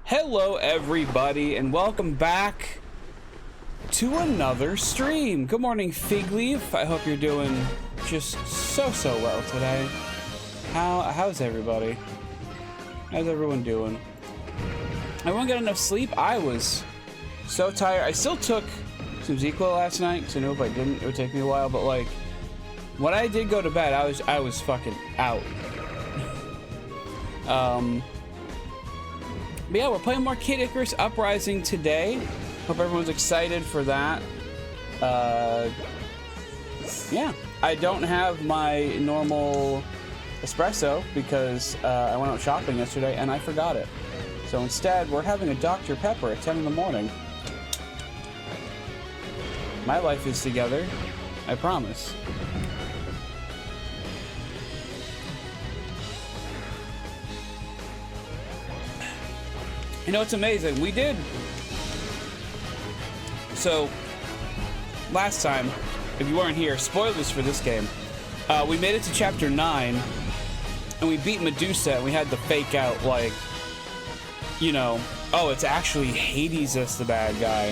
Hello everybody and welcome back to another stream. Good morning, Fig Leaf. I hope you're doing just so well today. How's everybody? How's everyone doing? Everyone got enough sleep? I was so tired. I still took some ZQL last night because I knew if I didn't it would take me a while, but like when I did go to bed I was fucking out. But yeah, we're playing more Kid Icarus Uprising today. Hope everyone's excited for that. Yeah, I don't have my normal espresso because I went out shopping yesterday and I forgot it. So instead, we're having a Dr. Pepper at 10 in the morning. My life is together, I promise. You know, it's amazing. We did. So, last time, if you weren't here, spoilers for this game. We made it to chapter 9, and we beat Medusa, and we had to fake out, like, you know, oh, it's actually Hades that's the bad guy.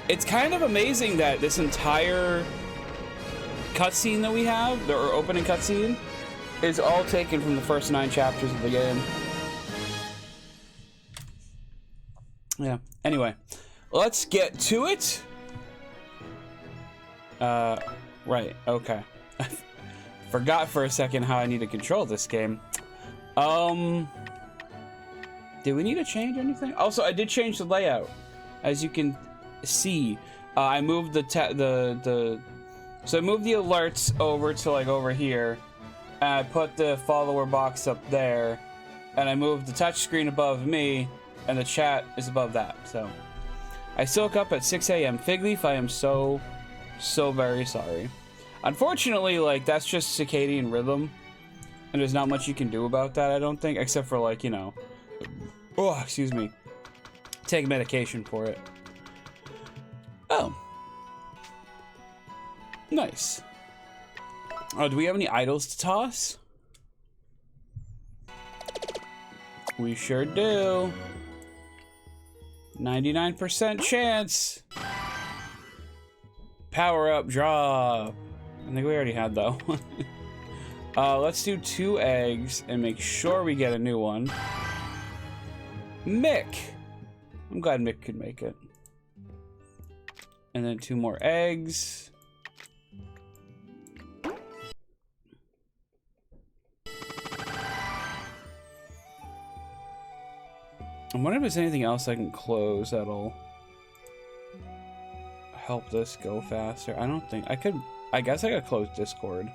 It's kind of amazing that this entire cutscene that we have, or opening cutscene, is all taken from the first 9 chapters of the game. Yeah, anyway, let's get to it. Right, okay. Forgot for a second how I need to control this game. Do we need to change anything? Also, I did change the layout. As you can see, I moved so I moved the alerts over to like over here, and I put the follower box up there, and I moved the touch screen above me, and the chat is above that. So I still woke up at 6 a.m. Fig Leaf, I am so very sorry. Unfortunately, like, that's just circadian rhythm, and there's not much you can do about that, I don't think, except for, like, you know, oh, excuse me, take medication for it. Oh, nice. Oh, do we have any idols to toss? We sure do. 99% chance. Power up, draw. I think we already had though. Let's do 2 eggs and make sure we get a new one. Mick. I'm glad Mick could make it. And then 2 more eggs. I wonder if there's anything else I can close that'll help this go faster. I don't think I could. I guess I could close Discord.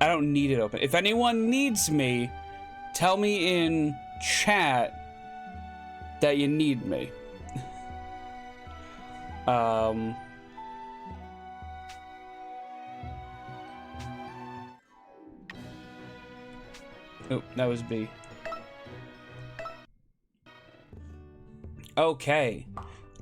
I don't need it open. If anyone needs me, tell me in chat that you need me. Oh, that was B. Okay,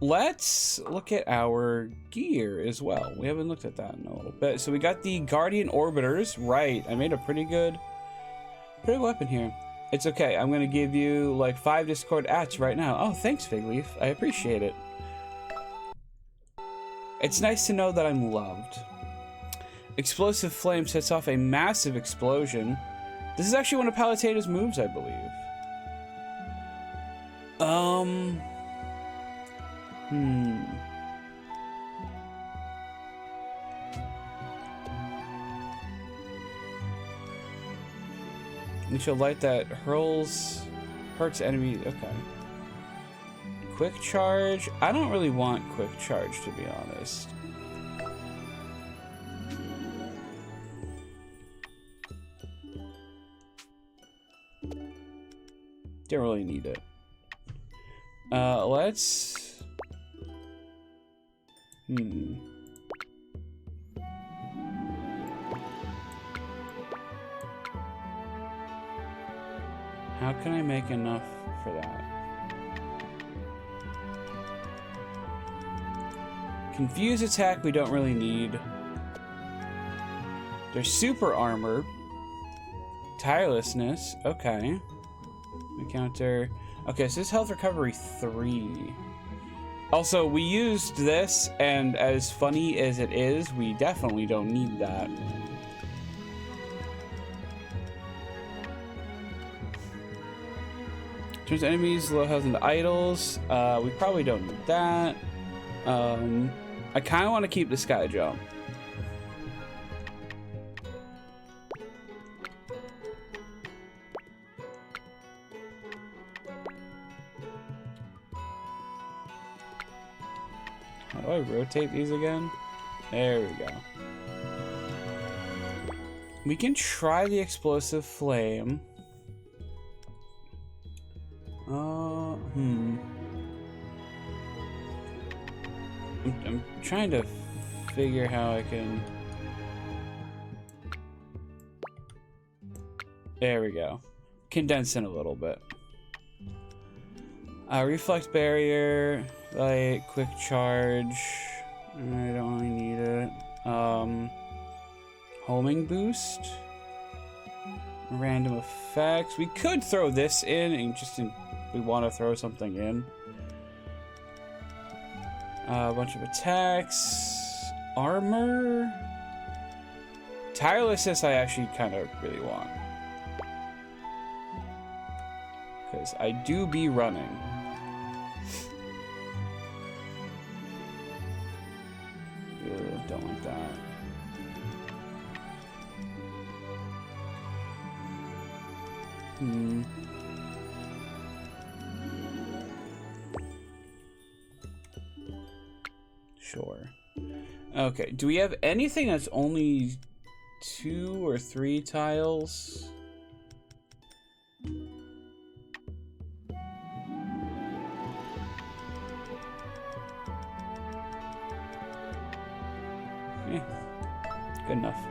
let's look at our gear as well. We haven't looked at that in a little bit. So we got the Guardian Orbiters. Right, I made a pretty good weapon here. It's okay, I'm gonna give you like 5 Discord ats right now. Oh, thanks, Fig Leaf. I appreciate it. It's nice to know that I'm loved. Explosive Flame sets off a massive explosion. This is actually one of Palutena's moves, I believe. Initial light that hurts enemy. Okay. Quick charge. I don't really want quick charge, to be honest. Don't really need it. Let's... How can I make enough for that? Confuse attack we don't really need. There's super armor. Tirelessness, okay. Encounter. Okay, so this health recovery 3. Also, we used this, and as funny as it is, we definitely don't need that. Turns enemies low health into idols. We probably don't need that. I kind of want to keep the sky jump. How do I rotate these again? There we go. We can try the explosive flame. I'm trying to figure how I can... There we go. Condense in a little bit. Reflect barrier, light, quick charge. I don't really need it. Homing boost. Random effects. We could throw this in, and just in, we want to throw something in. A bunch of attacks. Armor. Tirelessness I actually kind of really want. Because I do be running. Ugh, don't like that. Sure. Okay, do we have anything that's only 2 or 3 tiles? Eh, good enough.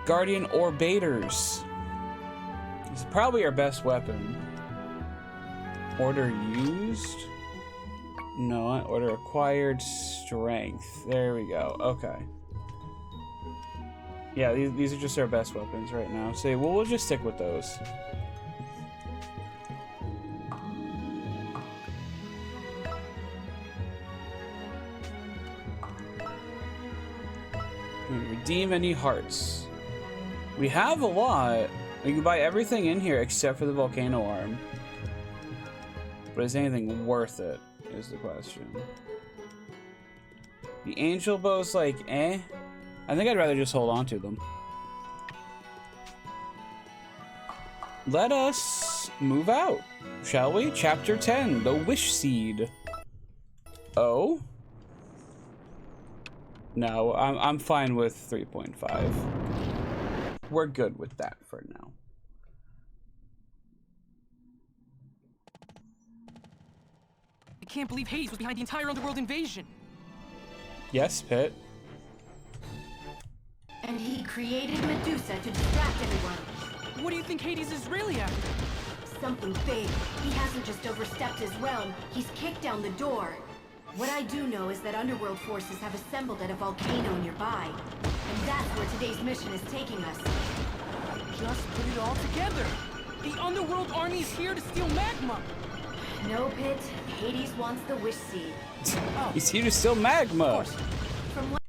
Guardian Orbators. This is probably our best weapon. Order used? No, order acquired strength. There we go. Okay. Yeah, these are just our best weapons right now. So we'll just stick with those. Redeem any hearts. We have a lot. We can buy everything in here except for the volcano arm. But is anything worth it? Is the question. The angel bow's like, eh? I think I'd rather just hold on to them. Let us move out, shall we? Chapter 10, the Wish Seed. Oh? No, I'm fine with 3.5. We're good with that for now. I can't believe Hades was behind the entire underworld invasion. Yes, Pit. And he created Medusa to distract everyone. What do you think Hades is really after? Something big. He hasn't just overstepped his realm, he's kicked down the door. What I do know is that underworld forces have assembled at a volcano nearby. And that's where today's mission is taking us. Just put it all together. The underworld army is here to steal magma. No, Pit. Hades wants the Wish Seed. Oh. He's here to steal magma. Of course. From what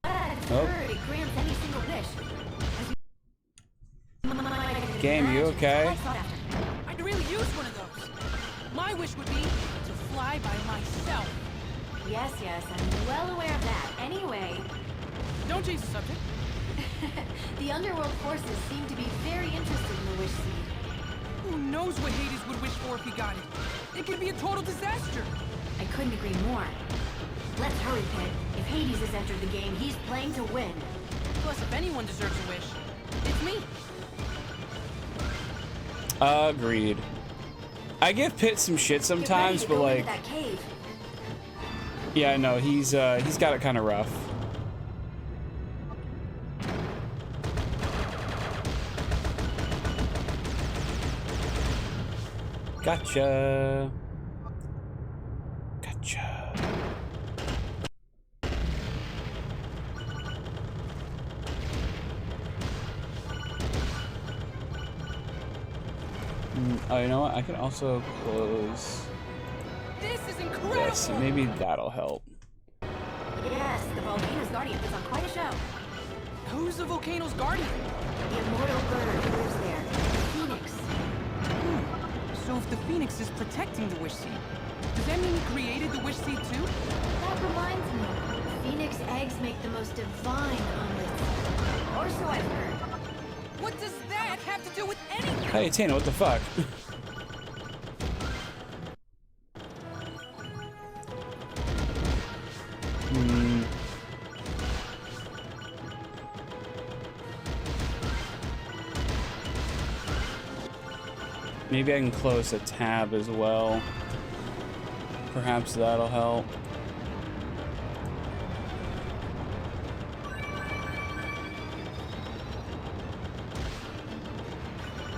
I've heard, it grants any single wish. Game, you okay? I'd really use one of those. My wish would be to fly by myself. Yes, I'm well aware of that. Anyway... Don't change the subject. The underworld forces seem to be very interested in the Wish Seed. Who knows what Hades would wish for if he got it? It could be a total disaster. I couldn't agree more. Let's hurry, Pit. If Hades has entered the game, he's playing to win. Plus, if anyone deserves a wish, it's me. Agreed. I give Pit some shit sometimes, but like... That cave. Yeah, I know, he's got it kind of rough. Gotcha. Gotcha. Oh, you know what? I can also close This is incredible. this. Maybe that'll help. Yes, the volcano's guardian puts on quite a show. Who's the volcano's guardian? The immortal bird who lives there, the Phoenix. So if the Phoenix is protecting the Wish Seed, does that mean he created the Wish Seed too? That reminds me, Phoenix eggs make the most divine omelets. Or so I've heard. What does that have to do with anything? Hey, Tana, what the fuck? Maybe I can close the tab as well. Perhaps that'll help.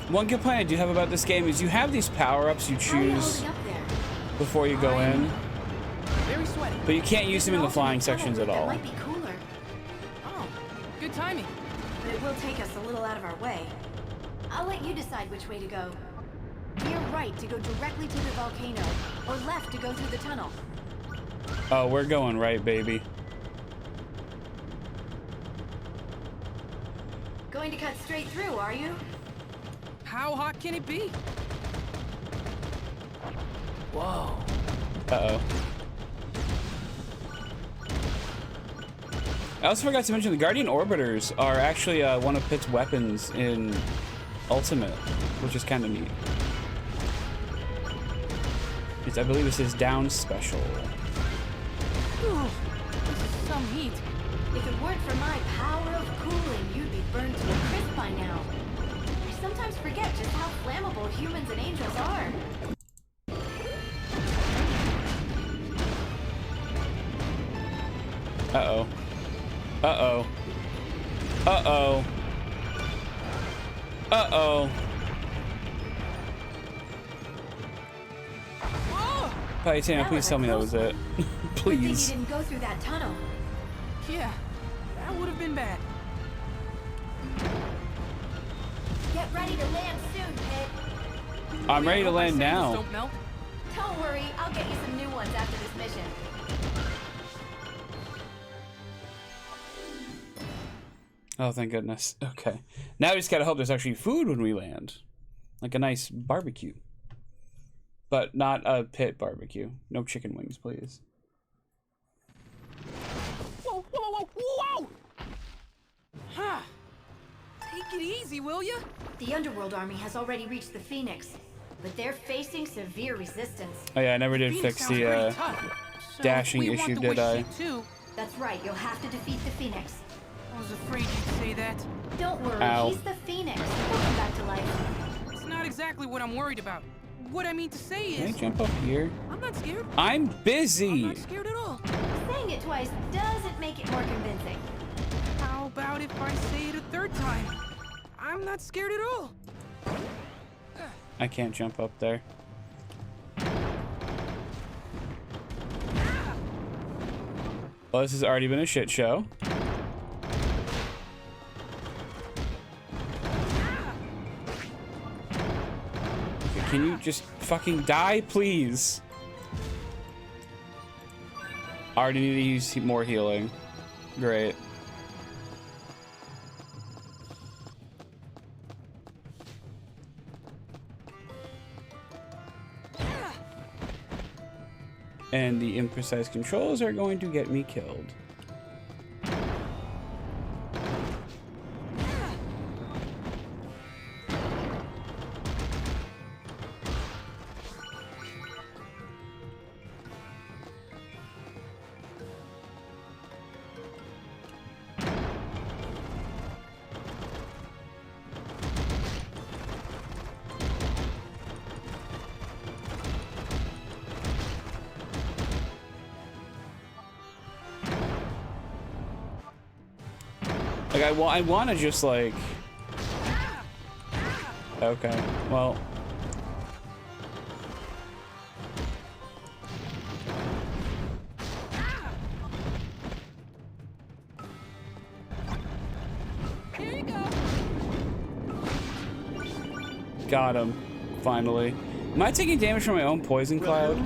One complaint I do have about this game is you have these power-ups you How are you choose holding up there? before you go in, Very sweaty. but you can't use them in the flying Tunnel sections route at that all. might be cooler, Oh, good timing. but it will take us a little out of our way. I'll let you decide which way to go. Veer right to go directly to the volcano, or left to go through the tunnel. Oh, we're going right, baby. Going to cut straight through, are you? How hot can it be? Whoa. Uh-oh. I also forgot to mention the Guardian Orbiters are actually one of Pitt's weapons in Ultimate, which is kind of neat. I believe this is down special. Ooh, this is some heat. If it weren't for my power of cooling, you'd be burned to a crisp by now. I sometimes forget just how flammable humans and angels are. Uh-oh. Uh-oh. Uh-oh. Uh-oh. Whoa! Tana, please tell me that was it. Good thing you Please. didn't go through that tunnel. Yeah, that would have been bad. Get ready to land soon, Pit. I'm ready to Hope my land sandals now. Don't melt. Don't worry, I'll get you some new ones after this mission. Oh, thank goodness. Okay. Now we just gotta hope there's actually food when we land. Like a nice barbecue. But not a pit barbecue. No chicken wings, please. Whoa, whoa, whoa, whoa! Huh. Take it easy, will ya? The Underworld Army has already reached the Phoenix, but they're facing severe resistance. Oh yeah, I never did Phoenix fix sounds pretty the tough. So dashing we want issue, the did Wish I? Seed too. That's right, you'll have to defeat the Phoenix. I was afraid you'd say that. Don't worry, Ow. he's the Phoenix. He'll come back to life. It's not exactly what I'm worried about. What I mean to say Can I is, jump up here? I'm not scared. I'm I'm busy! not scared at all. Saying it twice doesn't make it more convincing. How about if I say it a third time? I'm not scared at all. I can't jump up there. Well, this has already been a shit show. Okay, can you just fucking die, please? I already need to use more healing. Great. And the imprecise controls are going to get me killed. Like, I want to just, like... Okay, well... Here you go. Got him. finally. Am I taking damage from my own poison cloud?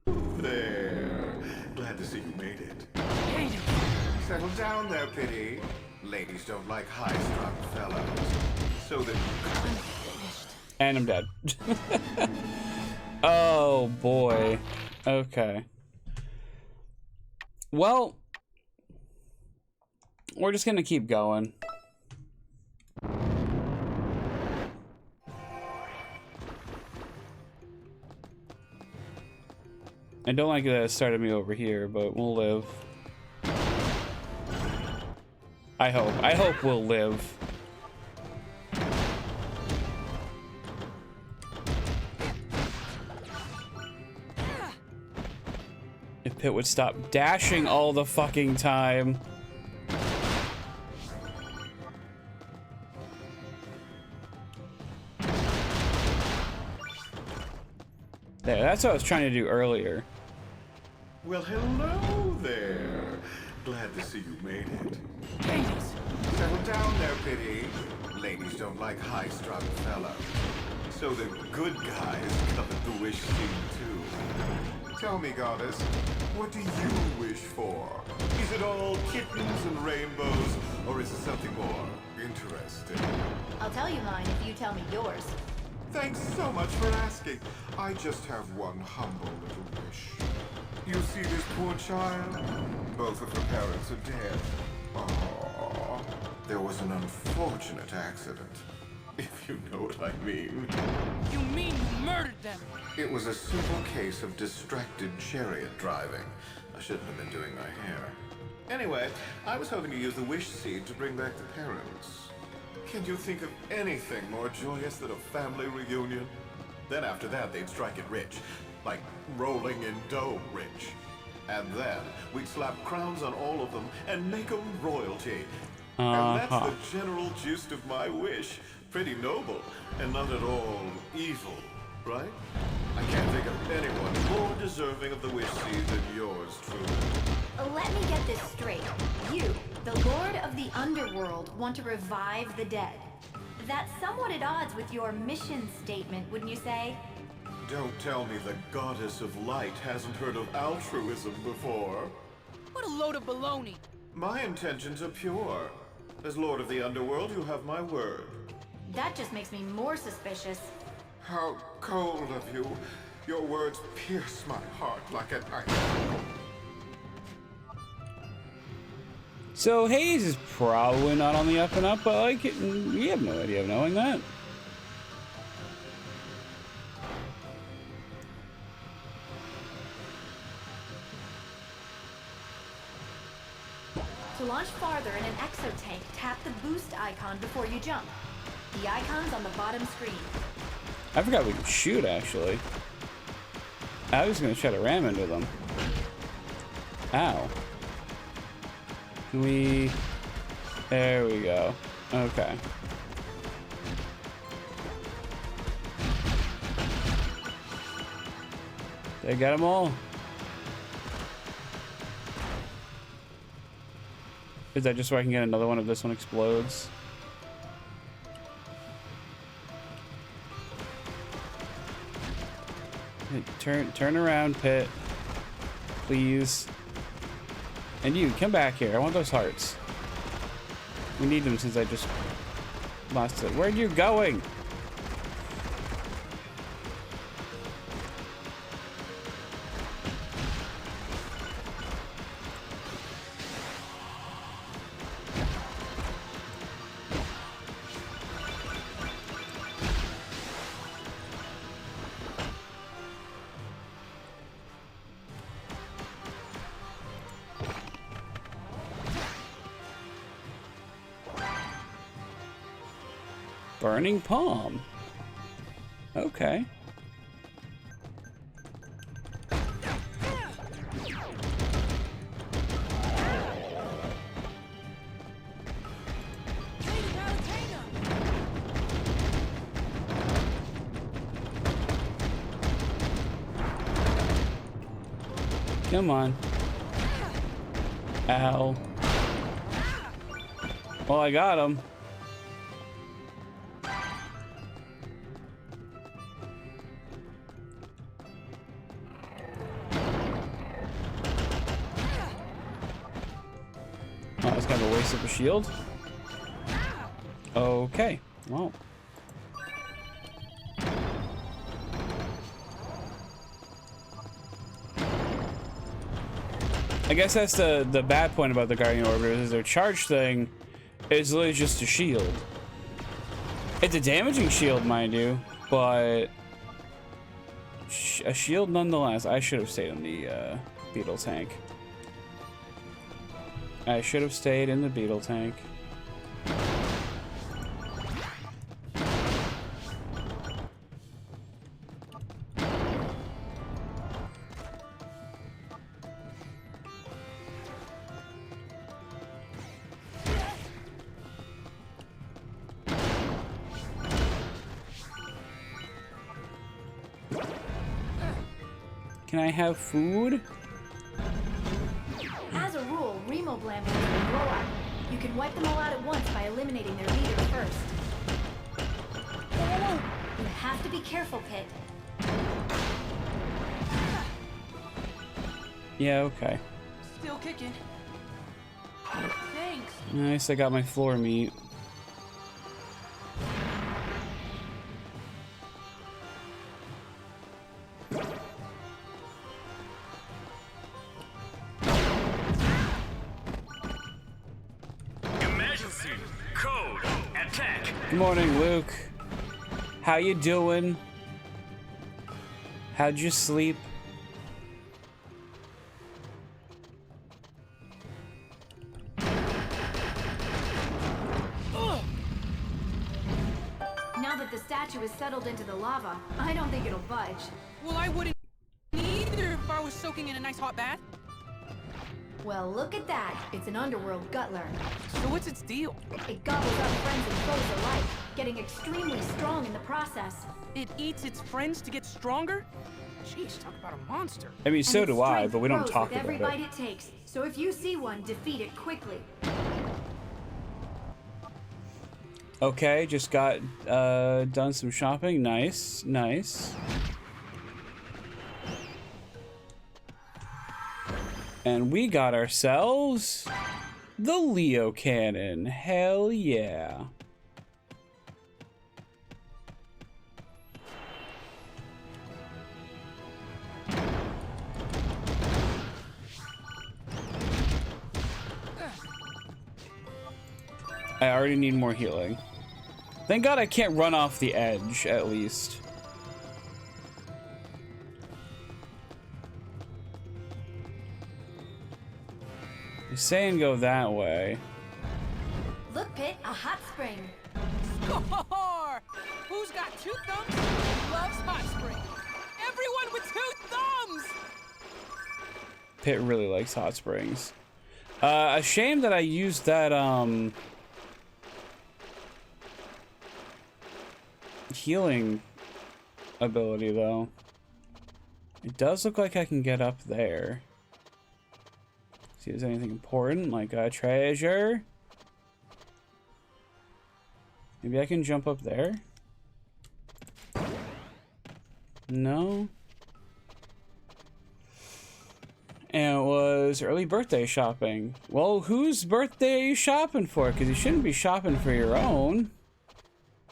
Hello there. Glad to see you made it. Hades! Settle down there, Pity. Ladies don't like high-strung fellows. So that I'm finished. And I'm dead. Oh boy. Okay. Well, we're just gonna keep going. I don't like that it started me over here, but we'll live. I hope we'll live. If Pit would stop dashing all the fucking time. There, that's what I was trying to do earlier. Well, hello there. Glad to see you made it. Hades! Settle down there, Pity. Ladies don't like high-strung fellows. So the good guys covet the wish scene too. Tell me, Goddess, what do you wish for? Is it all kittens and rainbows, or is it something more interesting? I'll tell you mine if you tell me yours. Thanks so much for asking. I just have one humble little wish. You see this poor child? Both of her parents are dead. Oh, there was an unfortunate accident, if you know what I mean. You mean you murdered them? It was a simple case of distracted chariot driving. I shouldn't have been doing my hair. Anyway, I was hoping to use the wish seed to bring back the parents. Can you think of anything more joyous than a family reunion? Then after that, they'd strike it rich. Like rolling in dough rich. And then we'd slap crowns on all of them and make them royalty. And that's the general gist of my wish. Pretty noble and not at all evil, right? I can't think of anyone more deserving of the wish seed than yours truly. Let me get this straight. You, the Lord of the Underworld, want to revive the dead. That's somewhat at odds with your mission statement, wouldn't you say? Don't tell me the Goddess of Light hasn't heard of altruism before. What a load of baloney! My intentions are pure. As Lord of the Underworld, you have my word. That just makes me more suspicious. How cold of you. Your words pierce my heart like an icicle. So Hades is probably not on the up and up, but like, we have no idea of knowing that. To launch farther in an exotank, tap the boost icon before you jump. The icon's on the bottom screen. I forgot we could shoot, actually. I was gonna try to ram into them. Ow. Can we... There we go. Okay. Did I get them all? Is that just so I can get another one if this one explodes? Hey, turn around, Pit. Please. And you, come back here. I want those hearts. We need them since I just lost it. Where are you going? Burning palm. Okay. Come on. Ow. Well, I got him. was kind of a waste of a shield. Okay, well. I guess that's the bad point about the Guardian Orbiters is their charge thing is literally just a shield. It's a damaging shield, mind you, but a shield nonetheless. I should have stayed in the beetle tank. I should have stayed in the beetle tank. Can I have food? As a rule, Remo Blam will blow up. You can wipe them all out at once by eliminating their leader first. You have to be careful, Pit. Yeah, okay. Still kicking. Thanks. Nice, I got my floor meat. Emergency code attack. Good morning, Luke. How you doing? How'd you sleep? Now that the statue is settled into the lava, I don't think it'll budge. Well, I wouldn't either if I was soaking in a nice hot bath. Well, look at that. It's an underworld guttler. So what's its deal? It gobbles up friends and foes alike, getting extremely strong in the process. It eats its friends to get stronger? Jeez, talk about a monster. I mean, so And its do I, strength but we don't grows talk with every about bite it. it takes. So if you see one, defeat it quickly. Okay, just got done some shopping. Nice, nice. And we got ourselves the Leo cannon. Hell yeah. I already need more healing. Thank God I can't run off the edge, at least. You're saying go that way. Look, Pit, a hot spring. Score! Who's got two thumbs and loves hot spring? Everyone with two thumbs! Pit really likes hot springs. A shame that I used that, healing ability, though. It does look like I can get up there. See if there's anything important, like a treasure. Maybe I can jump up there? No. And it was early birthday shopping. Well, whose birthday are you shopping for? Because you shouldn't be shopping for your own.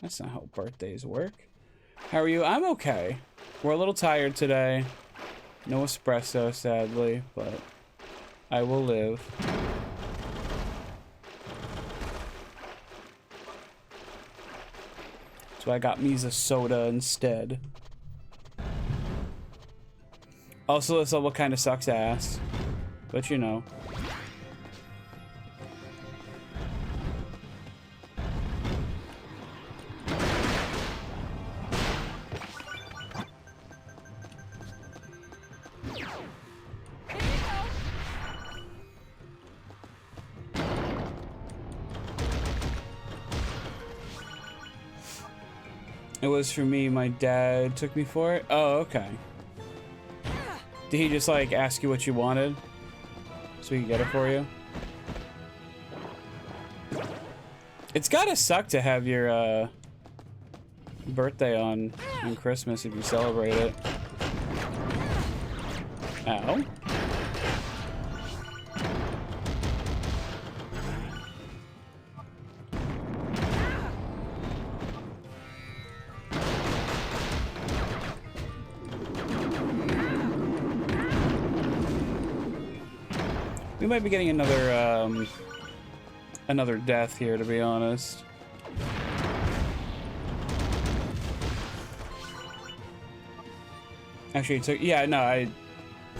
That's not how birthdays work. How are you? I'm okay. We're a little tired today. No espresso, sadly, but I will live. So I got me a soda instead. Also, this level kind of sucks ass, but you know. It was for me. My dad took me for it. Oh, okay. Did he just like ask you what you wanted so he could get it for you? It's gotta suck to have your birthday on Christmas if you celebrate it. Ow. We might be getting another another death here, to be honest. Actually, it took, yeah, no, I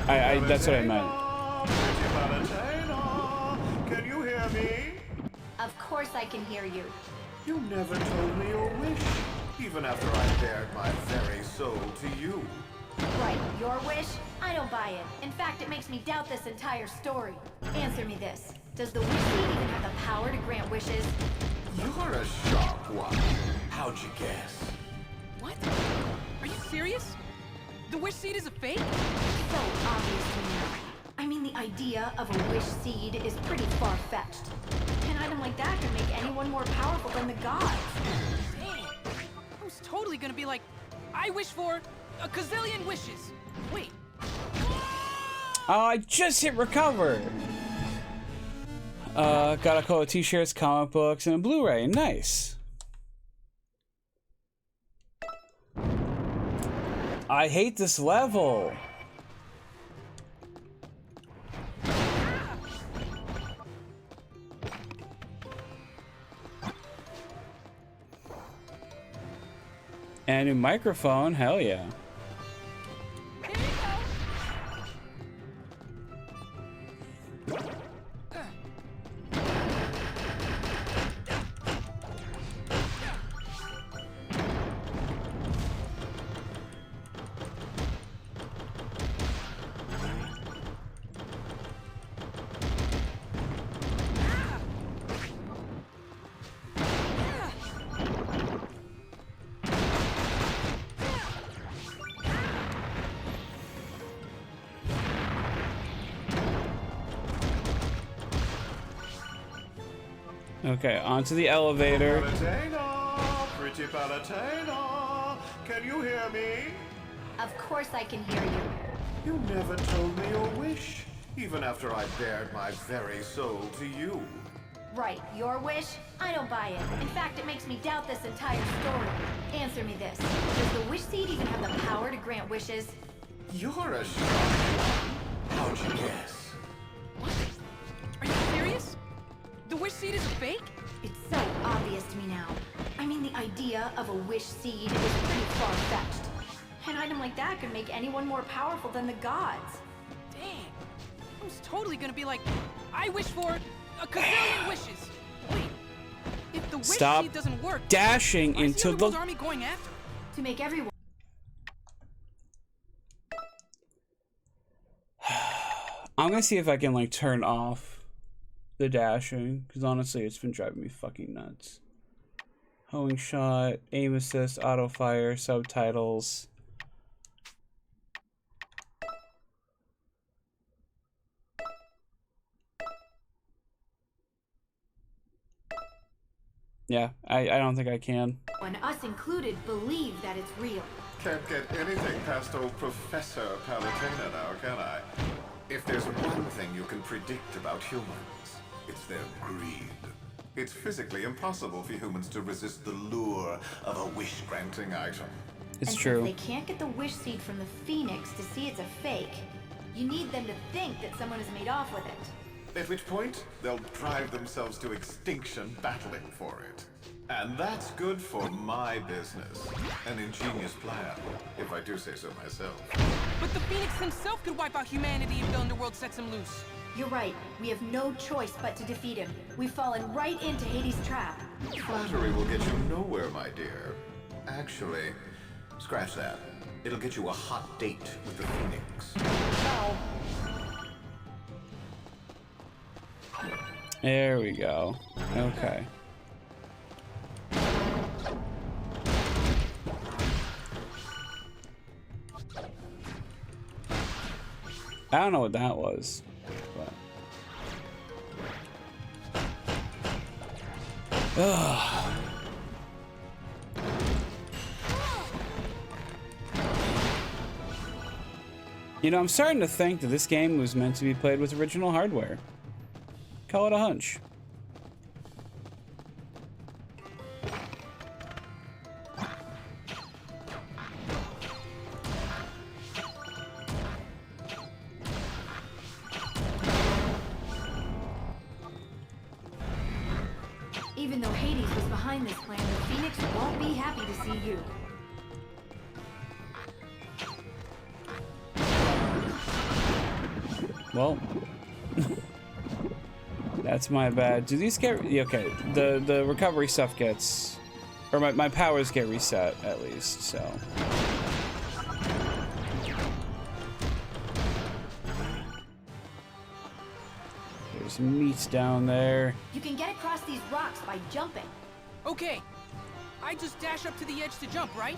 that's what I meant. Can you hear me? Of course I can hear you. You never told me your wish, even after I bared my very soul to you. Right, your wish? I don't buy it. In fact, it makes me doubt this entire story. Answer me this. Does the wish seed even have the power to grant wishes? You're a sharp one. How'd you guess? What? Are you serious? The wish seed is a fake? So obvious to me now. I mean, the idea of a wish seed is pretty far-fetched. An item like that could make anyone more powerful than the gods. Dang. I was totally gonna be like, I wish for a gazillion wishes. Wait. Oh, I just hit recover. Got a couple of t-shirts, comic books, and a Blu-ray. Nice. I hate this level. And a new microphone, hell yeah. Here you go. Okay, onto the elevator. Palutena, pretty Palutena, can you hear me? Of course I can hear you. You never told me your wish, even after I bared my very soul to you. Right, your wish? I don't buy it. In fact, it makes me doubt this entire story. Answer me this. Does the wish seed even have the power to grant wishes? You're a sharp one. How'd you guess? What? Are you serious? The wish seed is a fake? It's so obvious to me now. I mean, the idea of a wish seed is pretty far-fetched. An item like that could make anyone more powerful than the gods. Dang. I was totally gonna be like, I wish for a gazillion wishes. Wait. If the wish Stop seed doesn't work, dashing why is into Underworld the... army going after it? To make everyone... I'm gonna see if I can, like, turn off the dashing, because honestly, it's been driving me fucking nuts. Hoeing shot, aim assist, auto fire, subtitles. Yeah, I don't think I can. And us included, believe that it's real. Can't get anything past old Professor Palutena now, can I? If there's one thing you can predict about humans, it's their greed. It's physically impossible for humans to resist the lure of a wish-granting item. It's And true. since they can't get the wish seed from the Phoenix to see it's a fake, you need them to think that someone has made off with it. At which point, they'll drive themselves to extinction battling for it. And that's good for my business. An ingenious plan, if I do say so myself. But the Phoenix himself could wipe out humanity if the Underworld sets him loose. You're right. We have no choice but to defeat him. We've fallen right into Hades' trap. Flattery will get you nowhere, my dear. Actually, scratch that. It'll get you a hot date with the Phoenix. Oh, There we go. Okay. I don't know what that was. But... Ugh. You know, I'm starting to think that this game was meant to be played with original hardware. Call it a hunch. Even though Hades was behind this plan, the Phoenix won't be happy to see you. Well, that's my bad. Do these get... Okay, the recovery stuff gets... Or my powers get reset, at least, so... There's meat down there. You can get across these rocks by jumping. Okay. I just dash up to the edge to jump, right?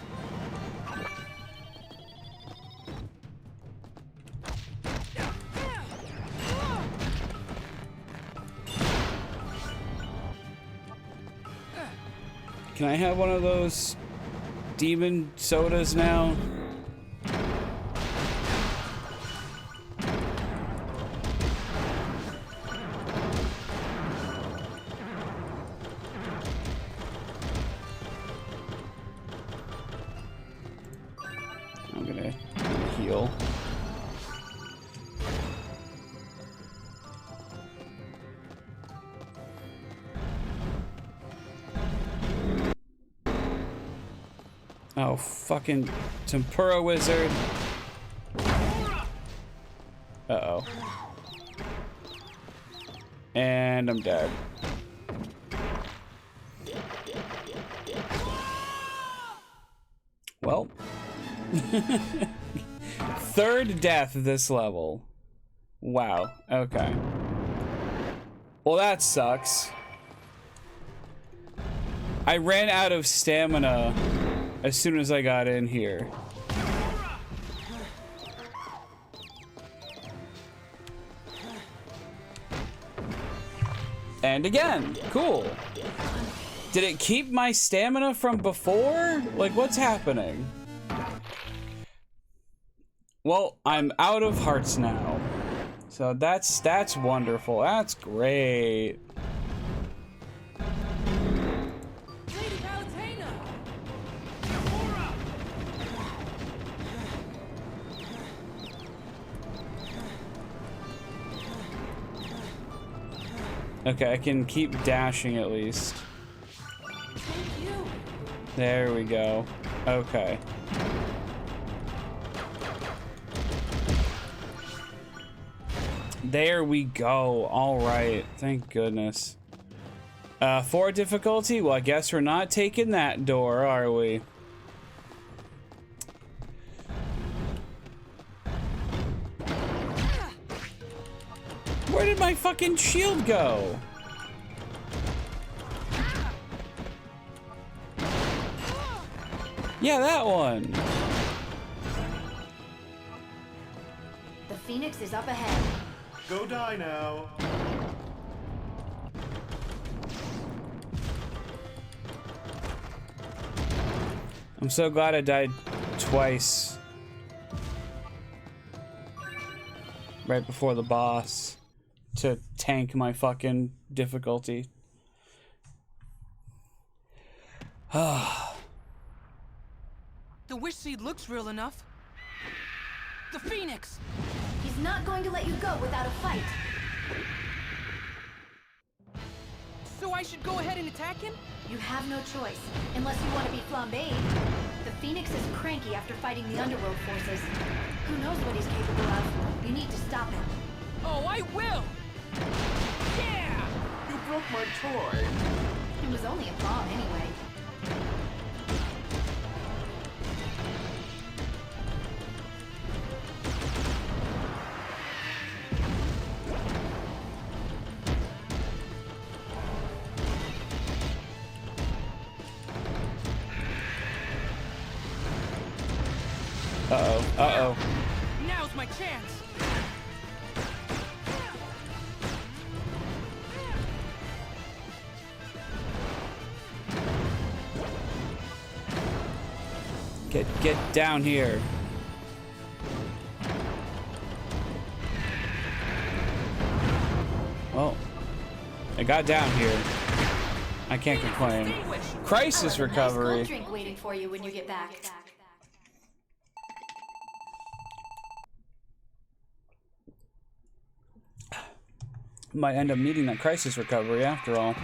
Can I have one of those demon sodas now? I'm gonna heal. Oh, fucking tempura wizard. Uh-oh. And I'm dead. Well. Third death this level. Wow. Okay. Well, that sucks. I ran out of stamina as soon as I got in here. And again, cool. Did it keep my stamina from before? Like, what's happening? Well, I'm out of hearts now. So that's wonderful. That's great. Lady Palutena! Okay, I can keep dashing at least. Thank you. There we go. Okay. There we go. All right. Thank goodness. 4 difficulty? Well, I guess we're not taking that door, are we? Where did my fucking shield go? Yeah, that one. The Phoenix is up ahead. Go die now. I'm so glad I died twice. Right before the boss. To tank my fucking difficulty. The wish seed looks real enough. The Phoenix! He's not going to let you go without a fight. So I should go ahead and attack him? You have no choice, unless you want to be flambéed. The Phoenix is cranky after fighting the underworld forces. Who knows what he's capable of? You need to stop him. Oh, I will! Yeah! You broke my toy. It was only a bomb anyway. Uh-oh. Uh-oh. Now's my chance! Get down here. Well, I got down here. I can't complain. Crisis Nice recovery. cold drink waiting for you when you get back. Might end up needing that crisis recovery after all.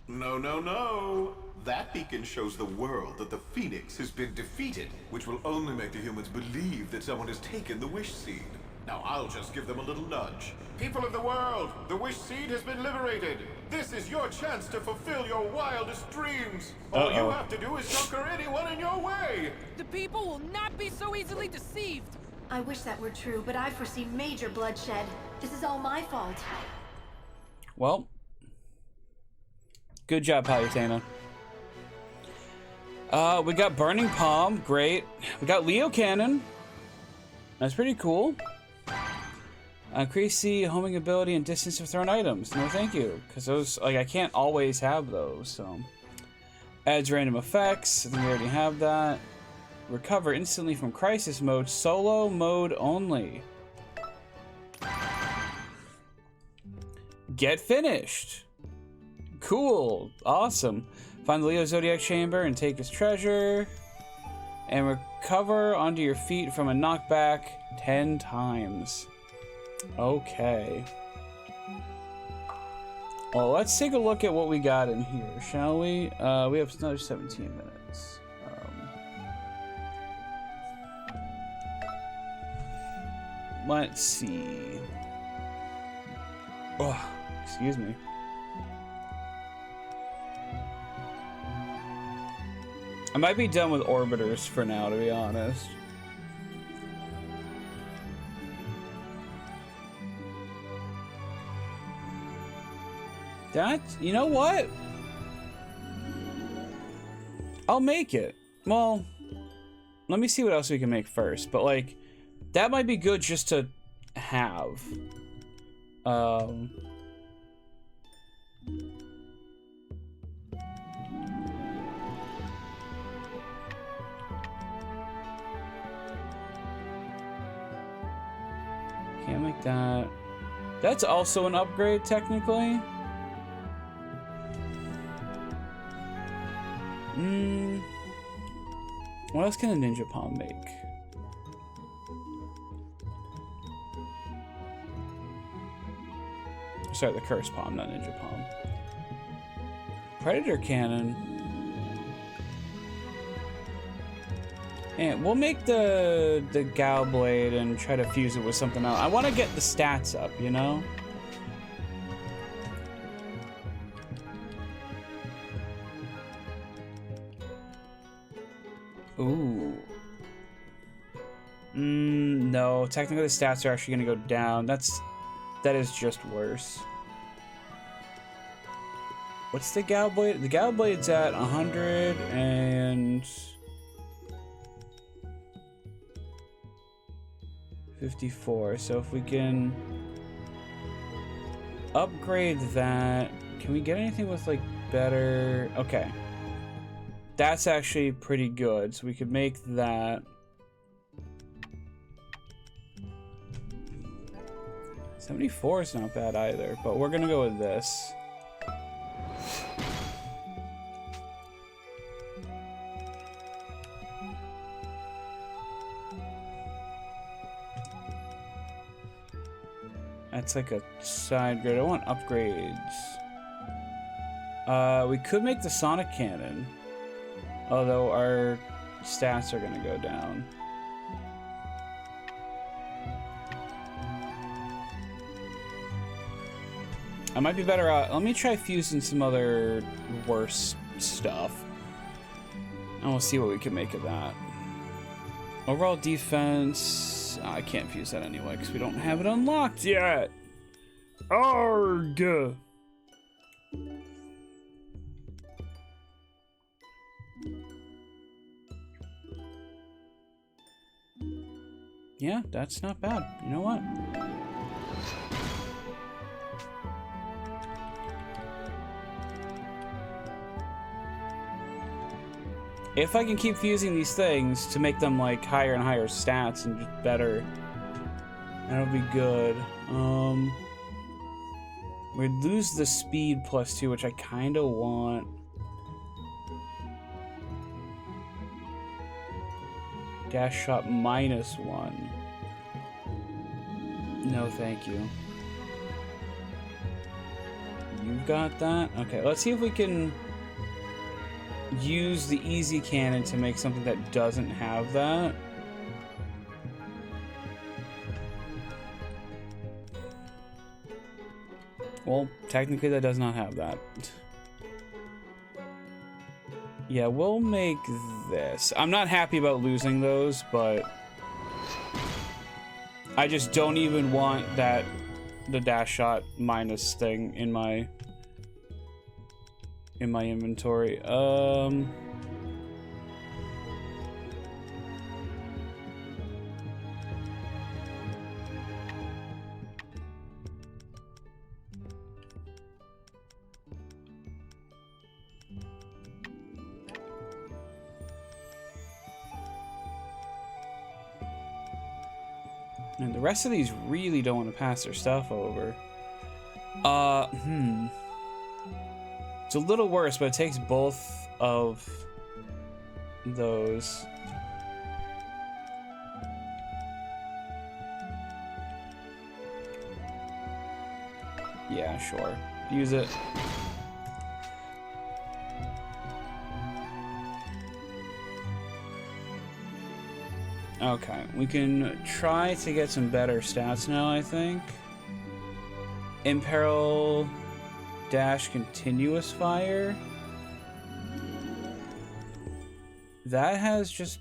No, no, no. That beacon shows the world that the Phoenix has been defeated, which will only make the humans believe that someone has taken the Wish Seed. Now I'll just give them a little nudge. People of the world, the Wish Seed has been liberated. This is your chance to fulfill your wildest dreams. All you have to do is conquer anyone in your way. The people will not be so easily deceived. I wish that were true, but I foresee major bloodshed. This is all my fault. Well, good job, Palutena. We got Burning Palm, great. We got Leo Cannon. That's pretty cool. Increase the homing ability and distance of thrown items. No, thank you, because those, like, I can't always have those. So, adds random effects. I think we already have that. Recover instantly from crisis mode. Solo mode only. Get finished. Cool. Awesome. Find the Leo Zodiac Chamber and take his treasure. And recover onto your feet from a knockback 10 times. Okay. Well, let's take a look at what we got in here, shall we? We have another 17 minutes. Let's see. Oh, excuse me. I might be done with orbiters for now, to be honest. That, you know what? I'll make it. Well, let me see what else we can make first. But, like, that might be good just to have. Can't make that. That's also an upgrade, technically. What else can a Ninja Palm make? Sorry, the Curse Palm, not Ninja Palm. Predator Cannon. And we'll make the Gao Blade and try to fuse it with something else. I want to get the stats up, you know? Ooh. No, technically the stats are actually going to go down. That is just worse. What's the Gao Blade? The Gao Blade's at 100 and 54. So if we can upgrade that, can we get anything with like better? Okay. That's actually pretty good. So we could make that. 74 is not bad either, but we're gonna go with this. That's like a side grade. I want upgrades. We could make the Sonic Cannon, although our stats are gonna go down. I might be better out. Let me try fusing some other worse stuff. And we'll see what we can make of that. Overall defense. I can't fuse that anyway because we don't have it unlocked yet. Arg! Yeah, that's not bad. You know what? If I can keep fusing these things to make them like higher and higher stats and just better, that'll be good. We'd lose the speed +2, which I kind of want. Dash shot -1. No, thank you. you've got that. Okay, let's see if we can use the easy cannon to make something that doesn't have that. Well, technically that does not have that. Yeah, we'll make this. I'm not happy about losing those, but I just don't even want the dash shot minus thing in my inventory. And the rest of these really don't want to pass their stuff over. It's a little worse, but it takes both of those. Yeah, sure. Use it. Okay, we can try to get some better stats now, I think. Imperil dash continuous fire. That has just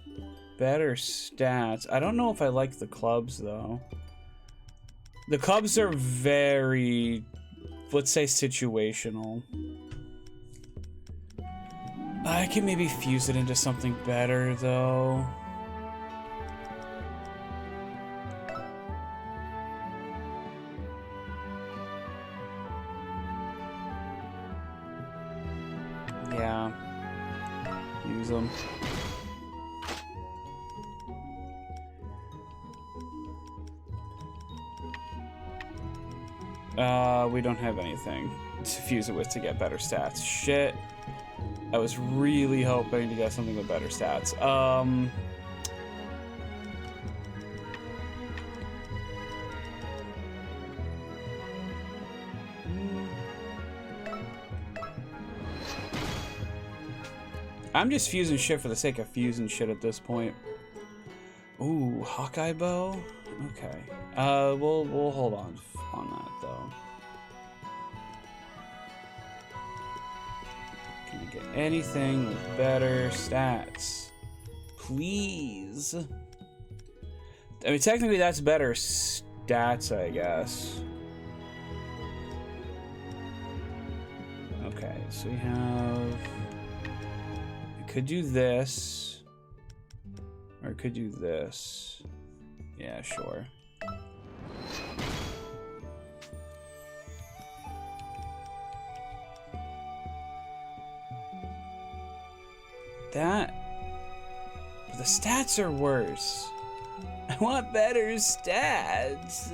better stats. I don't know if I like the clubs, though. The clubs are very, let's say, situational. I can maybe fuse it into something better, though. Yeah. Use them. We don't have anything to fuse it with to get better stats. Shit. I was really hoping to get something with better stats. I'm just fusing shit for the sake of fusing shit at this point. Ooh, Hawkeye bow? Okay. We'll hold on that though. Can I get anything with better stats? Please. I mean, technically that's better stats, I guess. Okay, so we have... could do this, or I could do this. Yeah, sure. That, but the stats are worse. I want better stats.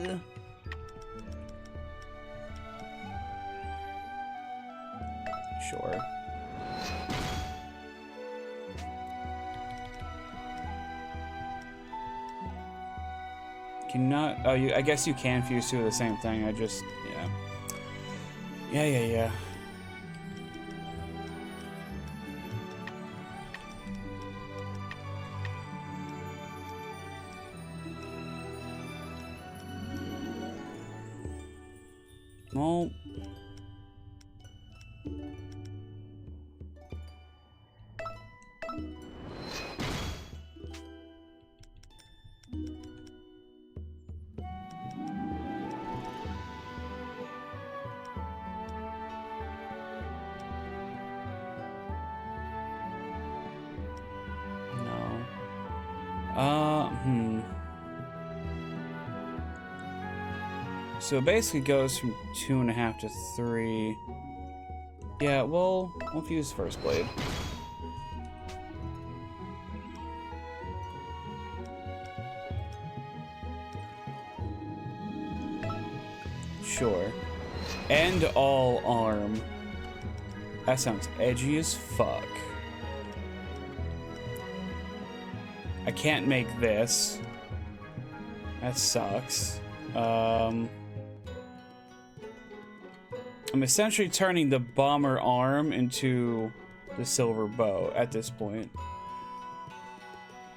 Sure. Cannot. Oh, I guess you can fuse two of the same thing. I just, yeah. Well. So it basically goes from 2.5 to 3. Yeah, we'll fuse first blade. Sure. And all arm. That sounds edgy as fuck. I can't make this. That sucks. I'm essentially turning the bomber arm into the silver bow at this point.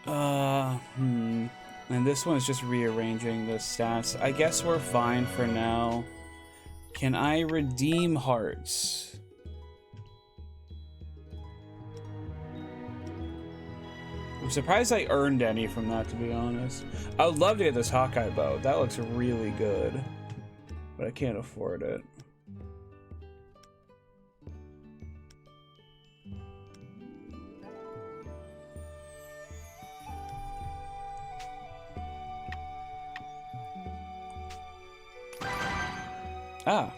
And this one is just rearranging the stats. I guess we're fine for now. Can I redeem hearts? I'm surprised I earned any from that, to be honest. I would love to get this Hawkeye bow. That looks really good. But I can't afford it. Ah,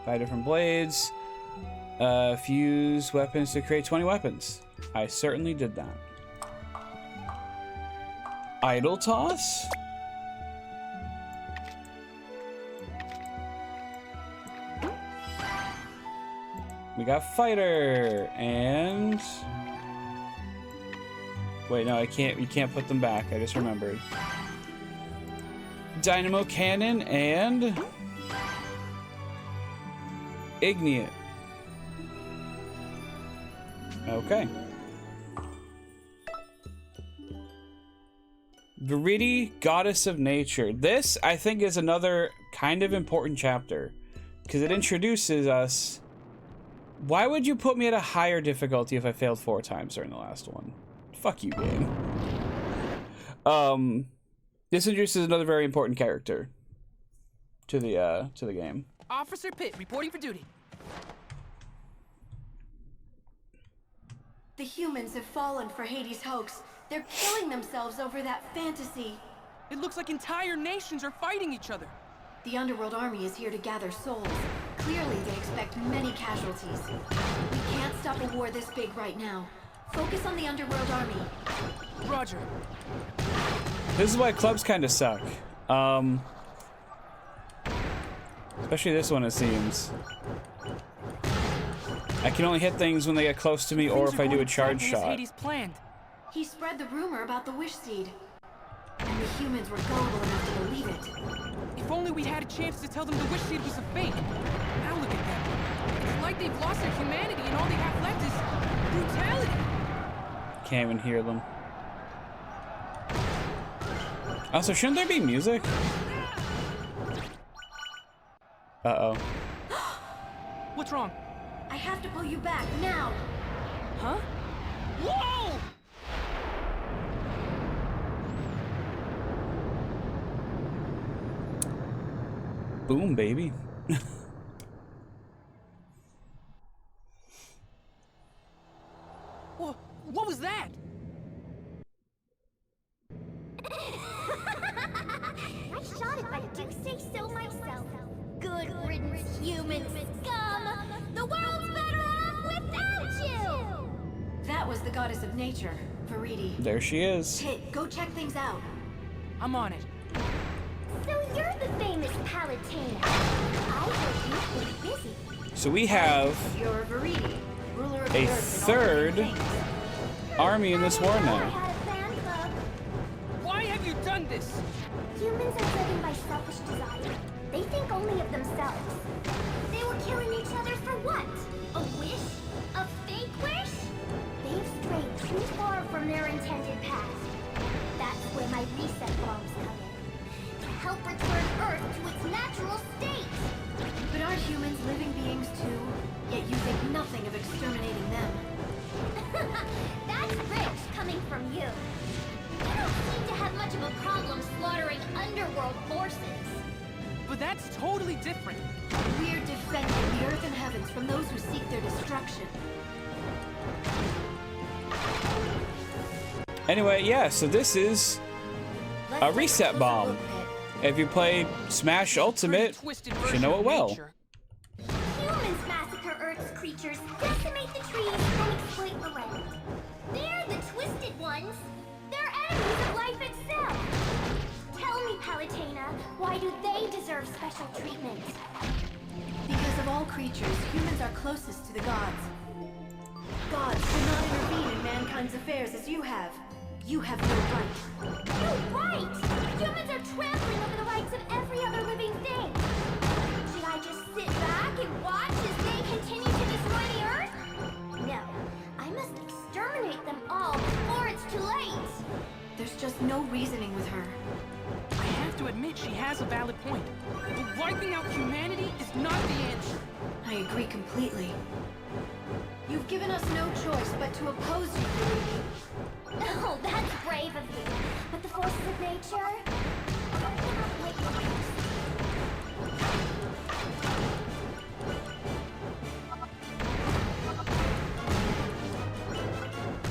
5 different blades. Fuse weapons to create 20 weapons. I certainly did that. Idle toss? We got fighter and wait, no, I can't. You can't put them back. I just remembered. Dynamo cannon and Igneous. Okay. Viridi, Goddess of Nature. This, I think, is another kind of important chapter because it introduces us. Why would you put me at a higher difficulty if I failed 4 times during the last one? Fuck you, game. This introduces another very important character to the game. Officer Pitt, reporting for duty. The humans have fallen for Hades' hoax. They're killing themselves over that fantasy. It looks like entire nations are fighting each other. The Underworld Army is here to gather souls. Clearly, they expect many casualties. We can't stop a war this big right now. Focus on the Underworld Army. Roger. This is why clubs kind of suck. Especially this one, it seems. I can only hit things when they get close to me or if I do a charge shot. Hades planned. He spread the rumor about the Wish Seed. And the humans were gullible enough to believe it. If only we had a chance to tell them the Wish Seed was a fake. Now look at them. It's like they've lost their humanity and all they have left is brutality. Can't even hear them. Also, shouldn't there be music? Uh-oh. What's wrong? I have to pull you back, now! Huh? Whoa! Boom, baby. What was that? I shot it, I do say so myself. Good riddance, human scum! The world's better off without you! That was the Goddess of Nature, Viridi. There she is. Pitt, go check things out. I'm on it. So you're the famous Palutena. I heard you've been busy. So we have You're Viridi, ruler of the a earth and all third living things. army in this war I now. had a fan club. Why have you done this? Humans are driven by selfish desire. They think only of themselves. They were killing each other for what? A wish? A fake wish? They've strayed too far from their intended path. That's where my reset bombs come in. To help return Earth to its natural state. But aren't humans living beings too? Yet you think nothing of exterminating them. That's rich coming from you. You don't seem to have much of a problem slaughtering underworld forces. But that's totally different. We're defending the earth and heavens from those who seek their destruction. Anyway, yeah, so this is Let's a take reset closer bomb. look, Pitt. If you played Smash Ultimate, Twisted you version know it of well. nature. Humans massacre Earth's creatures, decimate the trees, and exploit the land. They're the twisted ones. They're enemies of life itself. Tell me, Palutena, why do they deserve special treatment? Because of all creatures, humans are closest to the gods. Gods cannot intervene in mankind's affairs as you have. You have no right. No right! Humans are trampling over the rights of every other living thing. Should I just sit back and no reasoning with her. I have to admit she has a valid point. But wiping out humanity is not the answer. I agree completely. You've given us no choice but to oppose you, Ruby. Oh, that's brave of you. But the forces of nature... I cannot witness.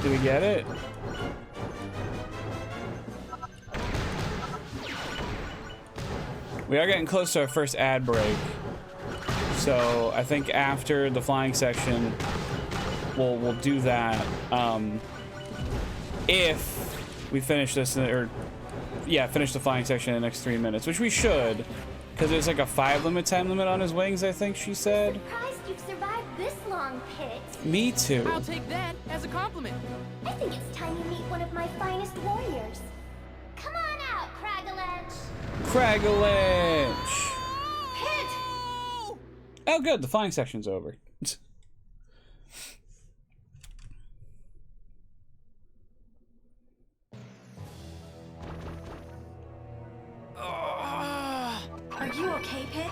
Do we get it? We are getting close to our first ad break. So I think after the flying section, we'll do that. If we finish this, finish the flying section in the next 3 minutes, which we should, because there's like a 5 time limit on his wings, I think she said. Surprised you've survived this long, Pit. Me too. I'll take that as a compliment. I think it's time you meet one of my finest warriors. Come on out, Cragalanch. Cragalanch! Pit! Oh good, the flying section's over. Are you okay, Pit?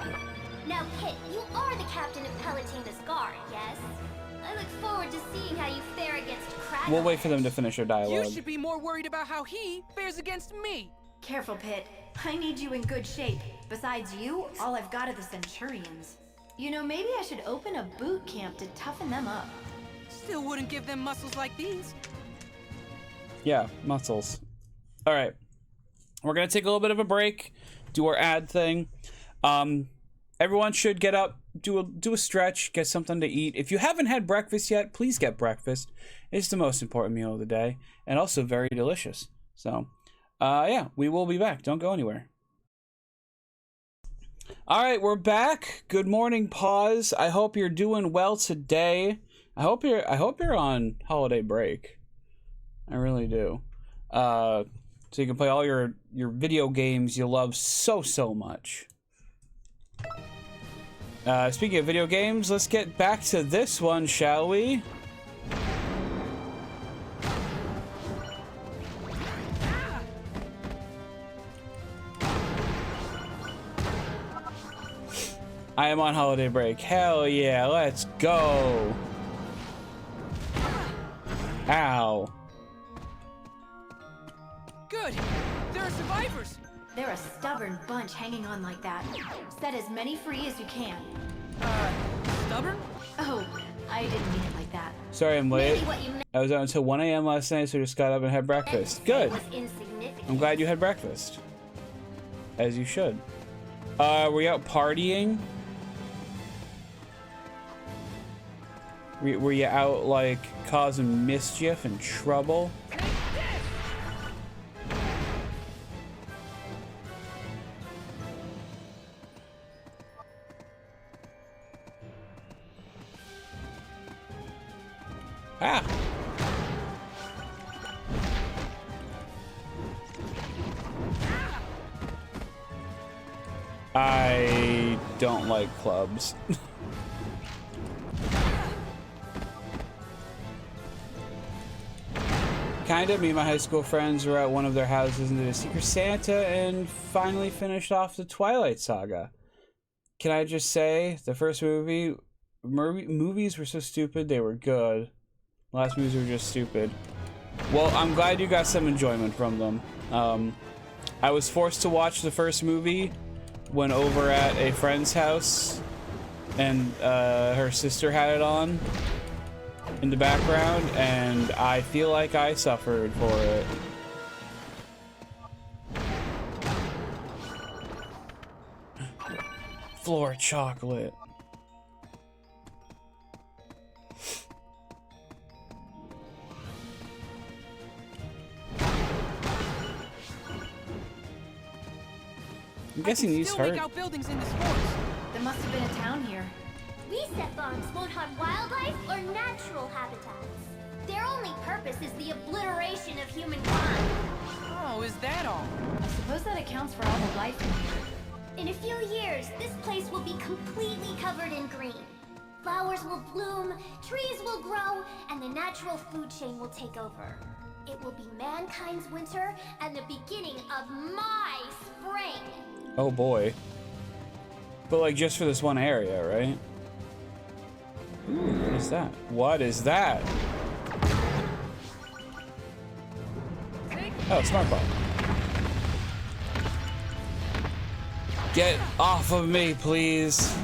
Now, Pit, you are the captain of Palutena's guard, yes? I look forward to seeing how you fare against Cragalanch. We'll wait for them to finish their dialogue. You should be more worried about how he fares against me. Careful, Pit. I need you in good shape. Besides you, all I've got are the Centurions. You know, maybe I should open a boot camp to toughen them up. Still wouldn't give them muscles like these. Yeah, muscles. All right. We're going to take a little bit of a break, do our ad thing. Everyone should get up, do a stretch, get something to eat. If you haven't had breakfast yet, please get breakfast. It's the most important meal of the day and also very delicious. So, yeah, we will be back. Don't go anywhere. All right, we're back. Good morning, Pause. I hope you're doing well today. I hope you're on holiday break. I really do. So you can play all your video games you love so much. Speaking of video games, let's get back to this one, shall we? I am on holiday break. Hell yeah, let's go. Ow. Good. There are survivors. They're a stubborn bunch hanging on like that. Set as many free as you can. Stubborn? Oh, I didn't mean it like that. Sorry I'm late. Maybe what you meant I was out until 1 a.m. last night, so just got up and had breakfast. Good. was insignificant. I'm glad you had breakfast. As you should. Were you out partying? Were you out, like, causing mischief and trouble? Ah! I don't like clubs. Kinda. Me and my high school friends were at one of their houses and did a Secret Santa and finally finished off the Twilight Saga. Can I just say, the first movies were so stupid, they were good. The last movies were just stupid. Well, I'm glad you got some enjoyment from them. I was forced to watch the first movie when over at a friend's house, and her sister had it on in the background, and I feel like I suffered for it. Floor chocolate. I'm guessing these still make hurt. out buildings in this forest. There must have been a town here. Reset bombs won't harm wildlife or natural habitats. Their only purpose is the obliteration of humankind. Oh, is that all? I suppose that accounts for all the life in here. In a few years, this place will be completely covered in green. Flowers will bloom, trees will grow, and the natural food chain will take over. It will be mankind's winter and the beginning of my spring. Oh boy. But like just for this one area, right? Ooh, what is that? What is that? Oh, smart ball. Get off of me, please.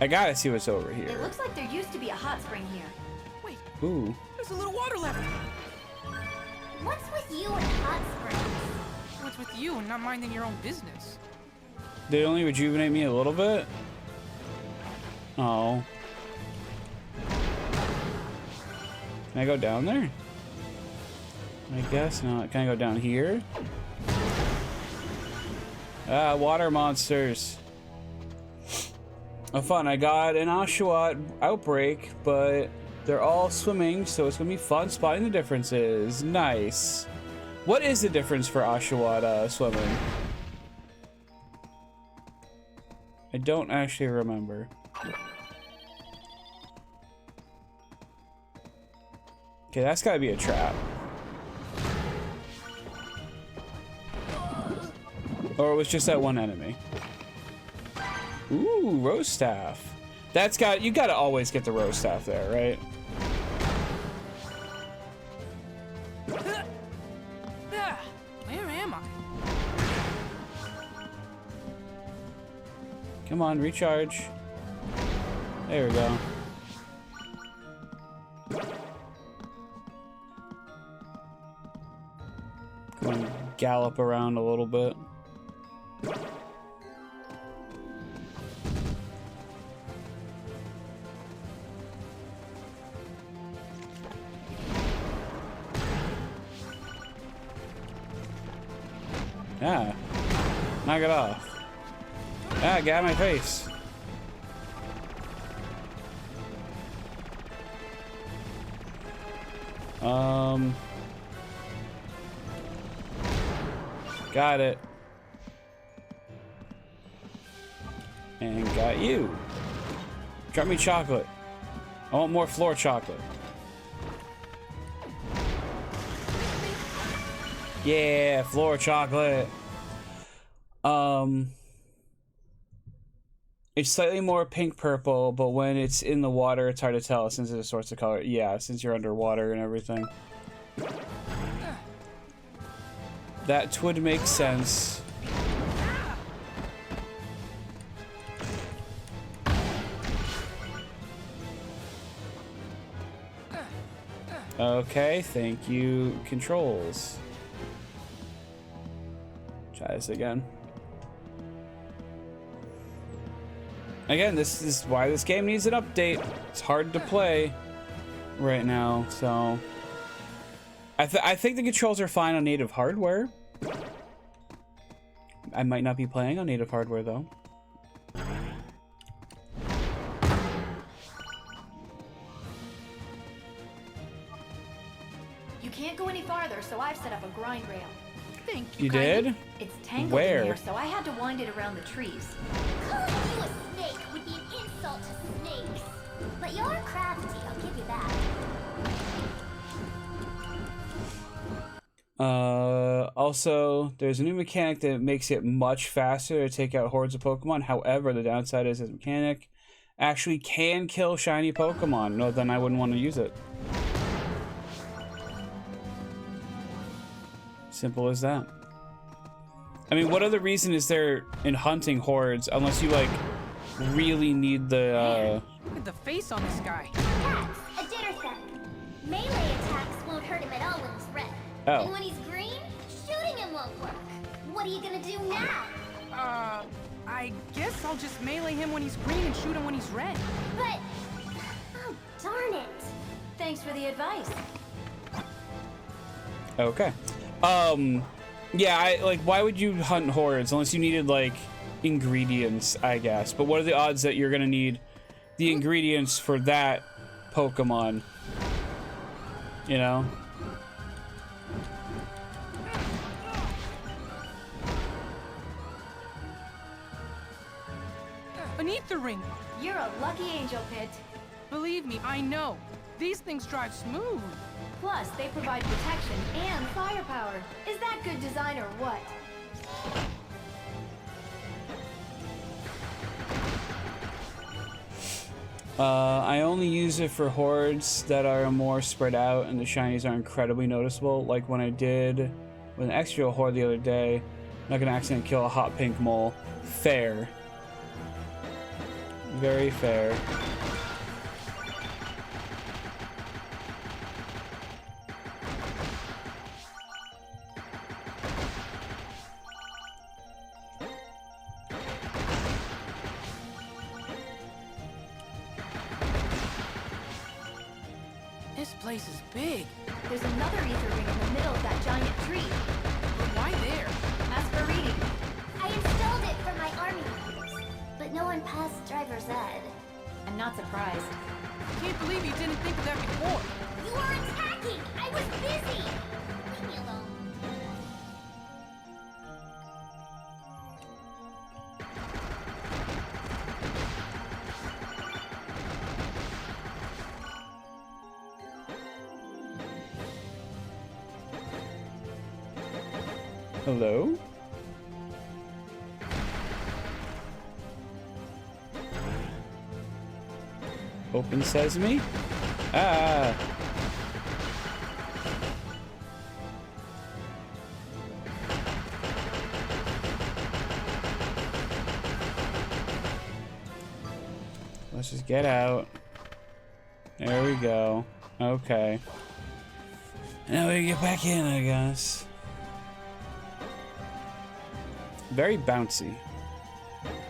I gotta see what's over here. It looks like there used to be a hot spring here. Wait, Ooh. there's a little water left. What's with you and hot springs? What's with you and not minding your own business? They only rejuvenate me a little bit? Oh. Can I go down there? I guess not. Can I go down here? Ah, water monsters. Oh, fun. I got an Oshawott outbreak, but they're all swimming, so it's gonna be fun spotting the differences. Nice. What is the difference for Oshawott swimming? I don't actually remember. Okay, that's gotta be a trap. Or it was just that one enemy. Ooh, rose staff. That's got, you gotta always get the rose staff there, right? Where am I? Come on, recharge. There we go. Come on, gallop around a little bit. Yeah. Knock it off. Ah, get out of my face. Got it. And got you. Drop me chocolate. I want more floor chocolate. Yeah, floor chocolate. It's slightly more pink purple, but when it's in the water, it's hard to tell since it distorts the color. Yeah, since you're underwater and everything. That would make sense. Okay, thank you, controls. Try this again. Again, this is why this game needs an update. It's hard to play right now, so... I think the controls are fine on native hardware. I might not be playing on native hardware, though. You can't go any farther, so I've set up a grind rail. Thank you. You did? It's tangled Where? in here, so I had to wind it around the trees. Calling you a snake would be an insult to snakes. But you're crafty, I'll give you that. Also, there's a new mechanic that makes it much faster to take out hordes of Pokemon. However, the downside is this mechanic actually can kill shiny Pokemon. No, then I wouldn't want to use it. Simple as that. I mean, what other reason is there in hunting hordes unless you, like, really need the, Look at the face on this guy. Cats, a Ditterthek. Melee attacks won't hurt him at all when he's red. Oh. And when he's green, shooting him won't work. What are you gonna do now? I guess I'll just melee him when he's green and shoot him when he's red. But... oh, darn it. Thanks for the advice. Okay. Yeah, like, why would you hunt hordes unless you needed, like, ingredients, I guess. But what are the odds that you're gonna need the ingredients for that Pokemon? You know? An ether ring. You're a lucky angel, Pit. Believe me, I know. These things drive smooth. Plus, they provide protection and firepower. Is that good design or what? I only use it for hordes that are more spread out and the shinies are incredibly noticeable. Like when I did with an extra horde the other day, I'm not gonna accidentally kill a hot pink mole. Fair. Very fair. This place is big. There's another ether ring in the middle of that giant tree. But why there? Ask for reading. I installed it for my army to use, but no one passed driver's ed. I'm not surprised. Can't believe you didn't think of that before. You were attacking! I was busy! Leave me alone. Hello? Open sesame? Ah! Let's just get out. There we go. Okay. Now we get back in, I guess. Very bouncy.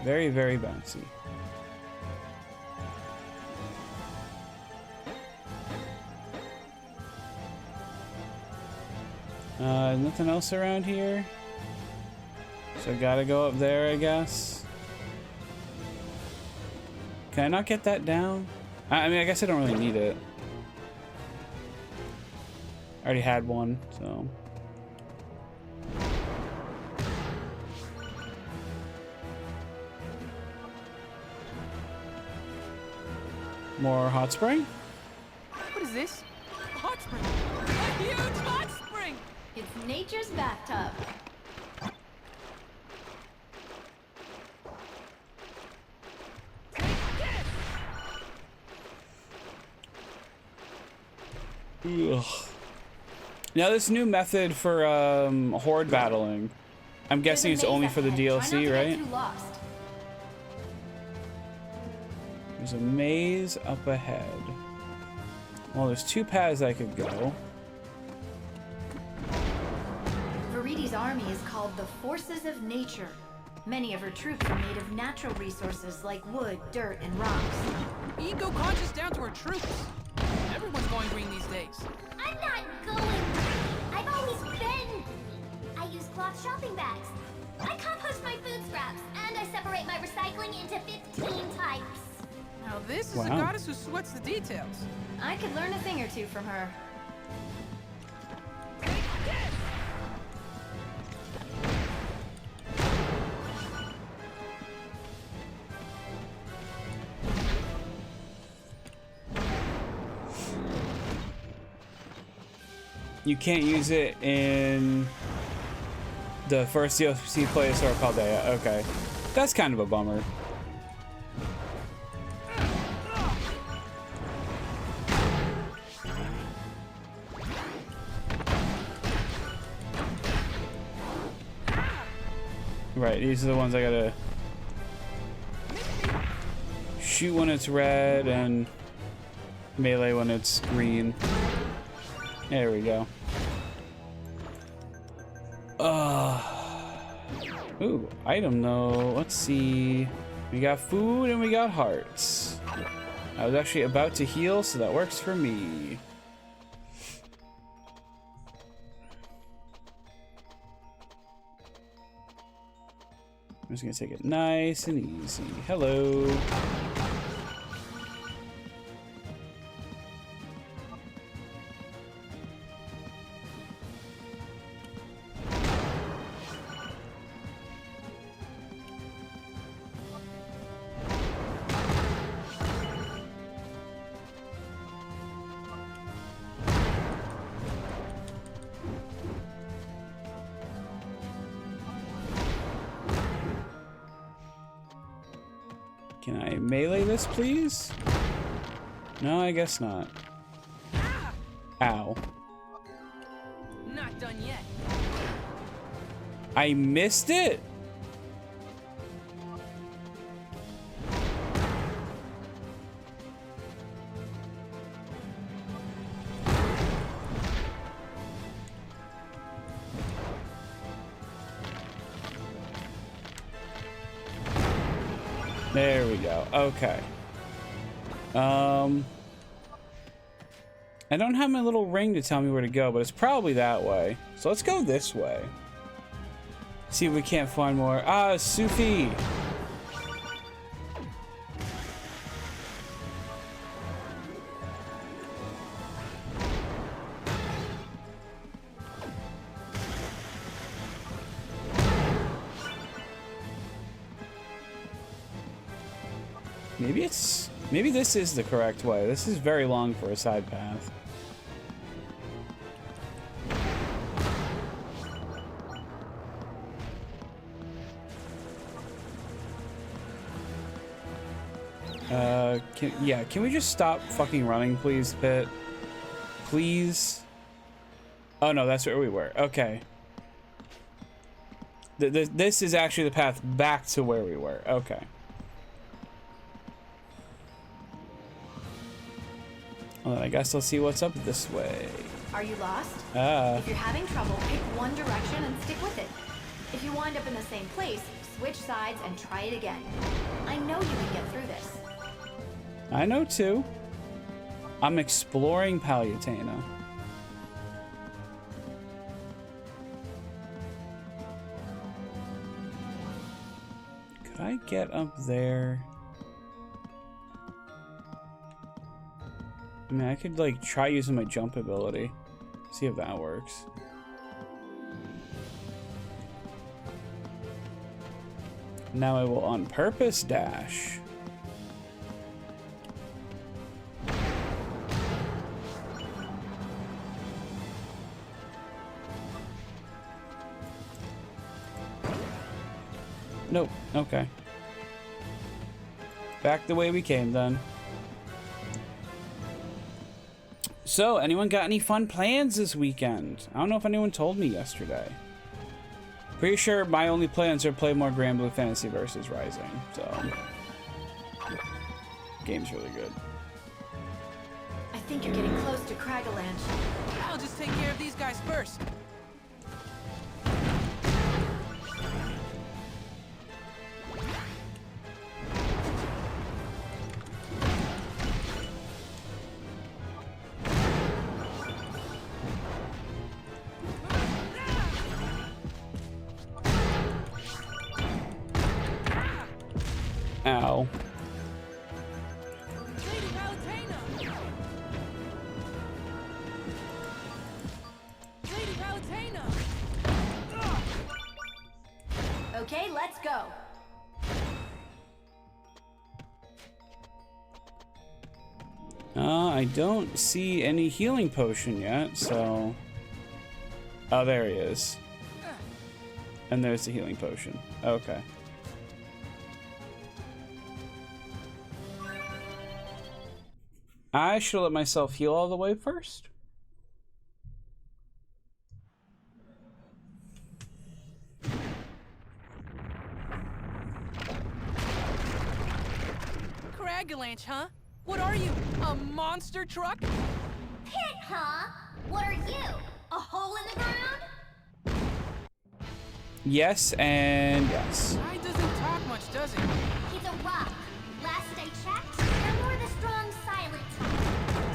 Very, very bouncy. Nothing else around here. So I gotta go up there, I guess. Can I not get that down? I mean, I guess I don't really need it. I already had one, so. More hot spring? What is this? A hot spring. A huge hot spring! It's nature's bathtub. Ugh. Now this new method for horde battling, I'm guessing it's only for the DLC, right? There's a maze up ahead. Well, there's two paths I could go. Viridi's army is called the Forces of Nature. Many of her troops are made of natural resources like wood, dirt, and rocks. Eco-conscious down to her troops. Everyone's going green these days. I'm not going green. I've always been green. I use cloth shopping bags. I compost my food scraps, and I separate my recycling into 15 types. Now this is Wow. a goddess who sweats the details. I could learn a thing or two from her. You can't use it in the first DLC place or Paldea. Okay. That's kind of a bummer. Right, these are the ones I gotta shoot when it's red and melee when it's green. There we go. Ooh, item though. Let's see. We got food and we got hearts. I was actually about to heal, so that works for me. I'm just gonna take it nice and easy. Hello. Can I melee this, please? No, I guess not. Ow. Not done yet. I missed it? There we go. Okay. I don't have my little ring to tell me where to go, but it's probably that way. So let's go this way. See if we can't find more. Ah, Sufi! Maybe this is the correct way. This is very long for a side path. Can we just stop fucking running, please, Pit? Please? Oh, no, that's where we were. Okay. This is actually the path back to where we were. Okay. Well, I guess I'll see what's up this way. Are you lost? Ah. If you're having trouble, pick one direction and stick with it. If you wind up in the same place, switch sides and try it again. I know you can get through this. I know too. I'm exploring Palutena. Could I get up there? I mean, I could like try using my jump ability. See if that works. Now I will on purpose dash. Nope. Okay. Back the way we came then. So, anyone got any fun plans this weekend? I don't know if anyone told me yesterday. Pretty sure my only plans are play more Grand Blue Fantasy versus Rising. So, game's really good. I think you're getting close to Cragalanch. I'll just take care of these guys first. Ow. Lady Palutena! Lady Palutena! Okay, let's go. I don't see any healing potion yet, so... Oh, there he is. And there's the healing potion. Okay. I should let myself heal all the way first. Cragalanch, huh? What are you? A monster truck? Pit, huh? What are you? A hole in the ground? Yes and yes. Guy doesn't talk much, does he? He's a rock. Last I checked, you're more the strong, silent type.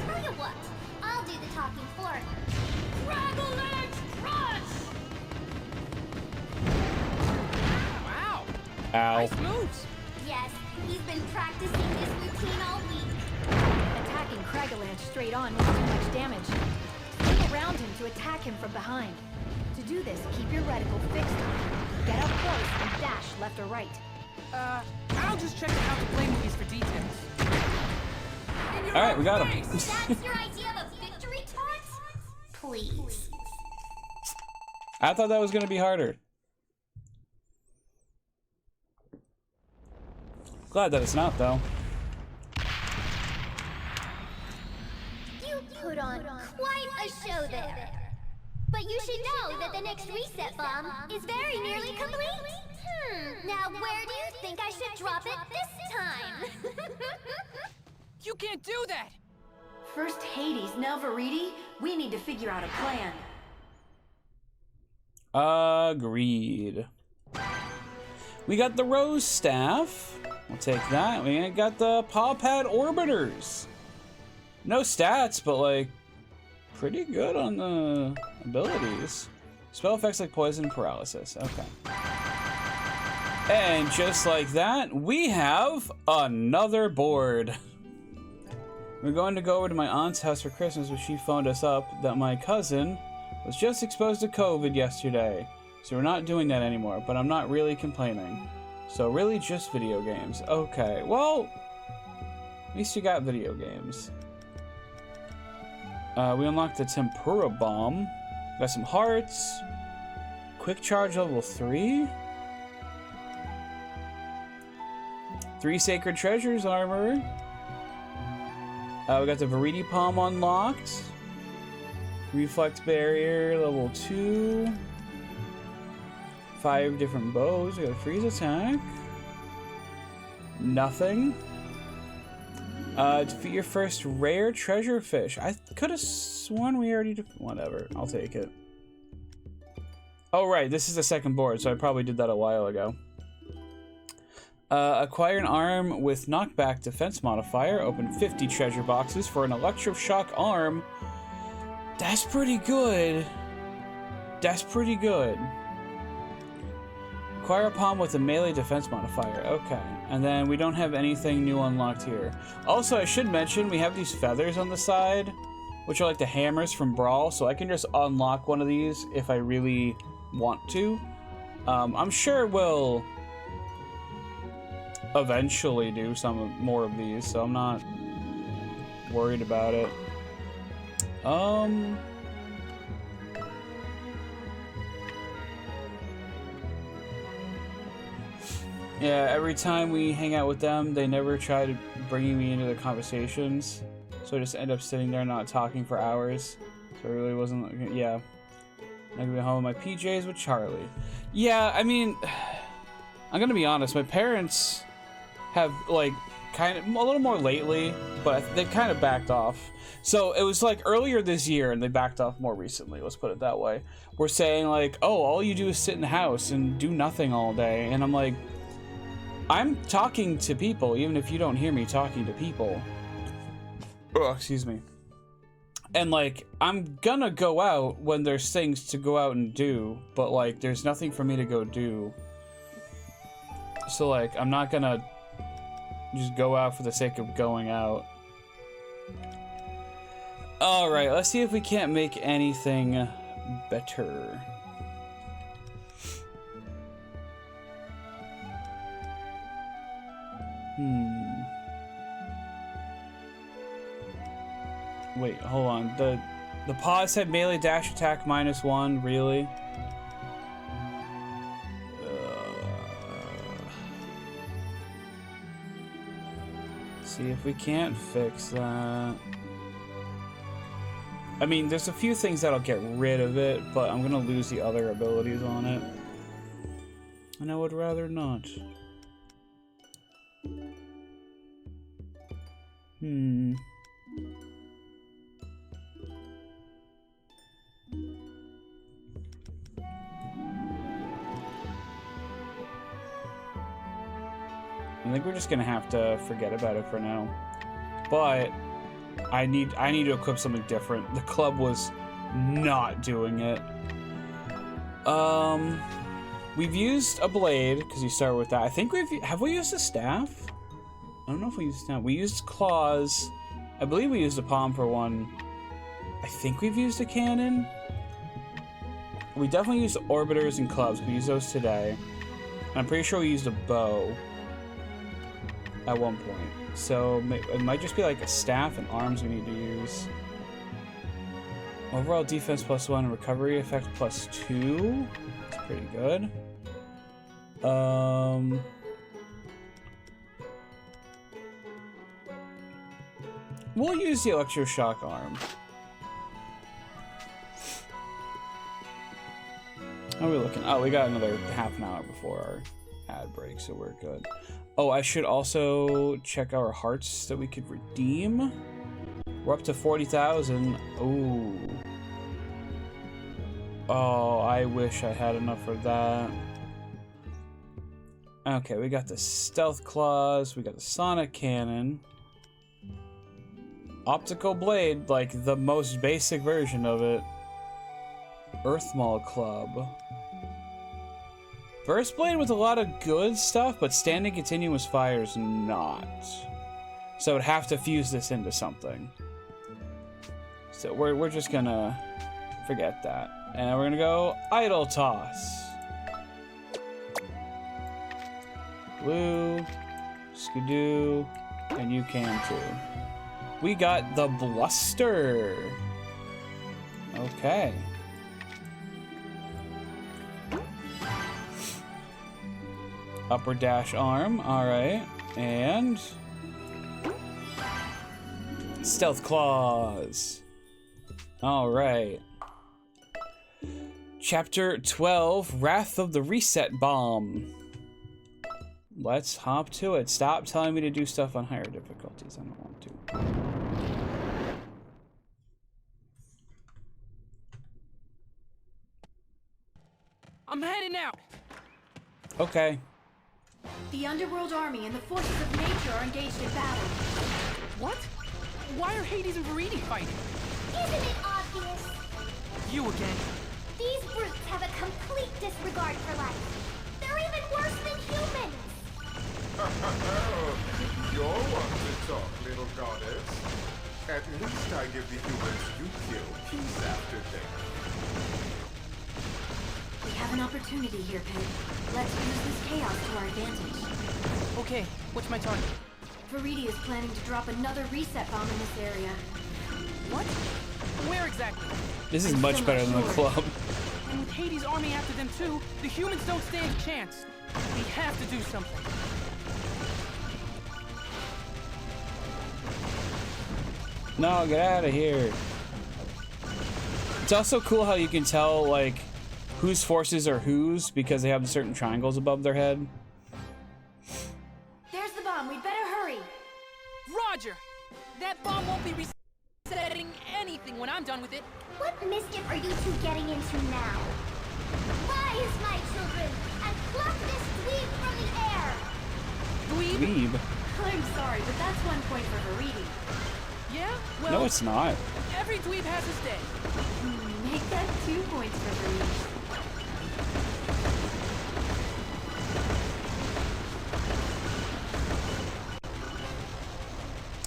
Tell you what, I'll do the talking for him. Cragalanch Crush! Wow! Ow. Nice moves! Yes, he's been practicing this routine all week. Attacking Cragalanch straight on won't do much damage. Swing around him to attack him from behind. To do this, keep your reticle fixed on him. Get up close and dash left or right. I'll just check out how to play movies for details. Alright, we got him. That's your idea of a victory taunt? Please. I thought that was going to be harder. Glad that it's not, though. You put on quite a show there. But you should know that the next reset bomb is very nearly complete. Now where do you think I should drop it this time? You can't do that! First Hades, now Veriti. We need to figure out a plan. Agreed. We got the Rose Staff. We'll take that. We got the Paw Pad Orbiters. No stats, but like pretty good on the abilities. Spell effects like poison and paralysis. Okay. And just like that, we have another board. We're going to go over to my aunt's house for Christmas, but she phoned us up that my cousin was just exposed to COVID yesterday. So we're not doing that anymore, but I'm not really complaining. So really just video games. Okay, well, at least you got video games. We unlocked the Tempura Bomb. Got some hearts. Quick charge level 3. 3 sacred treasures armor. We got the Veriti Palm unlocked. Reflex barrier level 2. 5 different bows. We got a freeze attack. Nothing. Defeat your first rare treasure fish. I could have sworn we already whatever. I'll take it. Oh, right. This is the second board, so I probably did that a while ago. Acquire an arm with knockback defense modifier. Open 50 treasure boxes for an electroshock arm. That's pretty good. That's pretty good. Acquire a palm with a melee defense modifier. Okay. And then we don't have anything new unlocked here. Also, I should mention we have these feathers on the side, which are like the hammers from Brawl, so I can just unlock one of these if I really want to. I'm sure we'll eventually do some more of these, so I'm not worried about it. Yeah, every time we hang out with them, they never try to bring me into the conversations, so I just end up sitting there not talking for hours. So it really wasn't, yeah. I'm gonna be home in my PJs with Charlie. Yeah, I mean, I'm gonna be honest, my parents have like kind of a little more lately, but they've kind of backed off. So it was like earlier this year and they backed off more recently, let's put it that way. We're saying like, oh, all you do is sit in the house and do nothing all day. And I'm like, I'm talking to people, even if you don't hear me talking to people. Oh, excuse me. And like, I'm gonna go out when there's things to go out and do, but like, there's nothing for me to go do. So like, I'm not gonna just go out for the sake of going out. Alright, let's see if we can't make anything better. Wait, hold on. The paws have melee dash attack -1, really? See if we can't fix that. I mean, there's a few things that'll get rid of it, but I'm gonna lose the other abilities on it. And I would rather not. I think we're just gonna have to forget about it for now. But I need to equip something different. The club was not doing it. We've used a blade because you start with that. I think have we used a staff? I don't know if we used a staff. We used claws. I believe we used a palm for one. I think we've used a cannon. We definitely used orbiters and clubs. We used those today. And I'm pretty sure we used a bow at one point. So it might just be like a staff and arms we need to use. Overall defense +1, recovery effect +2. That's pretty good. We'll use the electroshock arm. How are we looking? Oh, we got another half an hour before our ad break, so we're good. Oh, I should also check our hearts that we could redeem. We're up to 40,000. Ooh. Oh, I wish I had enough for that. Okay, we got the stealth claws, we got the sonic cannon. Optical blade, like the most basic version of it. Earthmaul club. Burst blade with a lot of good stuff, but standing continuous fire is not. So I would have to fuse this into something. So we're just gonna forget that. And we're gonna go idle toss. Blue, skidoo, and you can too. We got the bluster. Okay. Upper dash arm, alright. And stealth claws. Alright. Chapter 12, Wrath of the Reset Bomb. Let's hop to it. Stop telling me to do stuff on higher difficulties. I don't want to. I'm heading out. Okay. The Underworld Army and the forces of nature are engaged in battle. What? Why are Hades and Viridi fighting? Isn't it obvious? You again. These brutes have a complete disregard for life. They're even worse than humans. You're one to talk, little goddess. At least I give the humans you kill peace after death. We have an opportunity here, Pin. Let's use this chaos to our advantage. Okay, what's my target? Viridi is planning to drop another reset bomb in this area. What? Where exactly? This is much better than the club. And with Hades' army after them too, the humans don't stand a chance. We have to do something. No, get out of here. It's also cool how you can tell, like, whose forces are whose because they have certain triangles above their head. There's the bomb. We'd better hurry. Roger! That bomb won't be resetting anything when I'm done with it. What mischief are you two getting into now? Rise, my children, and pluck this dweeb from the air! Dweeb? Weeb. I'm sorry, but that's 1 point for Viridi. Yeah? Well, No, it's not. every dweeb has his day. Make that 2 points for Viridi.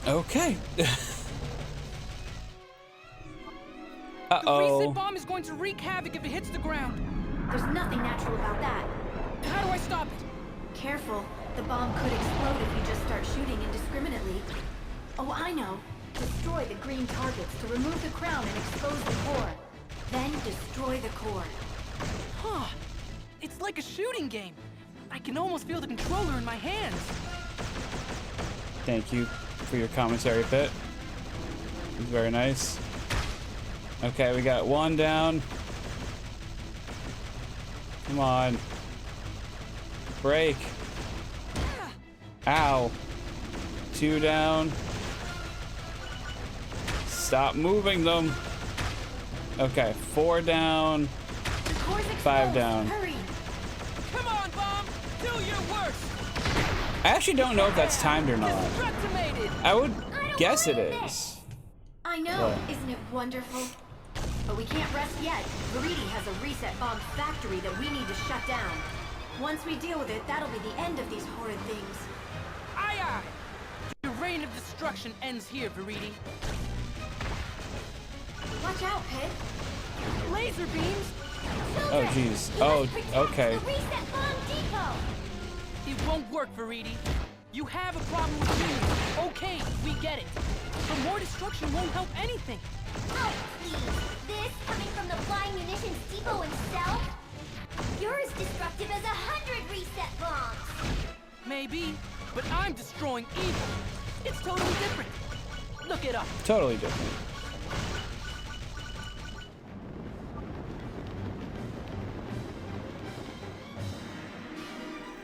Okay. The Uh-oh. reset bomb is going to wreak havoc if it hits the ground. There's nothing natural about that. How do I stop it? Careful. The bomb could explode if you just start shooting indiscriminately. Oh, I know. Destroy the green targets to remove the crown and expose the core. Then destroy the core. Huh. It's like a shooting game. I can almost feel the controller in my hands. Thank you for your commentary, Pit. It's very nice. Okay, we got one down. Come on. Break. Ow. 2 down. Stop moving them. Okay, 4 down. The core's exposed. 5 down. Hurry. Come on, bomb! Do your worst! I actually don't know if that's timed or not. Destructimated! I would guess it is. I know. What? Isn't it wonderful? But we can't rest yet. Viridi has a reset bomb factory that we need to shut down. Once we deal with it, that'll be the end of these horrid things. Aye, aye! Your reign of destruction ends here, Viridi. Watch out, Pit. Laser beams? Oh, jeez. Oh, okay. The reset bomb depot! It won't work, Viridi. You have a problem with humans. Okay, we get it. But more destruction won't help anything. Oh, please. This coming from the flying munitions depot itself? You're as destructive as 100 reset bombs! Maybe, but I'm destroying evil. It's totally different. Look it up. Totally different.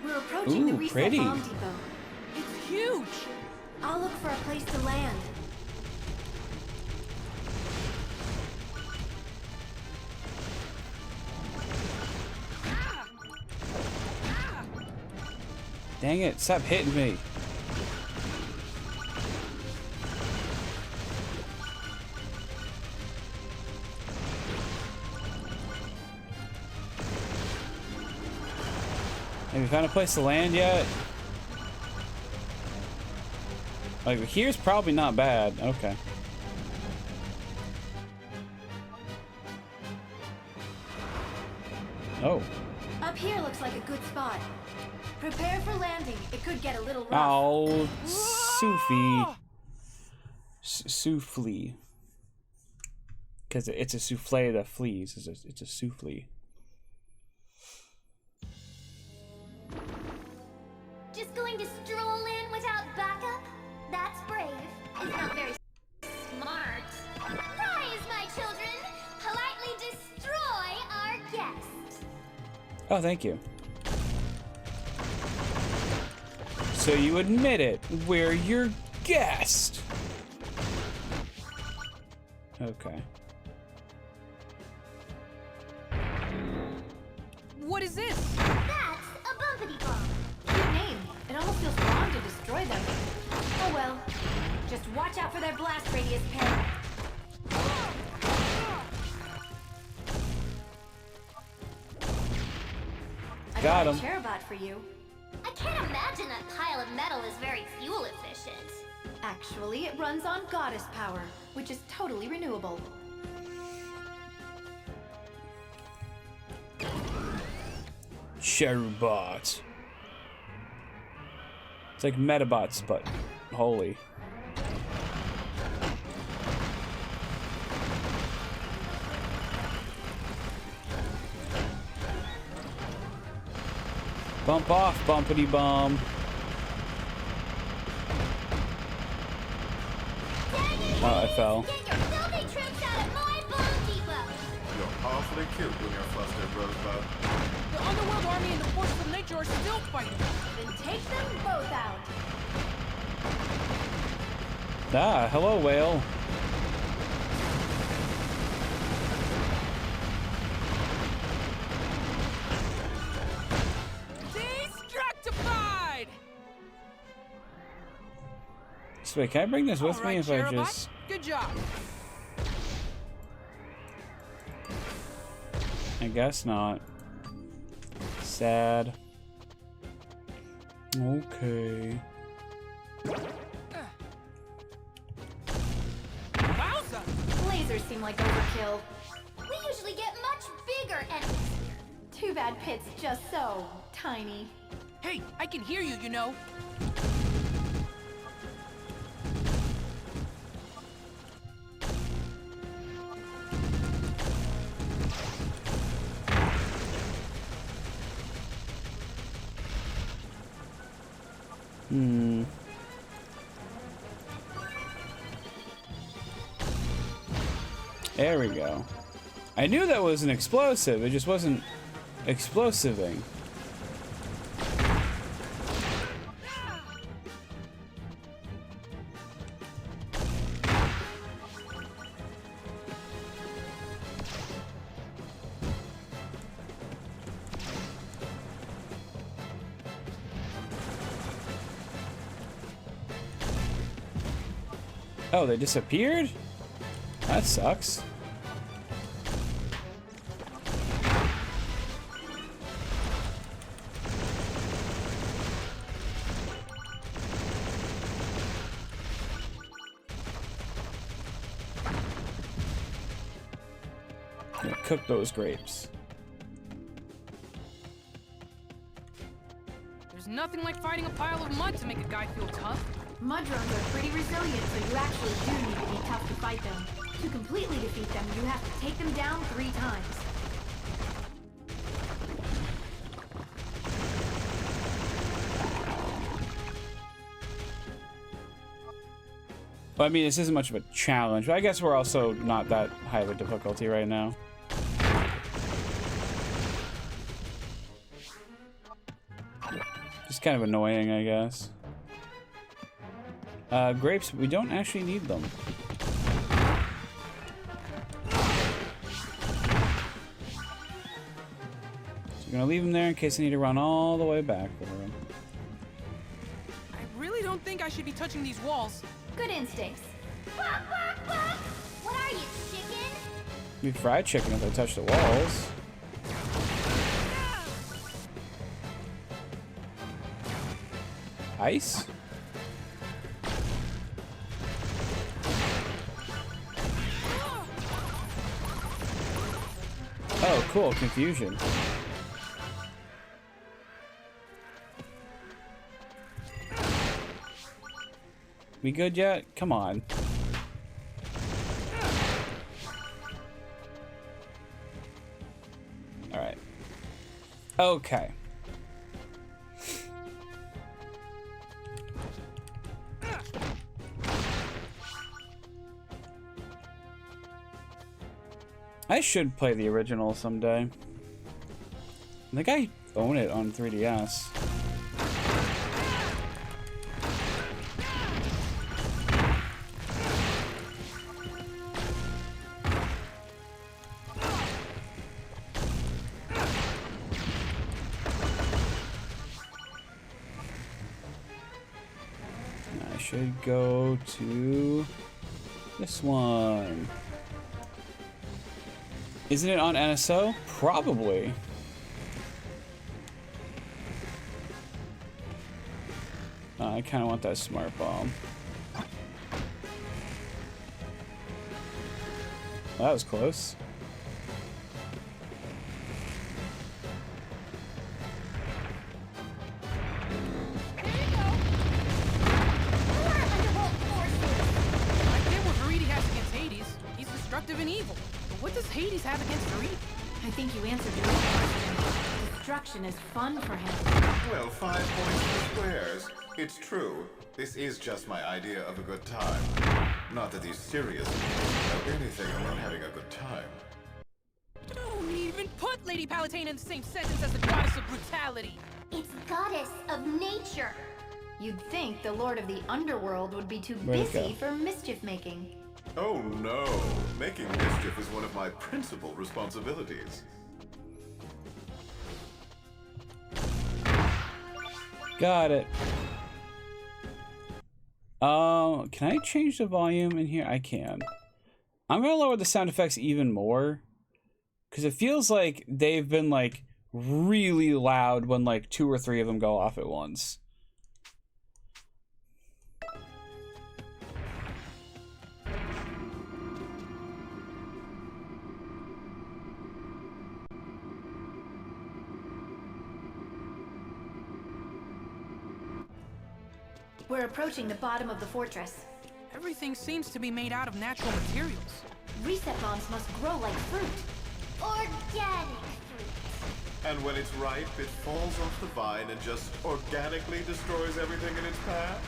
We're approaching the Ooh, reset pretty. bomb depot. It's huge. I'll look for a place to land. Dang it, stop hitting me. Have you found a place to land yet? Like, here's probably not bad. Okay. Oh. Up here looks like a good spot. Prepare for landing. It could get a little rough. Oh, Sophie. Souffle. Because it's a souffle that flees. It's a souffle. Just going to stroll in without backup? That's brave. It's not very smart. Rise, my children! Politely destroy our guest. Oh, thank you. So you admit it. We're your guest. Okay. What is this? That's a bumpity bomb. Good name. It almost feels wrong to destroy them. Oh well. Just watch out for their blast radius, Pen. I Got got a him. Cherubot for you. I can't imagine that pile of metal is very fuel efficient. Actually, it runs on goddess power, which is totally renewable. Cherubot. It's like Metabots, but holy. Bump off, bumpity bomb. Oh, I fell. Get your filthy troops out of my bomb depot. You're awfully cute when you're flustered, Rosebud. The underworld army and the forces of nature are still fighting. Then take them both out. Ah, hello, whale. Destructified! So wait, can I bring this with All me right, if I Cherubot. just... Good job. I guess not. Sad. Okay. Wowza! Lasers seem like overkill. We usually get much bigger enemies. Too bad Pit's just so tiny. Hey, I can hear you, you know. There we go. I knew that was an explosive, it just wasn't explosiving. Oh, they disappeared? That sucks. Yeah, cook those grapes. There's nothing like fighting a pile of mud to make a guy feel tough. Mud drones are pretty resilient, so you actually do need to be tough to fight them. To completely defeat them, you have to take them down 3 times. Well, I mean, this isn't much of a challenge, but I guess we're also not that high of a difficulty right now. Just kind of annoying, I guess. Grapes, we don't actually need them. So we're gonna leave them there in case I need to run all the way back for them. I really don't think I should be touching these walls. Good instincts. What are you, chicken? Be fried chicken if I touch the walls. Ice? Oh, cool. Confusion. We good yet? Come on. All right. Okay. I should play the original someday. I think I own it on 3DS. I should go to this one. Isn't it on NSO? Probably. I kind of want that smart bomb. That was close. There you go. Who are underworld forces? I get what Veridi has against Hades. He's destructive and evil. But what does Hades have against Veridi? I think you answered your own question. Destruction is fun for him. Well, 5 points for squares. It's true. This is just my idea of a good time. Not that he's serious or anything about having a good time. Don't even put Lady Palatine in the same sentence as the goddess of brutality. It's goddess of nature. You'd think the Lord of the Underworld would be too Where'd it busy go? for mischief making. Oh no, making mischief is one of my principal responsibilities. Got it. Can I change the volume in here? I can. I'm gonna lower the sound effects even more, because it feels like they've been like really loud when like 2 or 3 of them go off at once. We're approaching the bottom of the fortress. Everything seems to be made out of natural materials. Reset bombs must grow like fruit. Organic fruit. And when it's ripe, it falls off the vine and just organically destroys everything in its path?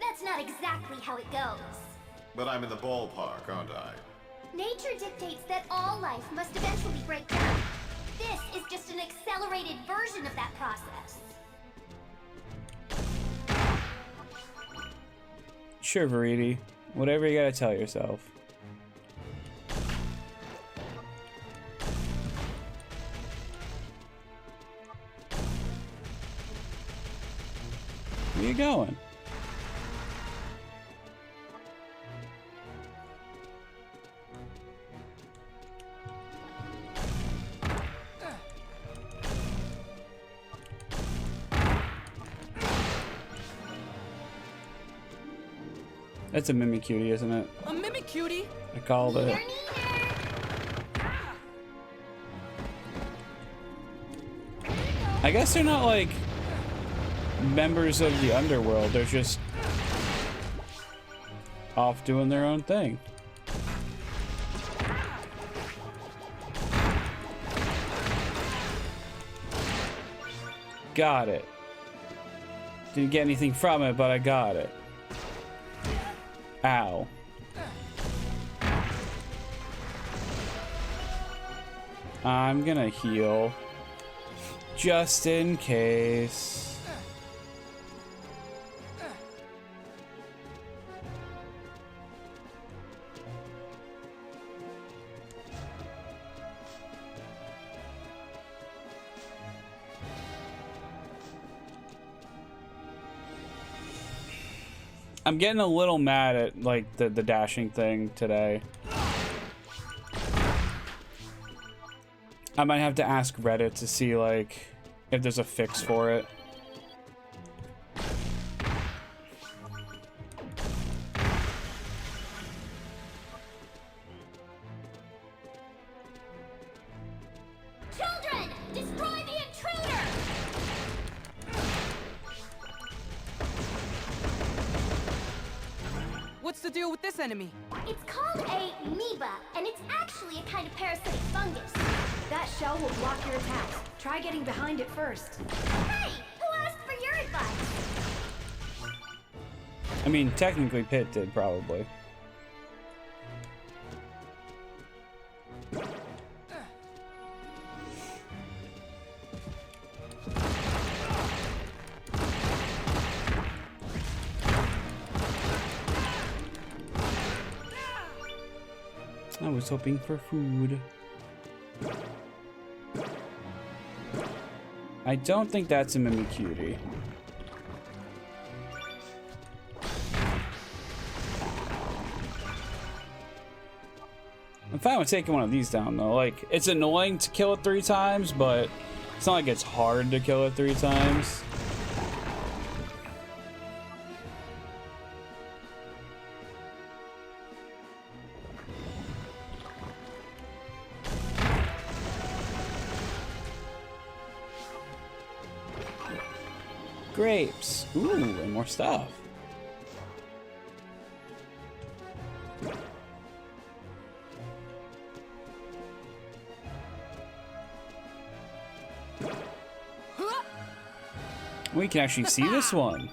That's not exactly how it goes. But I'm in the ballpark, aren't I? Nature dictates that all life must eventually break down. This is just an accelerated version of that process. Sure, Veridi. Whatever you gotta tell yourself. Where you going? That's a Mimikyu, isn't it? A Mimikyu? I called it. I guess they're not like members of the underworld. They're just off doing their own thing. Got it. Didn't get anything from it, but I got it. Ow. I'm gonna heal. Just in case. I'm getting a little mad at like the dashing thing today. I might have to ask Reddit to see like if there's a fix for it. Children, destroy the intruder! What's the deal with this enemy? It's called a amoeba, and it's actually a kind of parasitic fungus. That shell will block your attacks. Try getting behind it first. Hey, who asked for your advice? I mean, technically Pitt did probably. I was hoping for food. I don't think that's a Mimikyu. I'm fine with taking one of these down though. Like, it's annoying to kill it 3 times, but it's not like it's hard to kill it 3 times. Grapes. Ooh, and more stuff. We can actually see this one.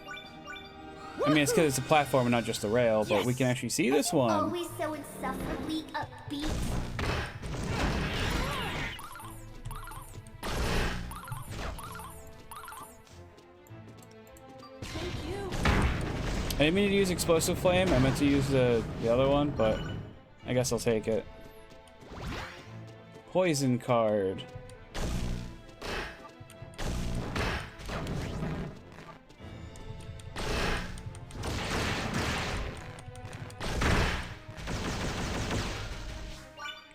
I mean, it's because it's a platform and not just a rail, but we can actually see this one. Always so insufferably upbeat. I didn't mean to use Explosive Flame. I meant to use the other one, but I guess I'll take it. Poison card.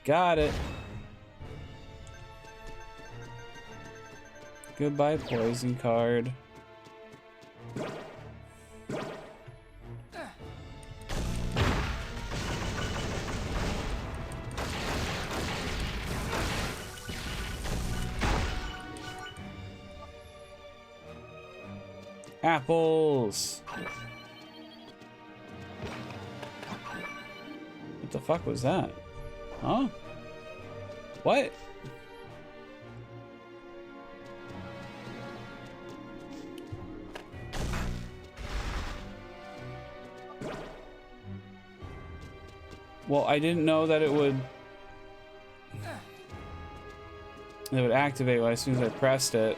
Got it. Goodbye, poison card. Apples. What the fuck was that? Huh? What? Well, I didn't know that it would activate as soon as I pressed it.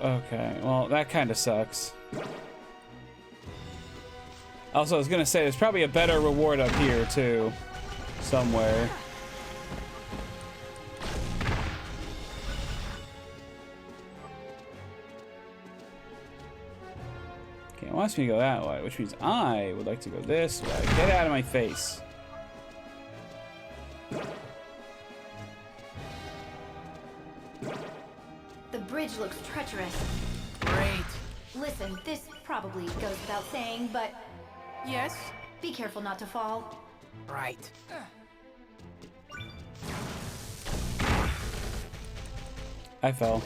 Okay. Well, that kind of sucks. Also, I was gonna say, there's probably a better reward up here, too. Somewhere. Okay, it wants me to go that way, which means I would like to go this way. Get out of my face. The bridge looks treacherous. Great. Listen, this probably goes without saying, but Yes? be careful not to fall. Right. I fell.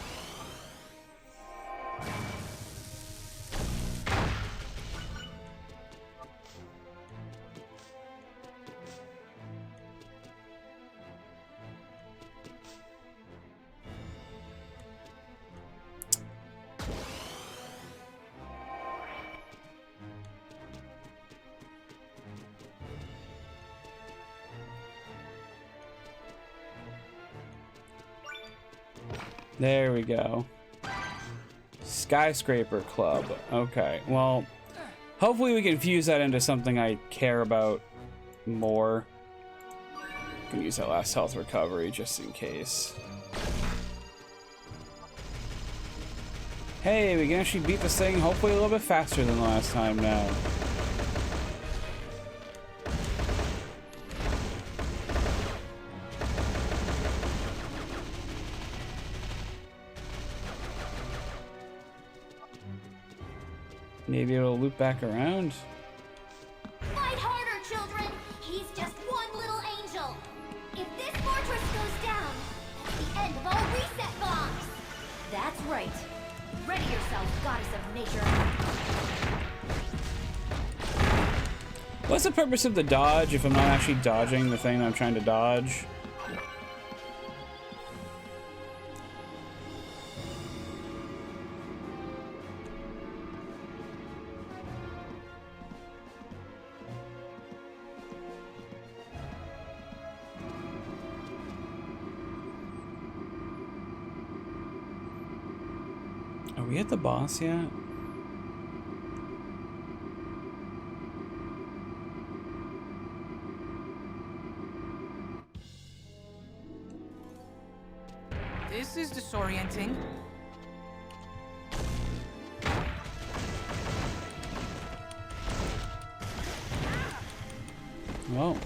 There we go. Skyscraper Club. Okay, well, hopefully we can fuse that into something I care about more. Can use that last health recovery just in case. Hey, we can actually beat this thing hopefully a little bit faster than the last time now. Maybe it'll loop back around. Fight harder, children! He's just one little angel. If this fortress goes down, that's the end of all reset bombs. That's right. Ready yourself, goddess of nature. What's the purpose of the dodge if I'm not actually dodging the thing I'm trying to dodge? Are we at the boss yet? This is disorienting. Oh.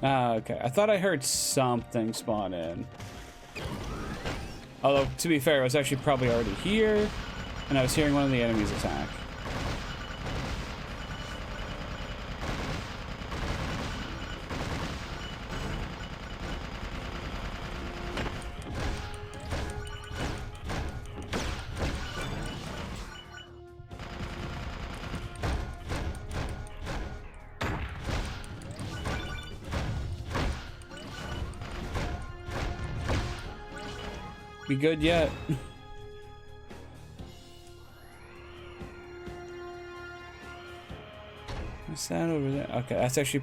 Ah, okay. I thought I heard something spawn in. Although, to be fair, I was actually probably already here, and I was hearing one of the enemies attack. We good yet? What's that over there? Okay, that's actually...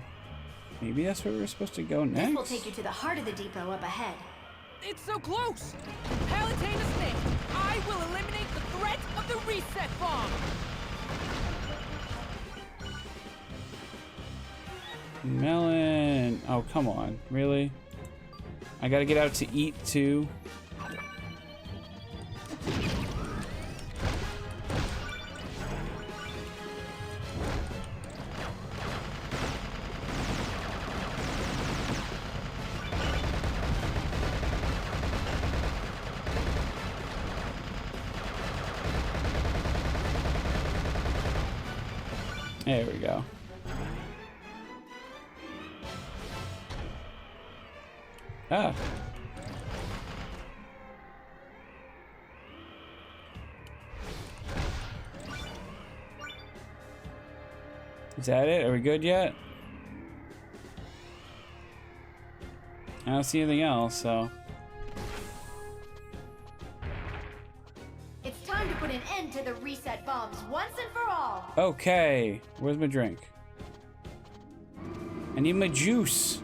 Maybe that's where we're supposed to go next? This will take you to the heart of the depot up ahead. It's so close! Palatine a snake! I will eliminate the threat of the reset bomb! Melon! Oh, come on. Really? I gotta get out to eat, too? There we go. Ah. Is that it? Are we good yet? I don't see anything else, so... It's time to put an end to the reset bombs once and for all. Okay. Where's my drink? I need my juice.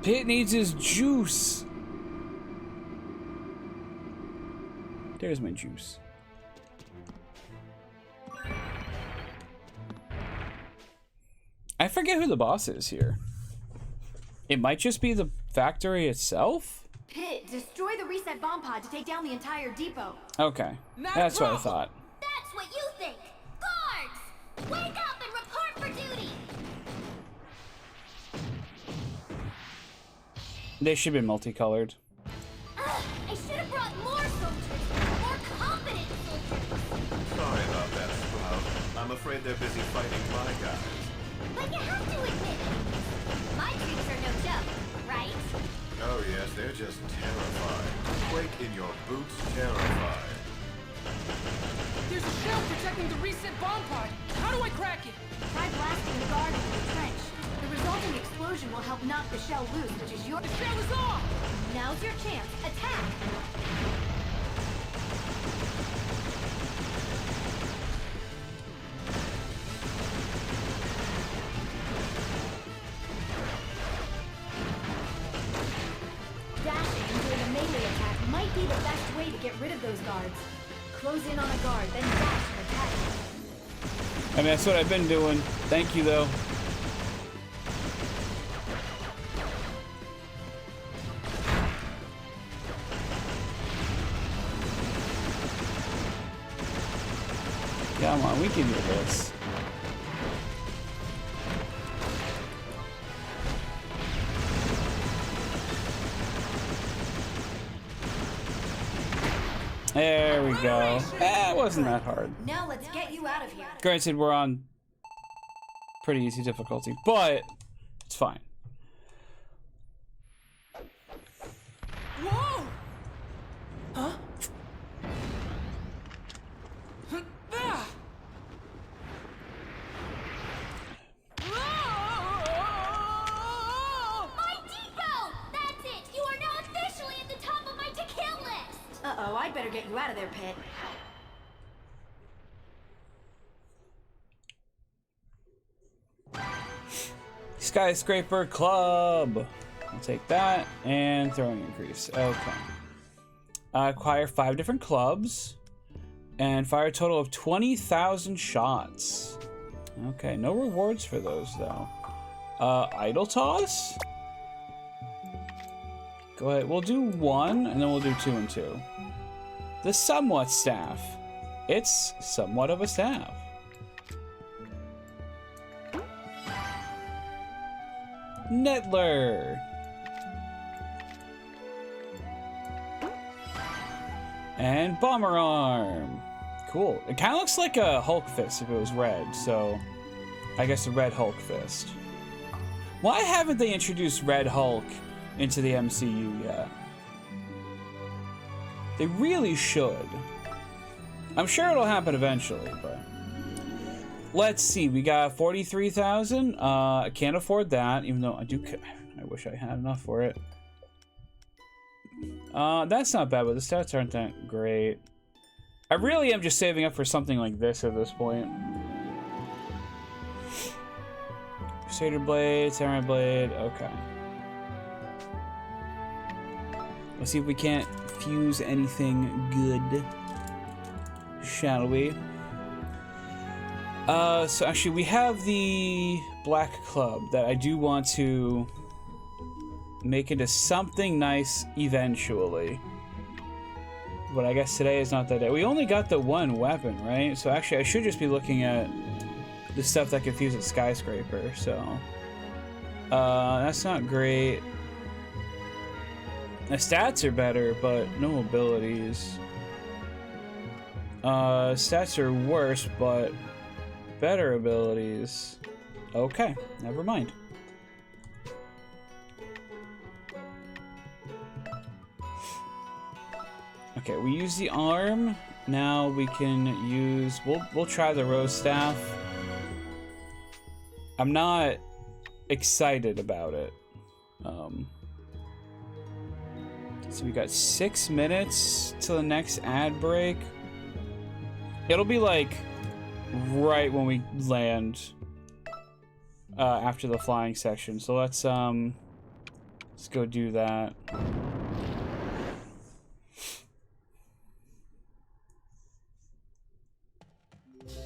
Pit needs his juice. There's my juice. I forget who the boss is here. It might just be the factory itself? Pit, destroy the reset bomb pod to take down the entire depot. Okay. Not a That's what I problem. thought. That's what you think! Guards! Wake up and report for duty! They should be multicolored. I should have brought more soldiers! More competent soldiers! Sorry about that, Sprout. I'm afraid they're busy fighting my guys. But you have to admit it! My troops are no joke, right? Oh yes, they're just terrified. Quake in your boots, terrified. There's a shell protecting the reset bomb pod! How do I crack it? Try blasting the guard into the trench. The resulting explosion will help knock the shell loose, which is your... The shell is off! Now's your chance. Attack! Dashing and doing amazing guards. Close in on a guard, then dash and attack. I mean, that's what I've been doing. Thank you, though. Come on, we can do this. There we go. It wasn't that hard. Now let's get you out of here. Granted, we're on pretty easy difficulty, but it's fine. Whoa! Huh? Uh-oh, I'd better get you out of there, Pit. Skyscraper Club. I'll take that and throwing increase. Okay. Acquire 5 different clubs and fire a total of 20,000 shots. Okay, no rewards for those though. Idle toss? Go ahead, we'll do 1 and then we'll do 2 and 2. The somewhat staff. It's somewhat of a staff. Nettler. And Bomber Arm. Cool. It kind of looks like a Hulk Fist if it was red, so I guess a red Hulk Fist. Why haven't they introduced Red Hulk into the MCU yet? They really should. I'm sure it'll happen eventually, but let's see. We got 43,000. I can't afford that, even though I wish I had enough for it. That's not bad, but the stats aren't that great. I really am just saving up for something like this at this point. Crusader Blade, Samurai Blade, okay. Let's see if we can't fuse anything good. Shall we? So actually we have the Black Club that I do want to make into something nice eventually. But I guess today is not that day. We only got the 1 weapon, right? So actually I should just be looking at the stuff that can fuse at Skyscraper, so that's not great. The stats are better, but no abilities. Stats are worse, but better abilities. Okay, never mind. Okay, we use the arm. Now we can use. We'll try the rose staff. I'm not excited about it. So we got 6 minutes till the next ad break. It'll be like right when we land after the flying section. So let's go do that.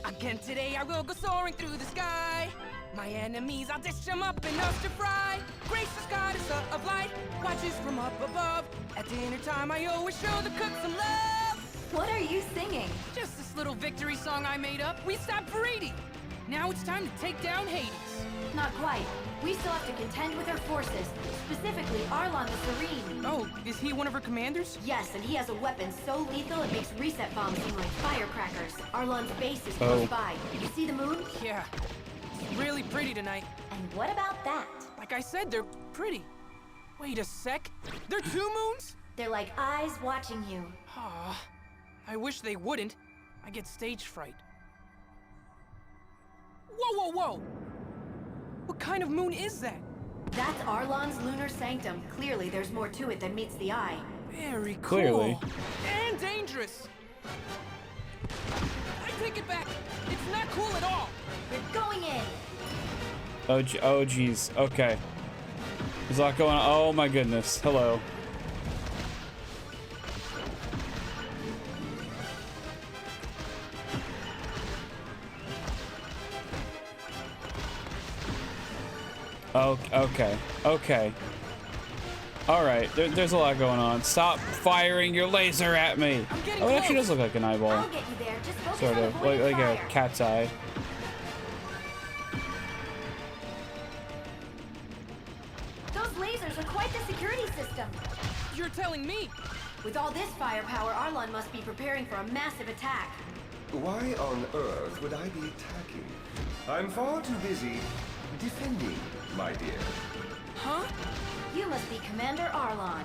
Again today I will go soaring through the sky. My enemies, I'll dish them up and stir fry. Gracious goddess of light watches from up above. At dinner time I always show the cook some love. What are you singing? Just this little victory song I made up. We stopped for eating. Now it's time to take down Hades. Not quite. We still have to contend with her forces, specifically Arlon the Serene. Oh, is he one of her commanders? Yes, and he has a weapon so lethal it makes reset bombs seem like firecrackers. Arlon's base is close by. You see the moon? Yeah. It's really pretty tonight. And what about that? Like I said, they're pretty. Wait a sec. They're 2 moons? They're like eyes watching you. Aw. I wish they wouldn't. I get stage fright. Whoa, whoa, whoa! What kind of moon is that? That's Arlon's lunar sanctum. Clearly, there's more to it than meets the eye. Very cool. Clearly. And dangerous. I take it back. It's not cool at all. We're going in. Oh geez. Okay. There's a lot going on. Oh my goodness. Hello. Oh, okay. Okay. Alright, there's a lot going on. Stop firing your laser at me! Oh, it actually does look like an eyeball. I'll get you there. Just focus Sort on of. avoiding Like a fire. cat's eye. Those lasers are quite the security system. You're telling me? With all this firepower, Arlon must be preparing for a massive attack. Why on earth would I be attacking? I'm far too busy defending, my dear. Huh? You must be Commander Arlon.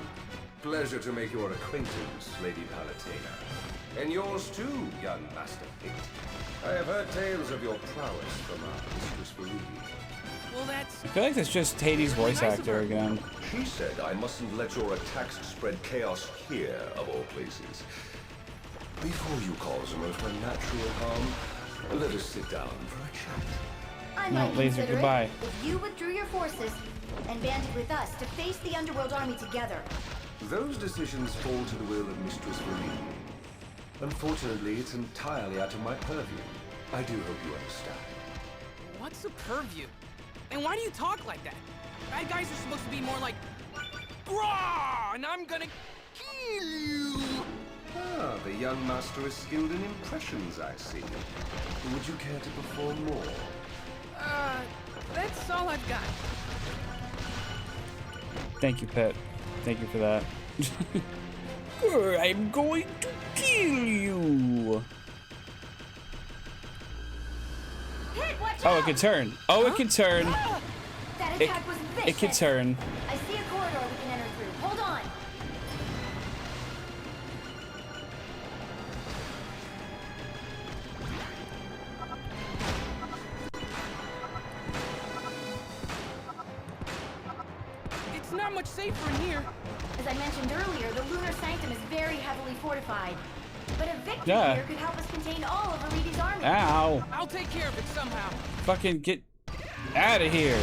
Pleasure to make your acquaintance, Lady Palatina. And yours too, young Master Pit. I have heard tales of your prowess from our Mistress Veridi. Well, that's... I feel like that's just Hades' voice actor again. She said I mustn't let your attacks spread chaos here, of all places. Before you cause a most unnatural harm, let us sit down for a chat. I No, might laser, consider goodbye. it if you withdrew your forces and banded with us to face the Underworld army together. Those decisions fall to the will of Mistress Veridi. Unfortunately, it's entirely out of my purview. I do hope you understand. What's a purview? And why do you talk like that? Bad guys are supposed to be more like... Grah! And I'm gonna kill you! Ah, the young master is skilled in impressions, I see. Would you care to perform more? That's all I've got. Thank you, Pet. Thank you for that. I'm going to kill you! Pit, watch Oh, out! it can turn. Oh, it can turn. That It, attack was vicious. it can turn. I see a corridor we can enter through. Hold on. It's not much safer in here. As I mentioned earlier, the Lunar Sanctum is very heavily fortified. But a victory Yeah. here could help us contain all of Veridi's army. Ow. I'll take care of it somehow. Fucking get out of here.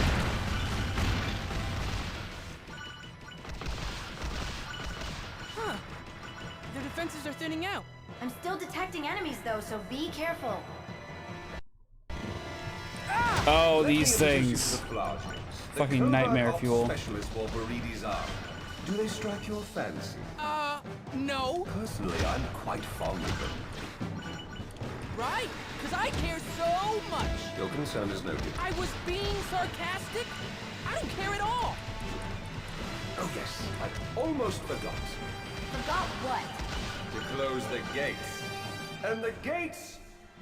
Huh. The defenses are thinning out. I'm still detecting enemies though, so be careful. Oh, Let me these introduce you things. to the Plasmas, the Fucking covert nightmare ops fuel. Specialist for Veridi's army. Do they strike your fancy? No. Personally, I'm quite fond of them. Right? Because I care so much. Your concern is noted. I was being sarcastic. I don't care at all. Oh yes, I almost forgot. Forgot what? To close the gates. And the gates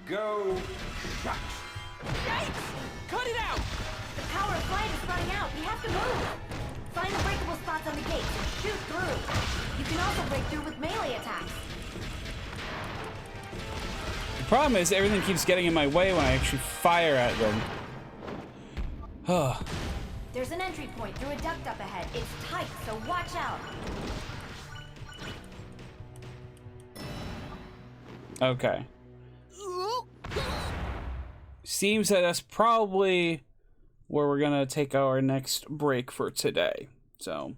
go shut. Yikes! Cut it out! The power of flight is running out. We have to move. Find the breakable spots on the gates and shoot through. You can also break through with melee attacks. The problem is everything keeps getting in my way when I actually fire at them. There's an entry point through a duct up ahead. It's tight, so watch out. Okay. Seems that that's probably where we're gonna take our next break for today. So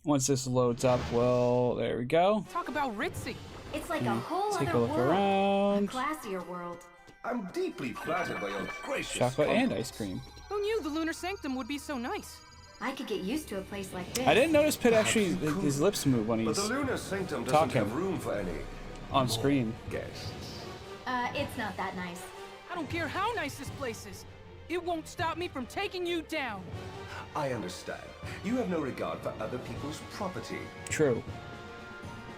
once this loads up, well, there we go. Talk about ritzy. It's like a whole Take other a look world. around. A classier world. I'm deeply flattered by your gracious Chocolate and compliment. ice cream. Who knew the Lunar Sanctum would be so nice? I could get used to a place like this. I didn't notice Pit actually his lips move when But he's the Lunar Sanctum doesn't talking. have room for any on screen. guests. It's not that nice. I don't care how nice this place is. It won't stop me from taking you down. I understand. You have no regard for other people's property. True.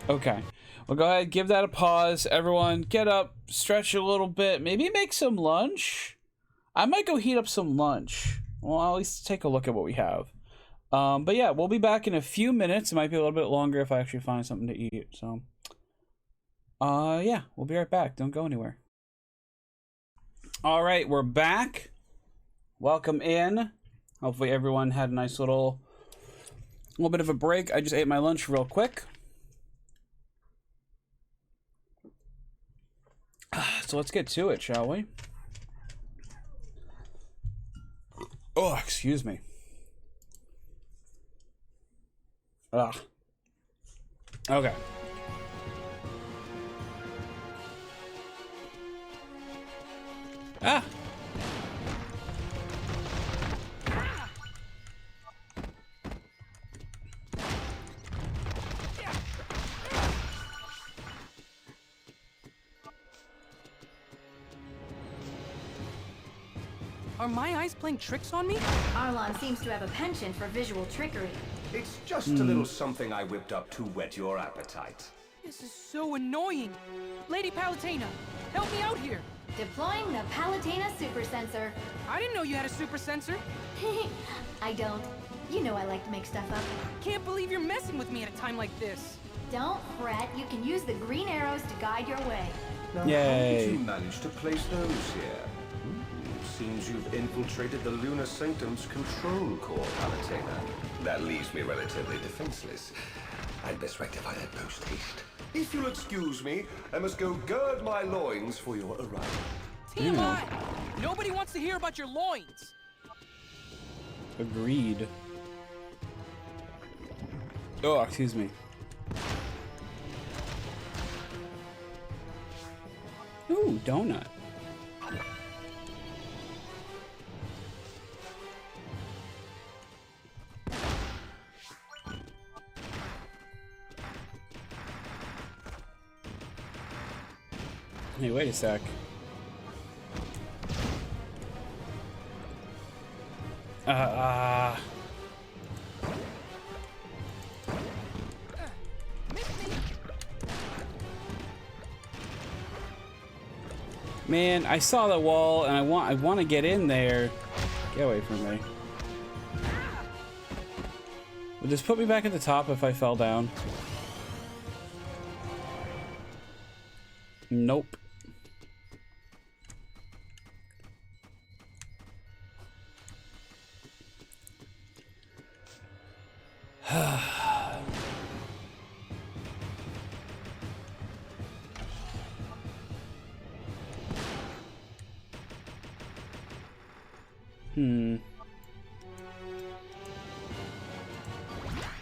Okay. Well, go ahead, give that a pause. Everyone, get up, stretch a little bit, maybe make some lunch. I might go heat up some lunch. Well, I'll at least take a look at what we have. But yeah, we'll be back in a few minutes. It might be a little bit longer if I actually find something to eat. So, yeah, we'll be right back. Don't go anywhere. All right, we're back. Welcome in. Hopefully everyone had a nice little bit of a break. I just ate my lunch real quick. So let's get to it, shall we? Oh, excuse me. Ugh. Okay. Ah, Are my eyes playing tricks on me? Arlon seems to have a penchant for visual trickery. It's just a little something I whipped up to whet your appetite. This is so annoying. Lady Palutena, help me out here. Deploying the Palutena super sensor. I didn't know you had a super sensor. I don't. You know I like to make stuff up. Can't believe you're messing with me at a time like this. Don't fret, you can use the green arrows to guide your way. Now, Yay. how did you manage to place those here? Seems you've infiltrated the Lunar Sanctum's control core, Palutena. That leaves me relatively defenseless. I'd best rectify that post-haste. If you'll excuse me, I must go gird my loins for your arrival. TMI! Nobody wants to hear about your loins. Agreed. Oh, excuse me. Ooh, donut. Hey, wait a sec. Man, I saw the wall and I want to get in there. Get away from me. Would this put me back at the top if I fell down? Nope.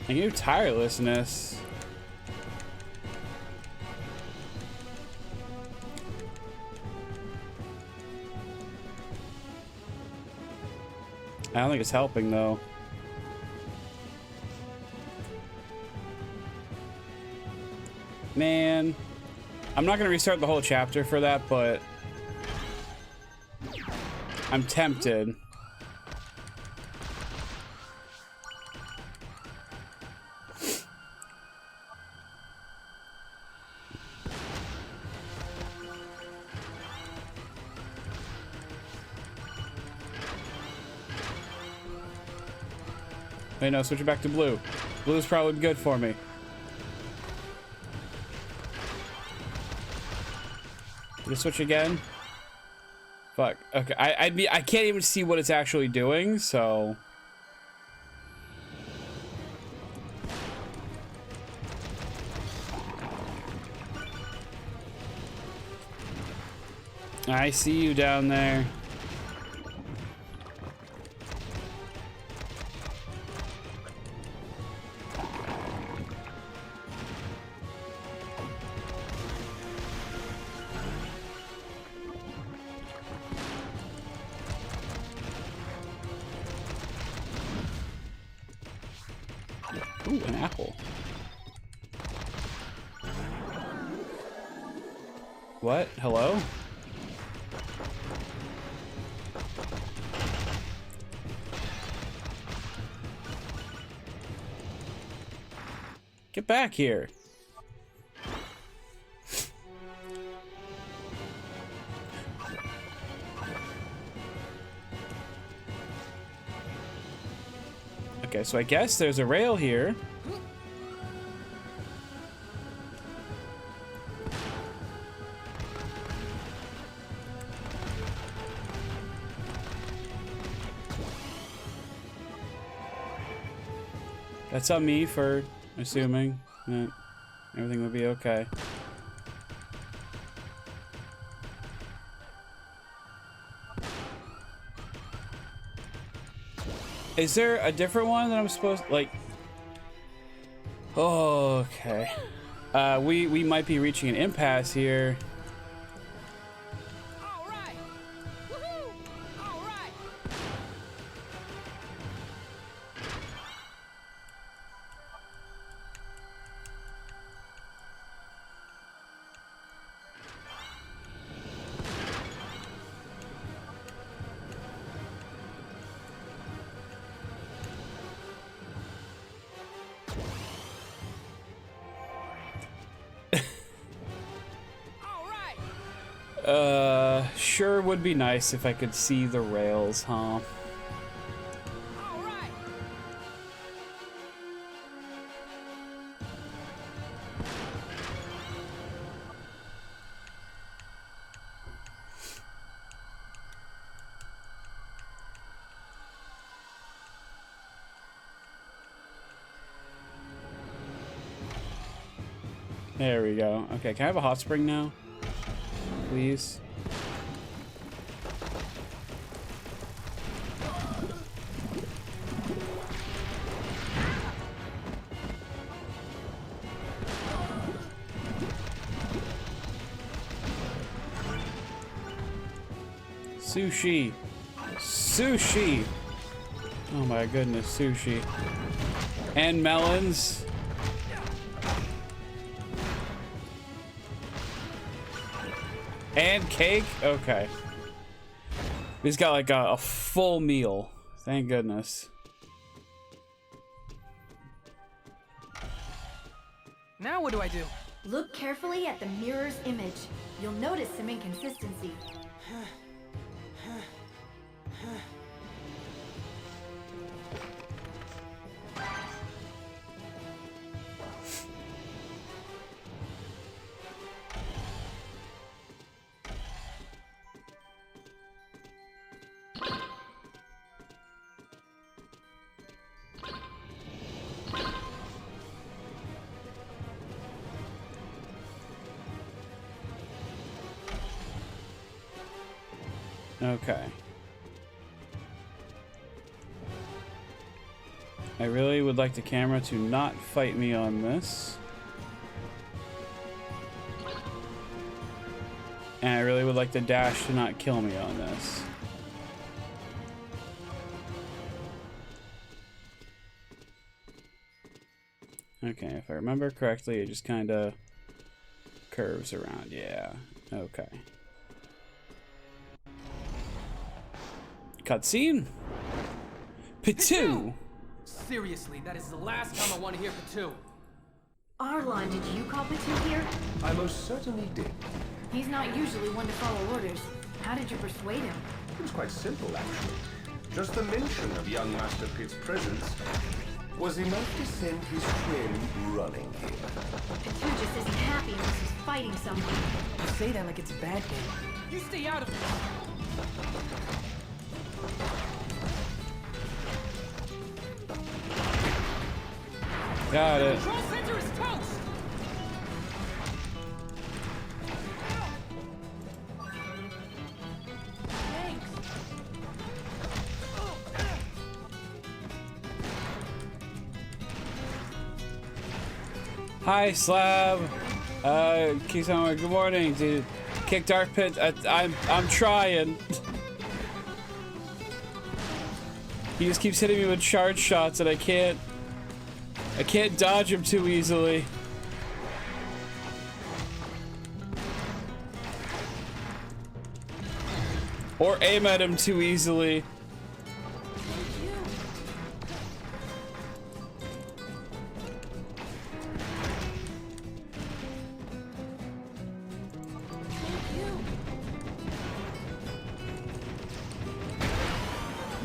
I can do tirelessness. I don't think it's helping though. Man, I'm not gonna restart the whole chapter for that, but I'm tempted. Wait, no, switch it back to blue. Blue is probably good for me. Did it switch again? Fuck. Okay, I can't even see what it's actually doing, so. I see you down there. Ooh, an apple. What? Hello? Get back here. Okay, so I guess there's a rail here. That's on me for assuming that everything will be okay. Is there a different one that I'm supposed to, like? Oh, okay. We might be reaching an impasse here. All right. Woohoo! All right. Sure would be nice if I could see the rails, huh? All right. There we go. Okay, can I have a hot spring now? Please. Sushi. Sushi. Oh my goodness, sushi. And melons. And cake? Okay. He's got like a full meal. Thank goodness. Now what do I do? Look carefully at the mirror's image. You'll notice some inconsistency. Okay. I really would like the camera to not fight me on this. And I really would like the dash to not kill me on this. Okay, if I remember correctly, it just kind of curves around. Yeah, okay. Cutscene. Pitu. Seriously, that is the last time I want to hear Patu. Arlon, did you call Patu here? I most certainly did. He's not usually one to follow orders. How did you persuade him? It was quite simple, actually. Just the mention of young Master Pit's presence was enough to send his friend running here. Patu just isn't happy unless he's fighting someone. You say that like it's a bad thing. You stay out of this. Got it. Control center is toast. Thanks. Hi, Slab. Keystone, good morning, dude. Kick Dark Pit. I'm trying. He just keeps hitting me with charge shots, and I can't dodge him too easily. Or aim at him too easily.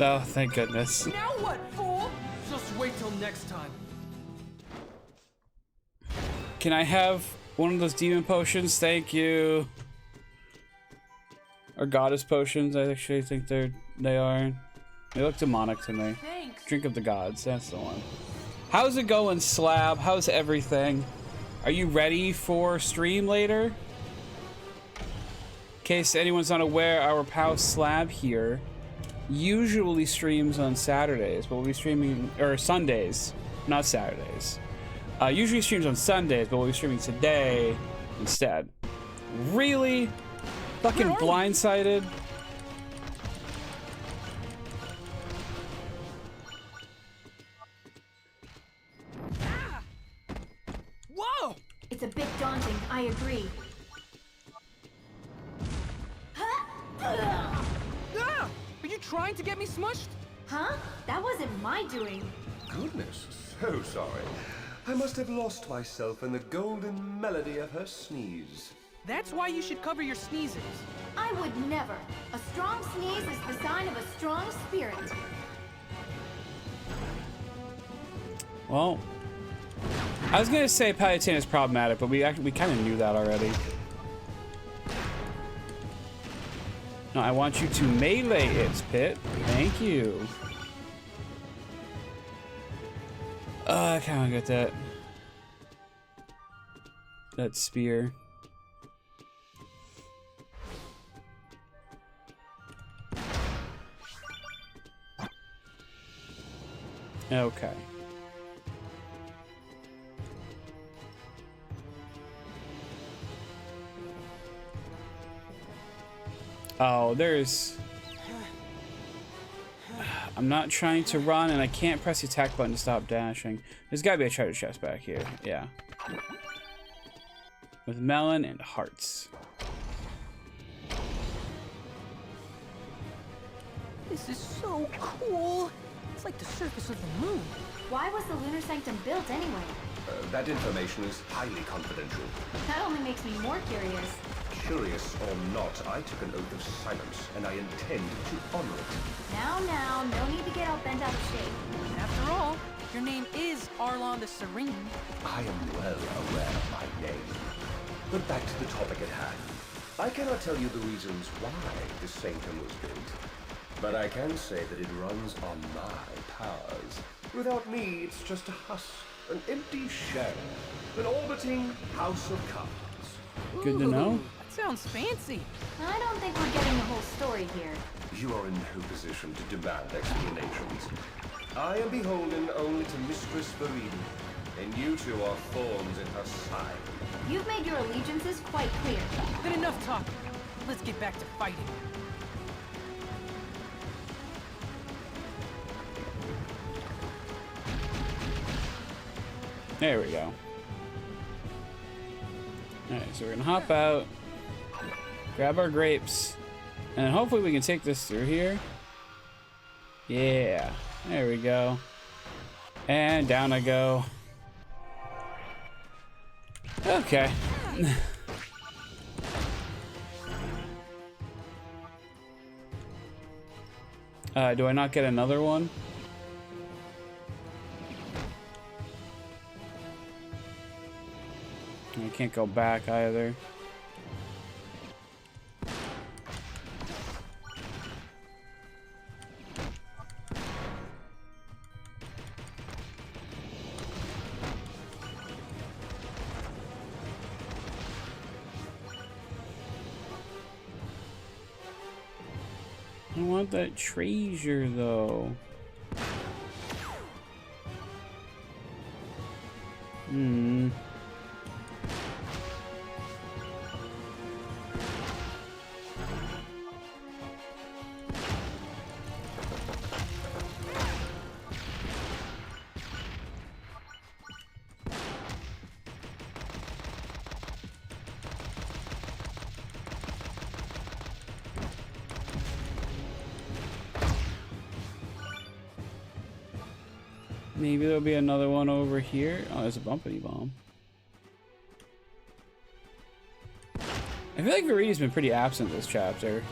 Oh, thank goodness. Now what, fool? Just wait till next time. Can I have one of those demon potions? Thank you. Or goddess potions, I actually think they are. They look demonic to me. Thanks. Drink of the gods, that's the one. How's it going, Slab? How's everything? Are you ready for stream later? In case anyone's not aware, our pal Slab here usually streams on Saturdays, but we'll be streaming, or Sundays, not Saturdays. Usually streams on Sundays, but we'll be streaming today instead. Really? Fucking blindsided? Ah! Whoa! It's a bit daunting, I agree. Ah! Are you trying to get me smushed? Huh? That wasn't my doing. Goodness, so sorry. I must have lost myself in the golden melody of her sneeze. That's why you should cover your sneezes. I would never. A strong sneeze is the sign of a strong spirit. Well, I was gonna say Palutena is problematic, but we kind of knew that already. No, I want you to melee it, Pit. Thank you. I kind of get that spear. Okay. Oh, there's... I'm not trying to run, and I can't press the attack button to stop dashing. There's gotta be a treasure chest back here. Yeah. With melon and hearts. This is so cool. It's like the surface of the moon. Why was the Lunar Sanctum built anyway? That information is highly confidential. That only makes me more curious. Curious or not, I took an oath of silence, and I intend to honor it. Now, no need to get all bent out of shape. After all, your name is Arlon the Serene. I am well aware of my name. But back to the topic at hand. I cannot tell you the reasons why the sanctum was built, but I can say that it runs on my powers. Without me, it's just a husk, an empty shell, an orbiting house of cards. Good to know. That sounds fancy. I don't think we're getting the whole story here. You are in no position to demand explanations. I am beholden only to Mistress Veriden, and you two are thorns in her side. You've made your allegiances quite clear. Good enough talking. Let's get back to fighting. There we go. Alright, so we're gonna hop out, grab our grapes, and then hopefully we can take this through here. Yeah, there we go. And down I go. Okay. Do I not get another one? I can't go back either. I want that treasure though. Maybe there'll be another one over here. Oh, there's a bumpity bomb. I feel like Viridian's been pretty absent this chapter.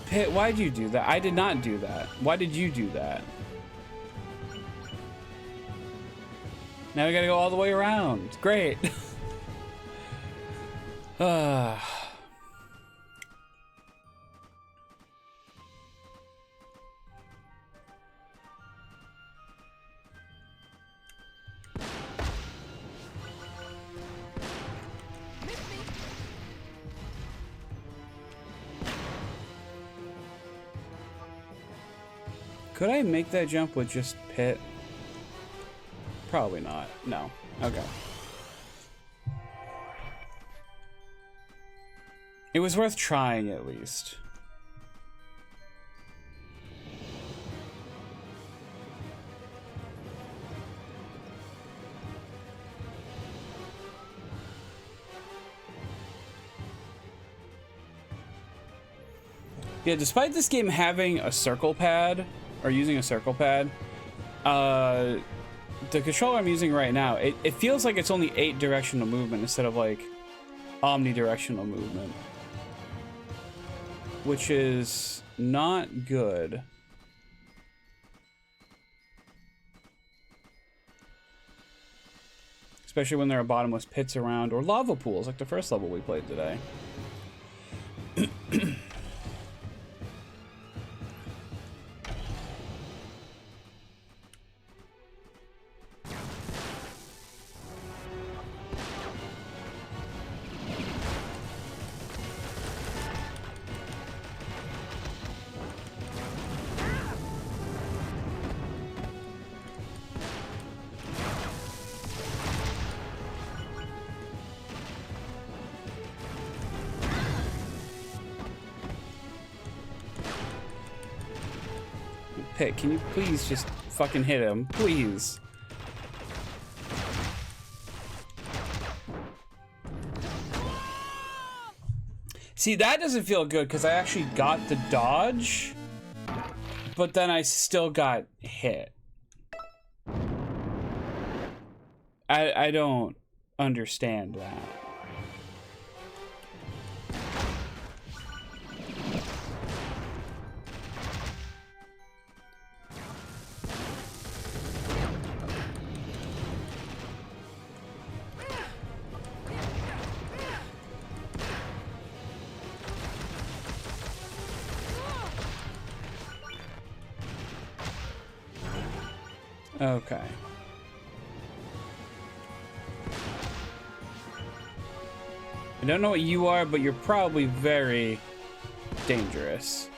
Pit, why'd you do that? I did not do that. Why did you do that? Now we gotta go all the way around. Great. Could I make that jump with just Pit? Probably not. No. Okay. It was worth trying at least. Yeah, despite this game having a circle pad, or using a circle pad, the controller I'm using right now, it feels like it's only 8 directional movement instead of like omnidirectional movement, which is not good. Especially when there are bottomless pits around, or lava pools like the first level we played today. Pit, can you please just fucking hit him? Please. See, that doesn't feel good because I actually got the dodge, but then I still got hit. I don't understand that. Okay. I don't know what you are, but you're probably very dangerous.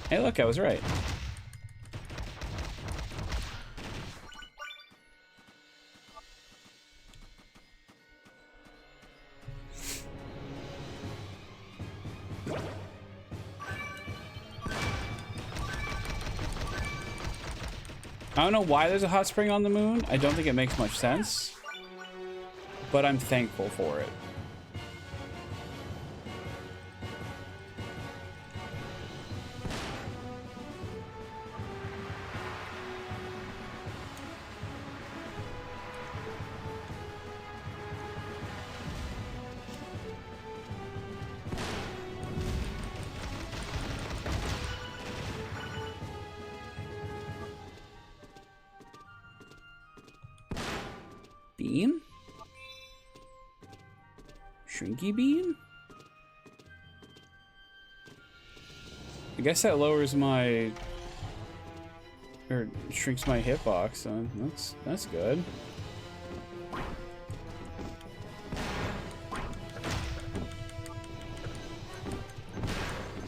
Hey, look, I was right. I don't know why there's a hot spring on the moon. I don't think it makes much sense, but I'm thankful for it. Bean? Shrinky bean? I guess that lowers my... or shrinks my hitbox, so that's good.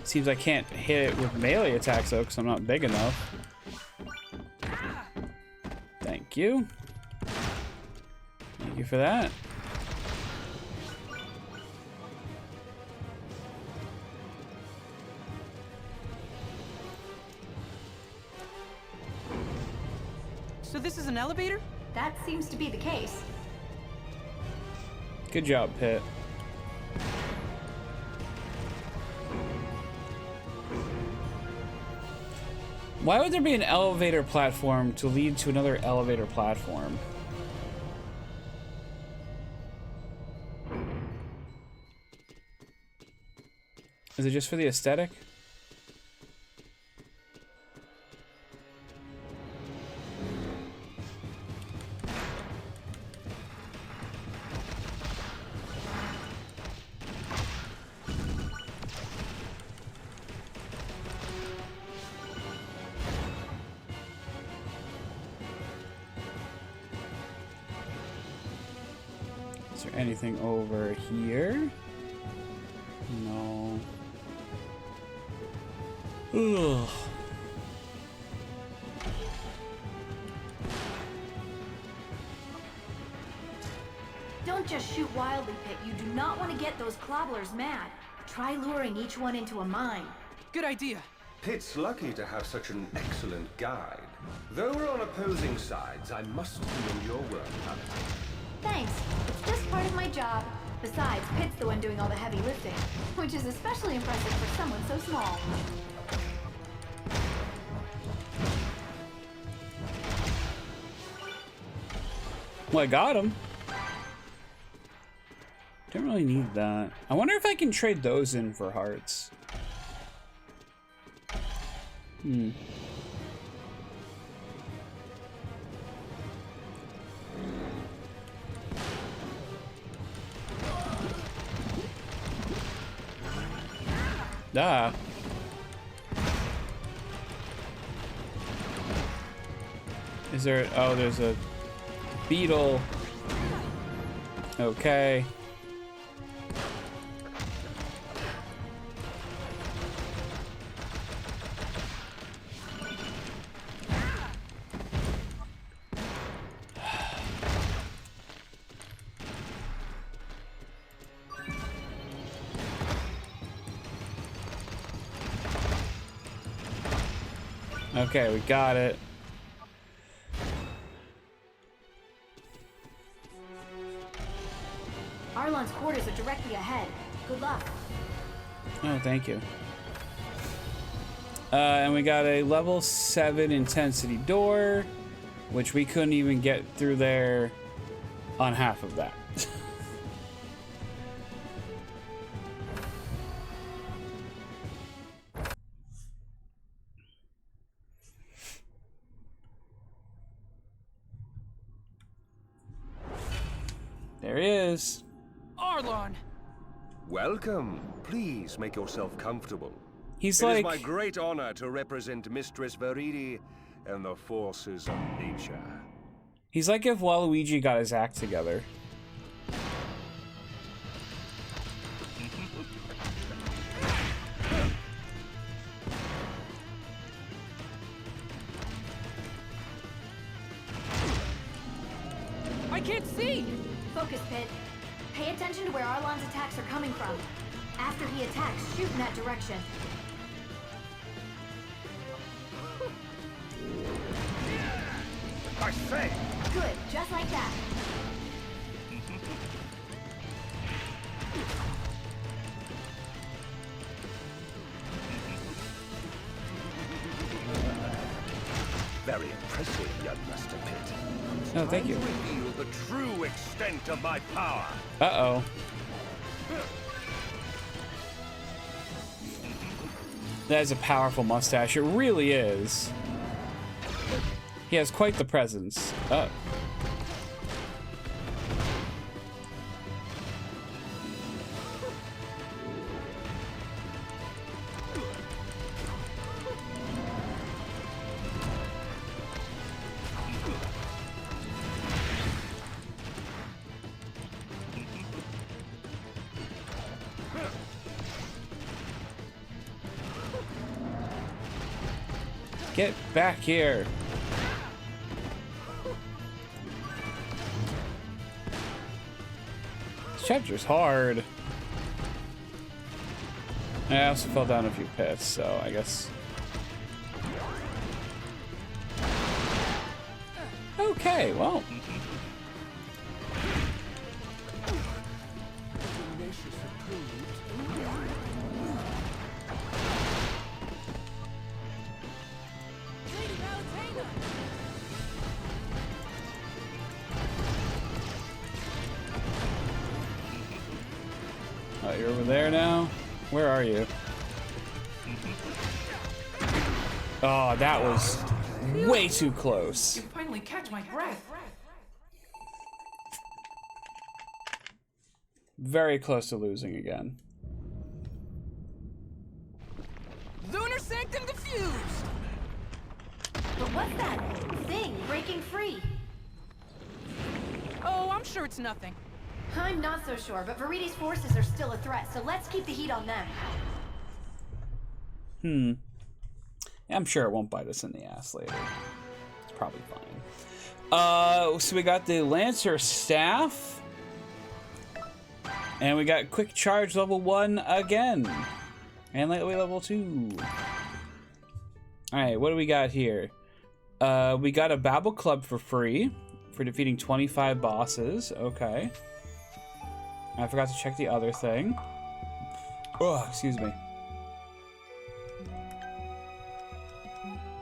Seems I can't hit it with melee attacks though, because I'm not big enough. Thank you. Thank you for that. So this is an elevator? That seems to be the case. Good job, Pit. Why would there be an elevator platform to lead to another elevator platform? Is it just for the aesthetic? Is there anything over here? No. Ugh. Don't just shoot wildly, Pit. You do not want to get those clobblers mad. Try luring each one into a mine. Good idea. Pit's lucky to have such an excellent guide. Though we're on opposing sides, I must commend your work, Paladin. Thanks. It's just part of my job. Besides, Pit's the one doing all the heavy lifting, which is especially impressive for someone so small. Well, I got him. Don't really need that. I wonder if I can trade those in for hearts. Hmm. Ah. Is there... Oh, there's a beetle. Okay. Okay, we got it. Arlon's quarters are directly ahead. Good luck. Oh, thank you. And we got a level 7 intensity door, which we couldn't even get through there on half of that. There he is. Arlon! Welcome. Please make yourself comfortable. He's It like... is my great honor to represent Mistress Veridi and the forces of nature. He's like if Waluigi got his act together. I can't see! Focus, Pit. Pay attention to where Arlon's attacks are coming from. After he attacks, shoot in that direction. I say! Good, just like that. Very impressive, young Master Pit. Oh, thank you. Time to reveal the true extent of my power. Uh-oh. That is a powerful mustache. It really is. He has quite the presence. Oh. Get back here. This chapter's hard. I also fell down a few pits, so I guess. Okay, well. Oh, you're over there now? Where are you? Oh, that was way too close. You finally catch my breath. Very close to losing again. Lunar Sanctum diffused! But what's that thing breaking free? Oh, I'm sure it's nothing. I'm not so sure, but Veridi's forces are still a threat, so let's keep the heat on them. I'm sure it won't bite us in the ass later. It's probably fine. So we got the Lancer Staff. And we got Quick Charge level 1 again. And Lightweight level 2. Alright, what do we got here? We got a Babble Club for free. For defeating 25 bosses. Okay. I forgot to check the other thing. Oh, excuse me.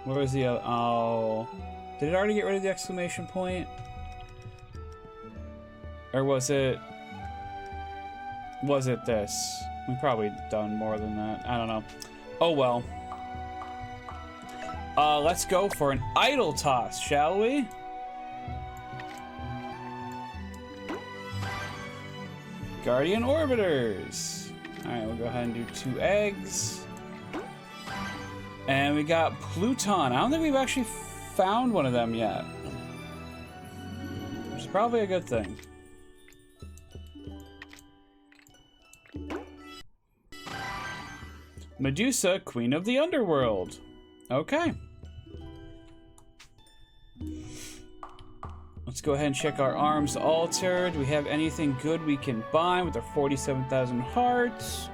Where was the oh. Did it already get rid of the exclamation point? Or was it this? We've probably done more than that. I don't know. Oh well. Let's go for an idle toss, shall we? Guardian Orbiters. Alright, we'll go ahead and do 2 eggs. And we got Pluton. I don't think we've actually found one of them yet. Which is probably a good thing. Medusa, Queen of the Underworld. Okay. Let's go ahead and check our arms altered. Do we have anything good we can buy with our 47,000 hearts?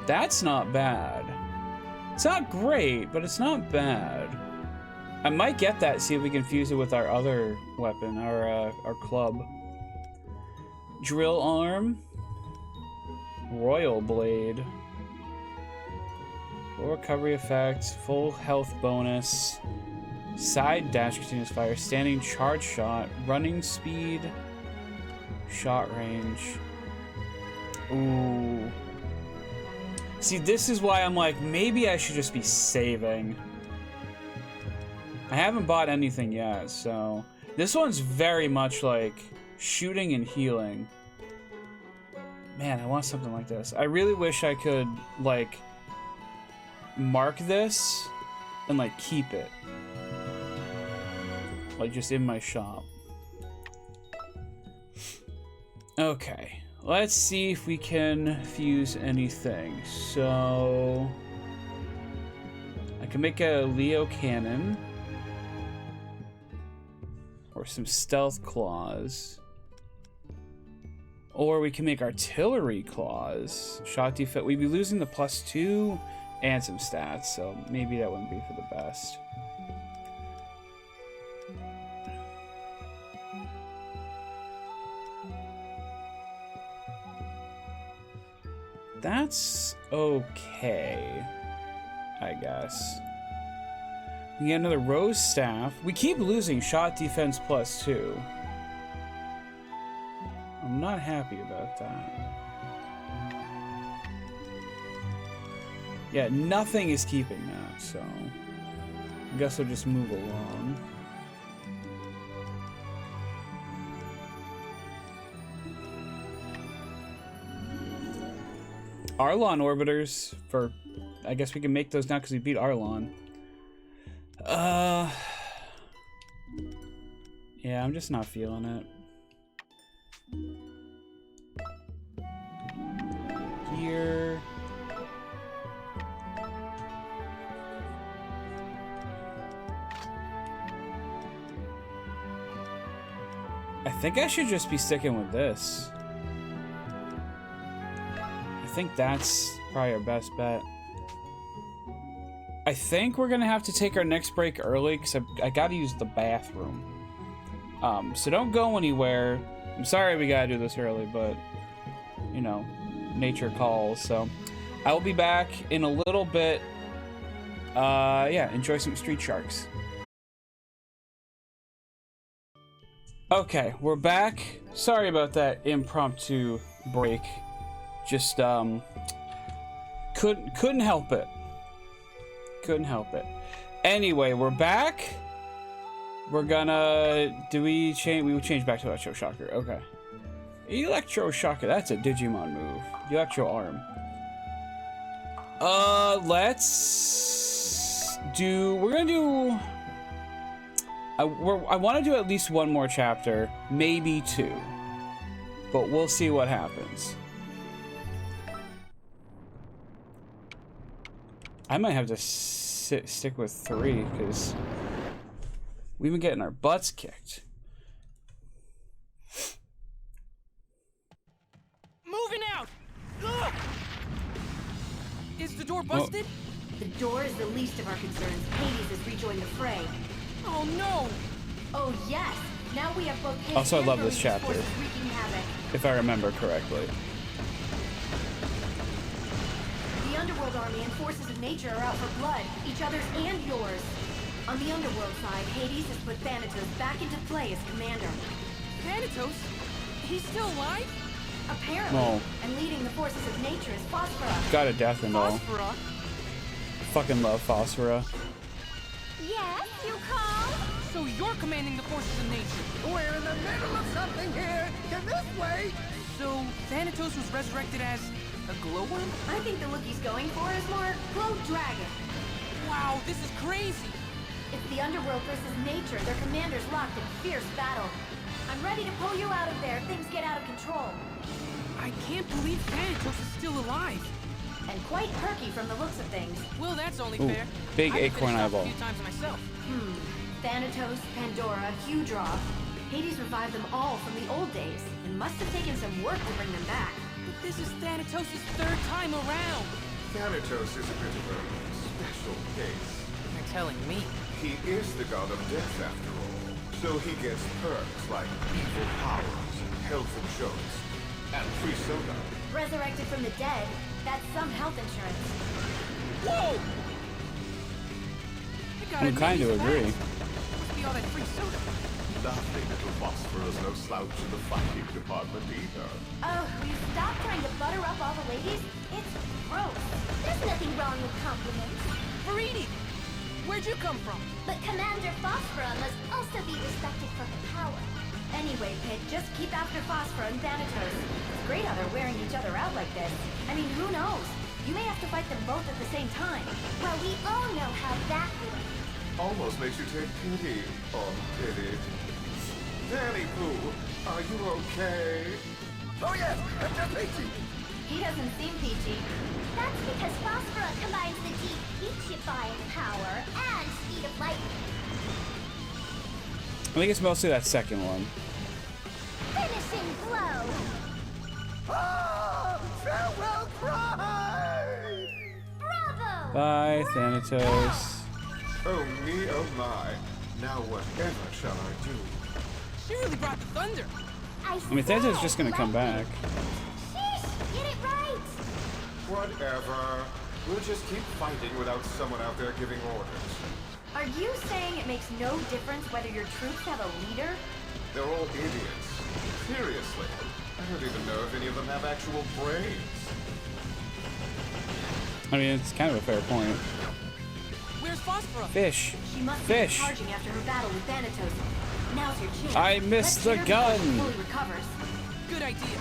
That's not bad. It's not great, but it's not bad. I might get that, see if we can fuse it with our other weapon, our club. Drill arm. Royal blade. Full recovery effect, full health bonus, side dash continuous fire, standing charge shot, running speed, shot range. Ooh. See, this is why I'm like, maybe I should just be saving. I haven't bought anything yet, so... This one's very much like shooting and healing. Man, I want something like this. I really wish I could, like... mark this and like keep it like just in my shop. Okay, let's see if we can fuse anything. So I can make a Leo cannon or some stealth claws, or we can make artillery claws. Shot defense, we'd be losing the +2 and some stats, so maybe that wouldn't be for the best. That's okay, I guess. We get another rose staff. We keep losing shot defense +2. I'm not happy about that. Yeah, nothing is keeping that, so I guess we'll just move along. Arlon orbiters for, I guess we can make those now because we beat Arlon. Yeah, I'm just not feeling it. Here. I think I should just be sticking with this. I think that's probably our best bet. I think we're gonna have to take our next break early because I gotta use the bathroom. So don't go anywhere. I'm sorry we gotta do this early, but you know, nature calls. So I will be back in a little bit. Yeah, enjoy some Street Sharks. Okay, we're back. Sorry about that impromptu break. Just couldn't help it. Couldn't help it. Anyway, we're back. We're gonna we change back to Electroshocker. Okay. Electroshocker, that's a Digimon move. Electro Arm. Let's do, we're gonna do, I want to do at least one more chapter, maybe 2, but we'll see what happens. I might have to stick with 3 because we've been getting our butts kicked. Moving out! Ugh! Is the door busted? The door is the least of our concerns. Hades has rejoined the fray. Oh no! Oh yes, Now we have both his Also, I and love this Verita's chapter. forces wreaking havoc. If I remember correctly. The Underworld Army and forces of nature are out for blood, each other's and yours. On the Underworld side, Hades has put Thanatos back into play as commander. Thanatos? He's still alive? Apparently. No. And leading the forces of nature is Phosphora. Got a death and all. Phosphora? Fucking love Phosphora. Yes, you call? So you're commanding the forces of nature. We're in the middle of something here. Can this wait? So Thanatos was resurrected as a glowworm? I think the look he's going for is more Glow Dragon. Wow, this is crazy. It's the Underworld versus nature, their commanders locked in fierce battle. I'm ready to pull you out of there if things get out of control. I can't believe Thanatos is still alive. And quite perky from the looks of things. Well, that's only Ooh, fair. big I've been acorn finished off eyeball. a few times myself. Thanatos, Pandora, Hewdraw. Hades revived them all from the old days, and must have taken some work to bring them back. But this is Thanatos' third time around. Thanatos is a bit of a special case. You're telling me. He is the god of death, after all. So he gets perks like evil powers, health insurance, and free soda. Resurrected from the dead, that's some health insurance. Whoa! I kind of agree. Must be all that free soda. Lovely little Phosphorus, no slouch in the fighting department either. Oh, will you stop trying to butter up all the ladies? It's gross. There's nothing wrong with compliments. Faridi! Where'd you come from? But Commander Phosphora must also be respected for her power. Anyway, Pit, just keep after Phosphor and Thanatos. It's great how they're wearing each other out like this. I mean, who knows? You may have to fight them both at the same time. Well, we all know how that will end. Almost makes you take pity on pity. Danny Pooh, are you okay? Oh yes, I'm just peachy. He doesn't seem peachy. That's because Phosphora combines the deep peachifying power and speed of light. I think it's mostly that second one. Finishing blow. Ah, farewell cry. Bravo! Bye, Thanatos. Oh me, oh my. Now whatever shall I do? She really brought the thunder. I mean, Thanatos is just gonna come back. Sheesh, get it right. Whatever. We'll just keep fighting without someone out there giving orders. Are you saying it makes no difference whether your troops have a leader? They're all idiots. Seriously. I don't even know if any of them have actual brains. I mean, it's kind of a fair point. Where's Phosphora? Fish. She must Fish. be charging after her battle with Thanatos. Now's your chance. I missed Let's the hit her before gun. she fully recovers. Good idea.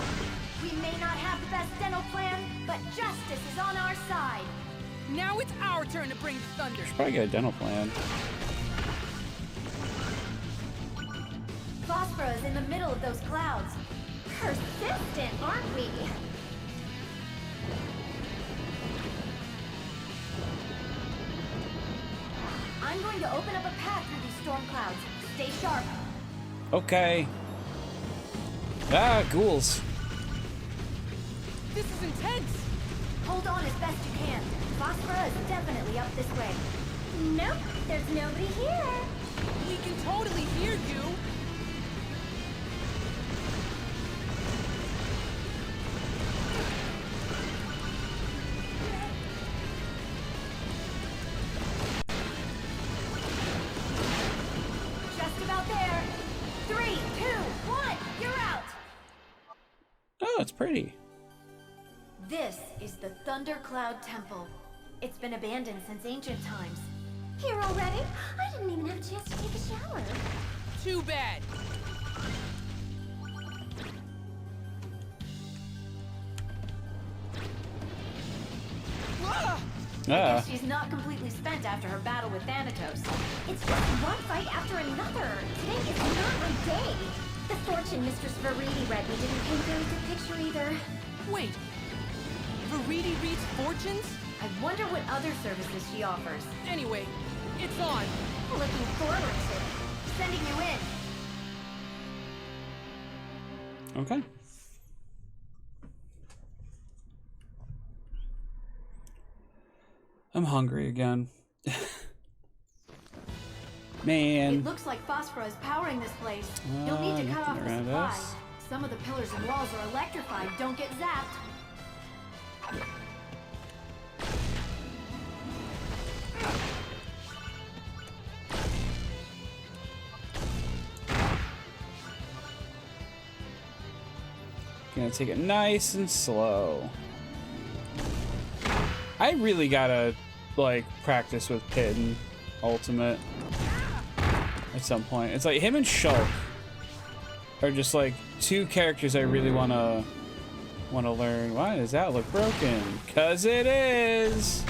We may not have the best dental plan, but justice is on our side. Now it's our turn to bring the thunder. Should probably get a dental plan. Phosphora is in the middle of those clouds. Persistent, aren't we? I'm going to open up a path through these storm clouds. Stay sharp. Okay. Ah, ghouls. This is intense. Hold on as best you can. Phosphora is definitely up this way. Nope, there's nobody here. We can totally hear you. Just about there. 3, 2, 1, you're out. Oh, it's pretty. This is the Thundercloud Temple. It's been abandoned since ancient times. Here already? I didn't even have a chance to take a shower. Too bad. Ah! I Ah. guess she's not completely spent after her battle with Thanatos. It's just one fight after another. Today is not my day. The fortune Mistress Veridi read me didn't paint a very good picture either. Wait. Veridi reads fortunes? I wonder what other services she offers. Anyway, it's on. Looking forward to it. Sending you in. Okay. I'm hungry again. Man. It looks like Phosphora is powering this place. You'll need to cut off the around supply. us. Some of the pillars and walls are electrified. Don't get zapped. Gonna take it nice and slow. I really gotta, like, practice with Pit and Ultimate at some point. It's like him and Shulk are just like two characters I really wanna learn. Why does that look broken? 'Cause it is.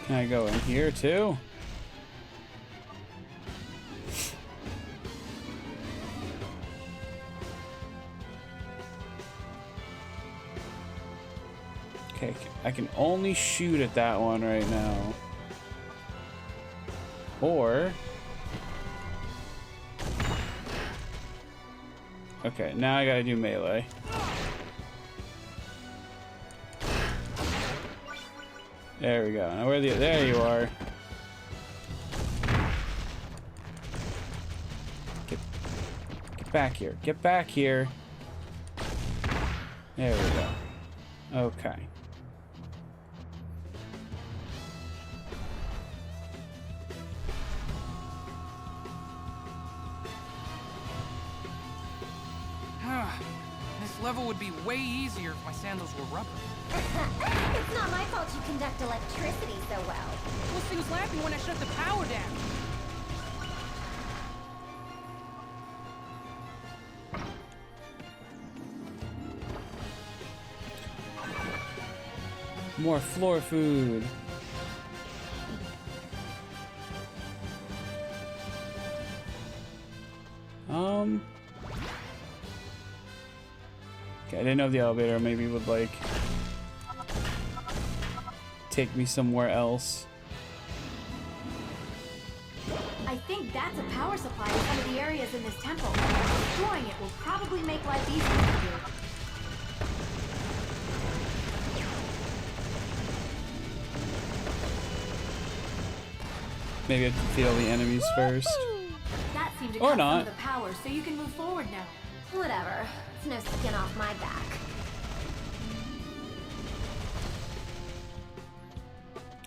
Can I go in here too? Okay, I can only shoot at that one right now. Or... okay, now I gotta do melee. There we go. Now where there you are. Get back here. Get back here. There we go. Okay. This level would be way easier if my sandals were rubber. It's not my fault you conduct electricity so well. Well, she was laughing when I shut the power down. More floor food. Okay, I didn't know if the elevator maybe would like take me somewhere else. I think that's a power supply in some of the areas in this temple. Destroying it will probably make life easier for you. Maybe I have to feel the enemies first. That seemed to Or cut not. some of the power, so you can move forward now. Whatever. It's no skin off my back.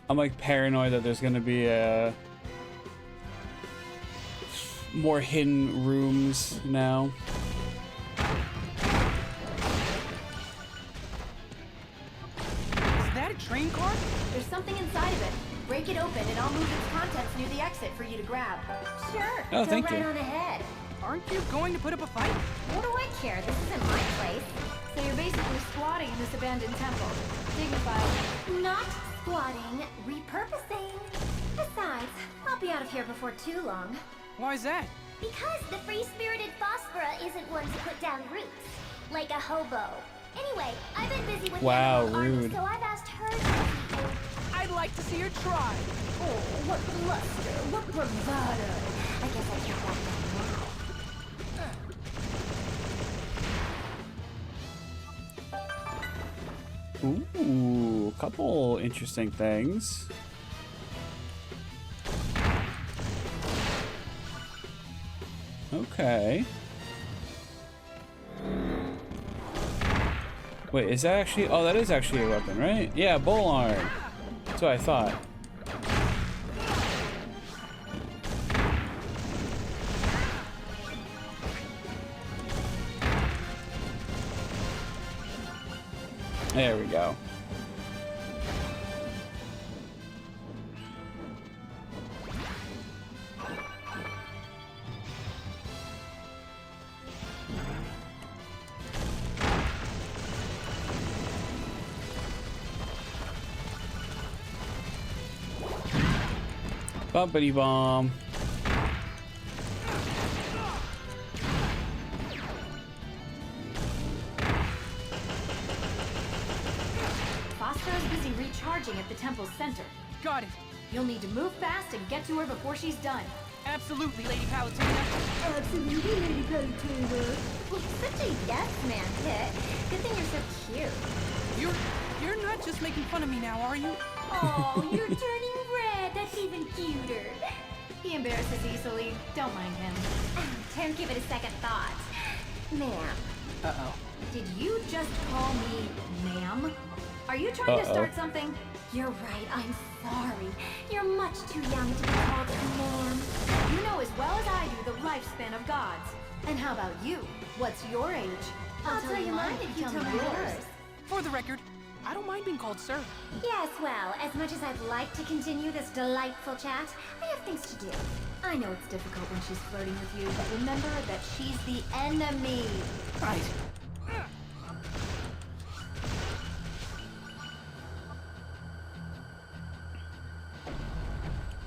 I'm like paranoid that there's gonna be more hidden rooms now. Is that a train car? There's something inside of it. Break it open and I'll move its contents near the exit for you to grab. Sure. Oh, Go thank right you. on ahead. Aren't you going to put up a fight? What do I care? This isn't my place. So you're basically squatting in this abandoned temple. Dignified. Not squatting, repurposing. Besides, I'll be out of here before too long. Why is that? Because the free-spirited Phosphora isn't one to put down roots, like a hobo. Anyway, I've been busy with Wow, the animal army, rude. so I've asked her to meet you. I'd like to see her try. Oh, what bluster, what bravado. I guess I can't back down now. Ooh, a couple interesting things. Okay. Wait, is that actually... oh, that is actually a weapon, right? Yeah, bull arm. That's what I thought. There we go. Bumpity bomb. Phosphora's busy recharging at the temple's center. Got it. You'll need to move fast and get to her before she's done. Absolutely, Lady Palutena. Absolutely, Lady Palutena. You're such a yes man, Kit. Good thing you're so cute. You're not just making fun of me now, are you? Oh, you're turning red. That's even cuter. He embarrasses easily. Don't mind him. Don't give it a second thought. Ma'am, Uh-oh. Did you just call me ma'am? Are you trying to start something? you're right. I'm sorry. You're much too young to be called ma'am. You know as well as I do the lifespan of gods. And how about you? What's your age? I'll tell you mine if you tell me yours. For the record, I don't mind being called sir. Yes, well, as much as I'd like to continue this delightful chat, I have things to do. I know it's difficult when she's flirting with you, but remember that she's the enemy. Right.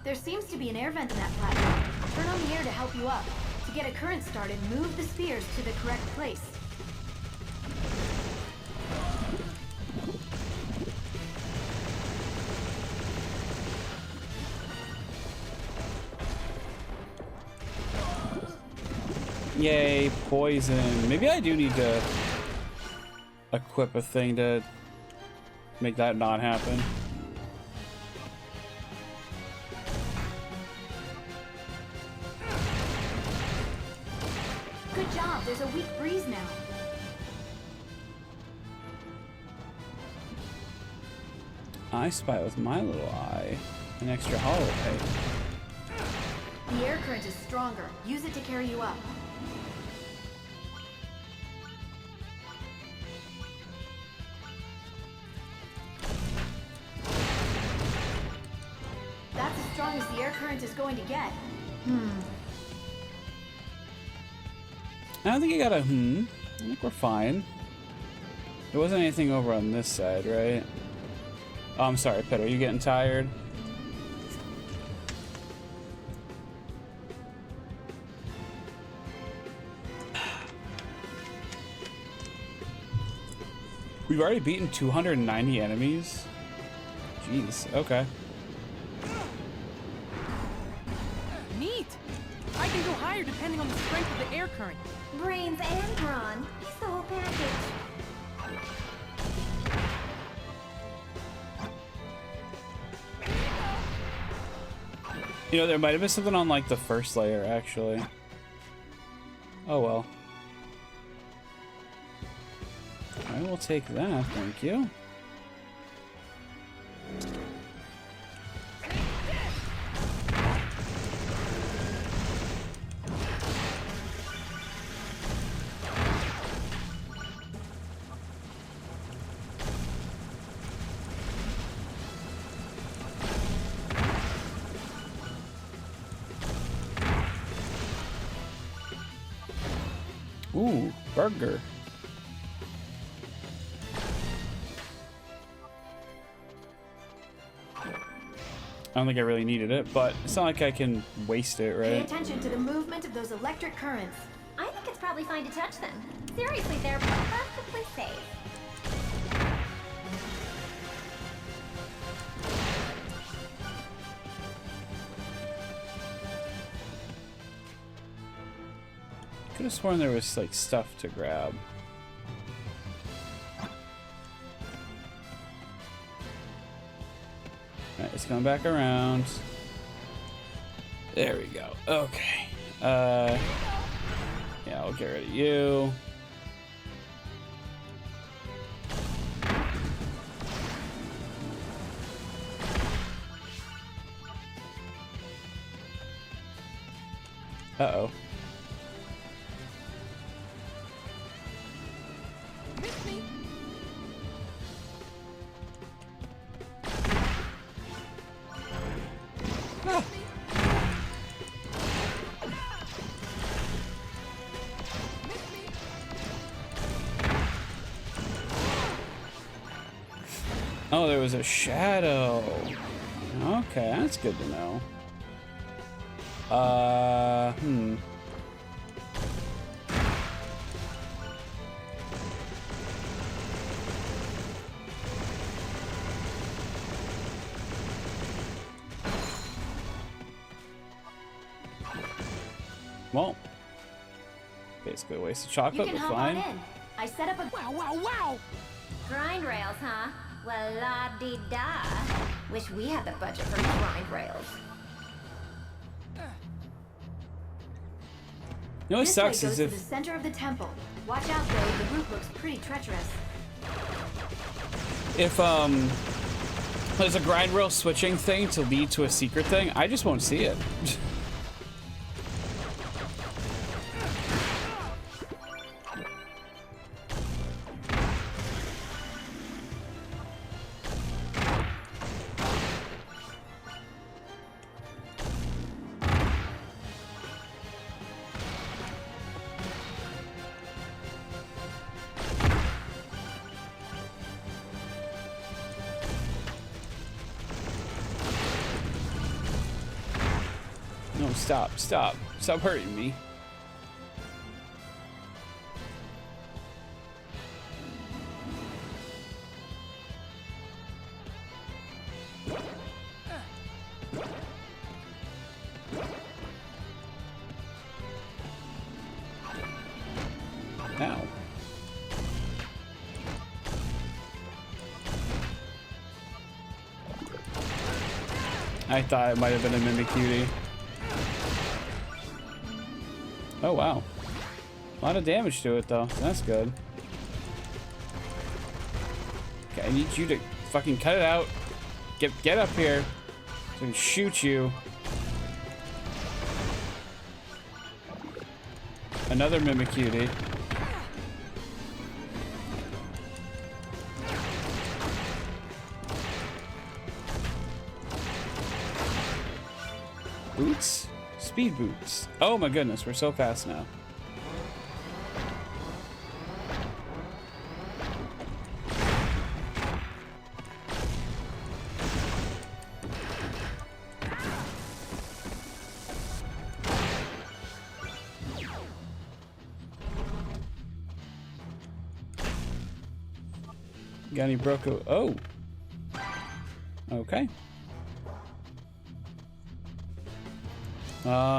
There seems to be an air vent in that platform. Turn on the air to help you up. To get a current started, move the spears to the correct place. Yay, poison. Maybe I do need to equip a thing to make that not happen. Good job, there's a weak breeze now. I spy with my little eye an extra holocaine. The air current is stronger. Use it to carry you up. That's as strong as the air current is going to get. I don't think I got a I think we're fine. There wasn't anything over on this side, right? Oh, I'm sorry, Pit. Are you getting tired? We've already beaten 290 enemies. Jeez. Okay. Neat. I can go higher depending on the strength of the air current. Brains and brawn. He's the whole package. You know, there might have been something on like the first layer, actually. Oh well. I will take that, thank you. Ooh, burger. I don't think I really needed it, but it's not like I can waste it, Pay right? attention to the movement of those electric currents. I think it's probably fine to touch them. Seriously, they're perfectly safe. Could have sworn there was like stuff to grab. Alright, it's coming back around. There we go. Okay. Yeah, I'll get rid of you. Uh-oh. Miss me. Ah. Oh, there was a shadow. Okay, that's good to know. Well, basically a waste of You chocolate, can but hop on fine. in. I set up a... Wow, wow, wow! Grind rails, huh? Well, la-di-da. Wish we had the budget for grind rails. You know what This way sucks goes is to if the center of the temple. Watch out though, the route looks pretty treacherous. there's a grind rail switching thing to lead to a secret thing, I just won't see it. No, stop, stop. Stop hurting me. Ow. I thought it might have been a Mimikyu. Oh wow. A lot of damage to it though, so that's good. Okay, I need you to fucking cut it out. Get up here so I can shoot you. Another Mimikyu. Boots? Speed boots. Oh my goodness, we're so fast now. Got any Broco? Oh. Okay.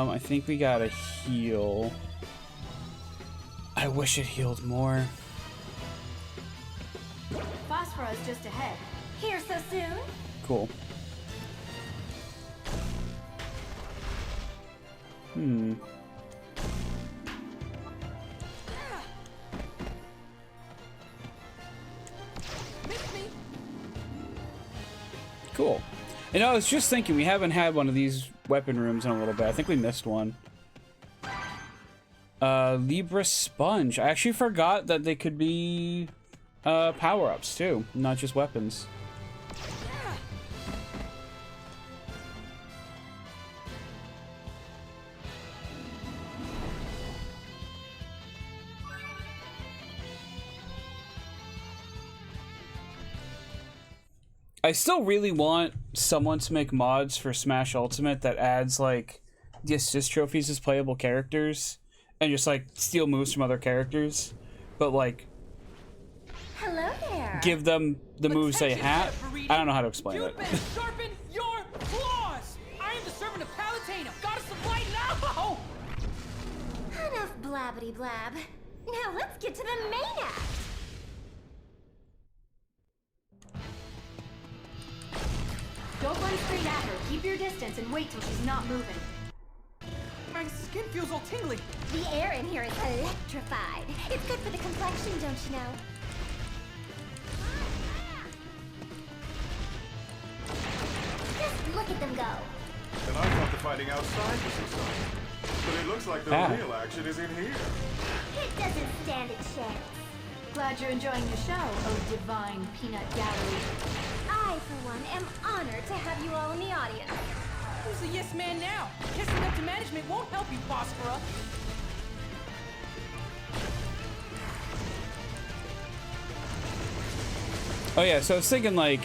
I think we gotta heal. I wish it healed more. Phosphorus just ahead. Here so soon? Cool. Miss me! Cool. You know, I was just thinking, we haven't had one of these weapon rooms in a little bit. I think we missed one. Libra Sponge. I actually forgot that they could be power-ups too, not just weapons. I still really want someone to make mods for Smash Ultimate that adds like the assist trophies as playable characters and just like steal moves from other characters, but like Hello there. give them the moves they Attention, have. referee. I don't know how to explain You it. better sharpen your claws! I am the servant of Palutena, goddess of light now! Enough blabbity blab. Now let's get to the main act. Don't run straight at her. Keep your distance and wait till she's not moving. My skin feels all tingly. The air in here is electrified. It's good for the complexion, don't you know? Just look at them go. And I thought the fighting outside was exciting. But it looks like the real action is in here. It doesn't stand a chance. Glad you're enjoying the show, oh divine peanut gallery. I, for one, am honored to have you all in the audience. Who's the yes man now? Kissing up to management won't help you, Phosphora. Oh yeah, so I was thinking like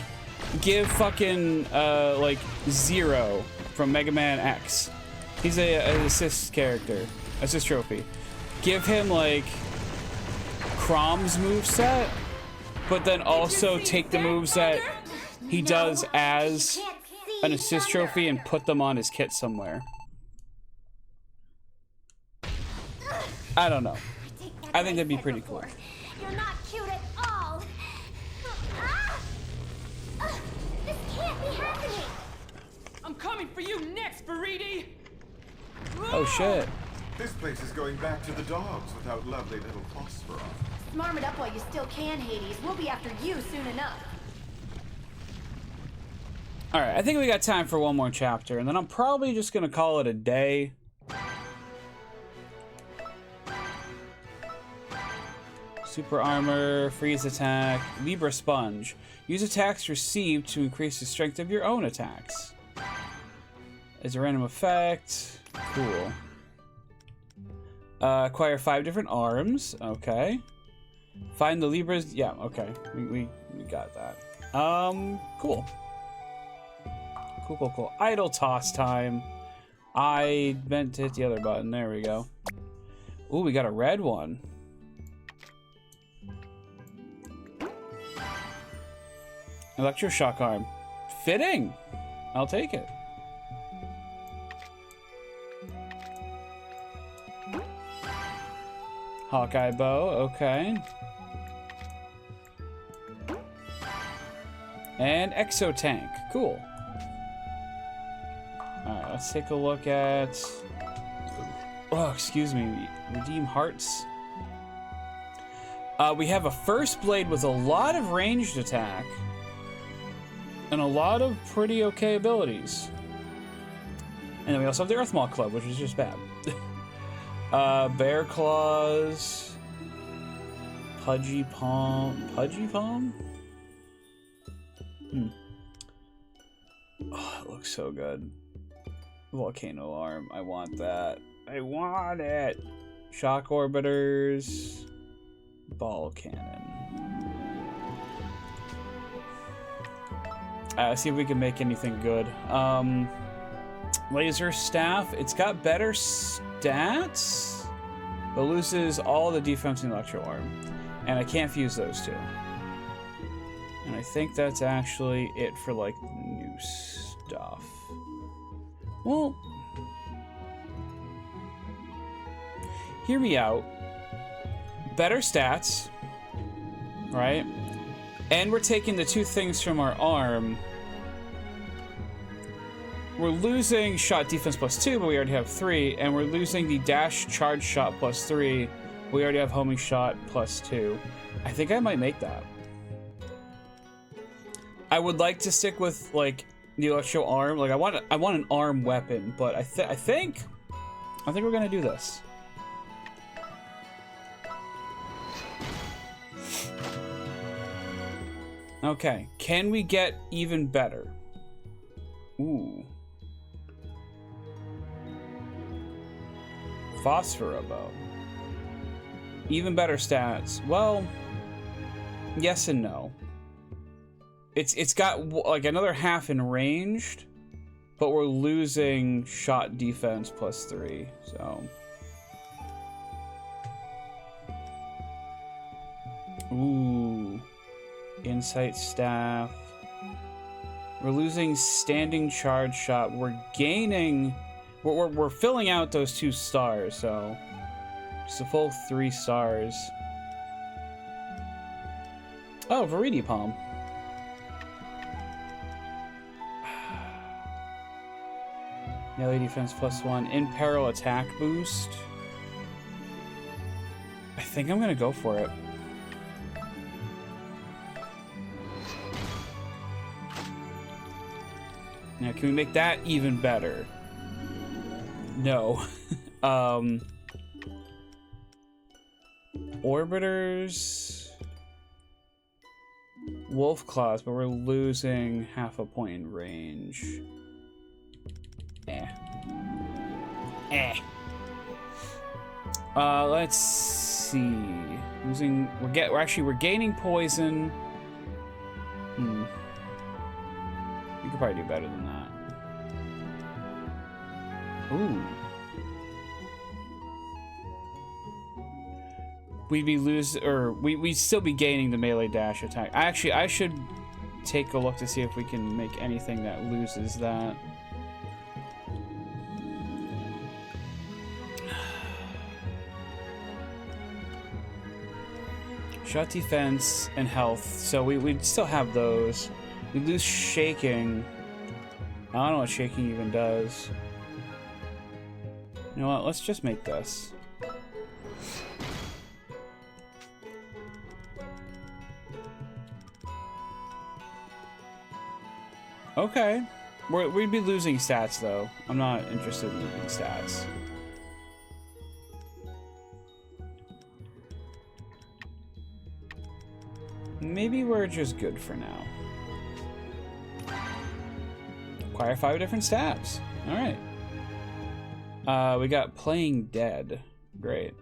give fucking like Zero from Mega Man X. He's an assist character, assist trophy. Give him like Crom's moveset, but then also take the moves that he does as an assist trophy and put them on his kit somewhere. I don't know. Take back I what think that'd be said pretty before. cool. You're not cute at all. Ah! This can't be happening. I'm coming for you next, Faridi! Oh shit. This place is going back to the dogs without lovely little Phosphor. Smarm it up while you still can, Hades. We'll be after you soon enough. Alright, I think we got time for one more chapter, and then I'm probably just gonna call it a day. Super armor, freeze attack, Libra sponge. Use attacks received to increase the strength of your own attacks. As a random effect. Cool. Acquire 5 different arms. Okay. Find the Libras. Yeah, okay. We got that. Cool. Cool. Idle toss time. I meant to hit the other button. There we go. Ooh, we got a red one. Electroshock arm. Fitting. I'll take it. Hawkeye bow. Okay. And exo tank. Cool. Alright, let's take a look at... Oh, excuse me. Redeem hearts. We have a first blade with a lot of ranged attack. And a lot of pretty okay abilities. And then we also have the Earthmaw Club, which is just bad. Bear Claws. Pudgy Palm. Pudgy Palm? Oh, it looks so good. Volcano Arm. I want that. I want it! Shock Orbiters. Ball Cannon. See if we can make anything good. Laser Staff. It's got better stats, but loses all the defense in Electro Arm. And I can't fuse those two. And I think that's actually it for, like, new stuff. Well, hear me out. Better stats, right? And we're taking the 2 things from our arm. We're losing shot defense +2, but we already have 3. And we're losing the dash charge shot +3. We already have homing shot +2. I think I might make that. I would like to stick with, like, the electro arm. Like, I want an arm weapon, but I think we're gonna do this. Okay, can we get even better? Ooh. Phosphor bow. Even better stats. Well, yes and no. It's got like another half in ranged, but we're losing shot defense +3, so. Ooh. Insight staff. We're losing standing charge shot. We're gaining. We're filling out those 2 stars, so just a full 3 stars. Oh, Viridi Palm. Melee defense +1. In peril attack boost. I think I'm gonna go for it. Now, can we make that even better? No. Orbiters. Wolf Claws, but we're losing half a point in range. Let's see. We're gaining poison. We could probably do better than that. Ooh. We'd still be gaining the melee dash attack. Actually, I should take a look to see if we can make anything that loses that. Shot defense and health, so we'd still have those. We lose shaking. I don't know what shaking even does. You know what? Let's just make this. Okay. We'd be losing stats, though. I'm not interested in losing stats. Maybe we're just good for now. Acquire 5 different stats. Alright. We got Playing Dead. Great.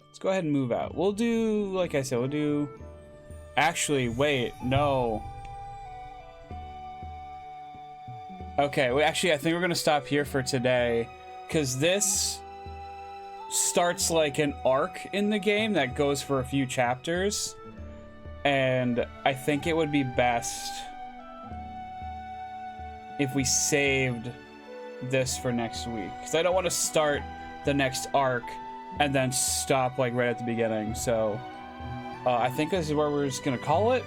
Let's go ahead and move out. We'll do, like I said, we'll do... Actually, wait, no. Okay, well, actually, I think we're gonna stop here for today, because this starts like an arc in the game that goes for a few chapters, and I think it would be best if we saved this for next week, because I don't want to start the next arc and then stop like right at the beginning. So I think this is where we're just gonna call it,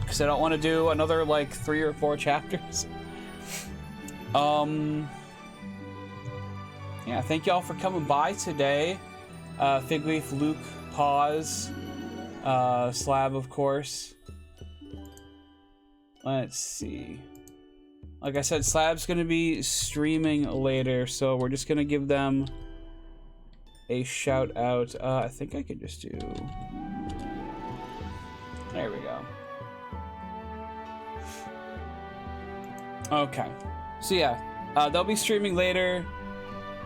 because I don't want to do another like 3 or 4 chapters. Yeah, thank y'all for coming by today. Figleaf, Luke, Pause, Slab, of course. Let's see. Like I said, Slab's gonna be streaming later, so we're just gonna give them a shout out. I think I could just do... There we go. Okay. So yeah, they'll be streaming later.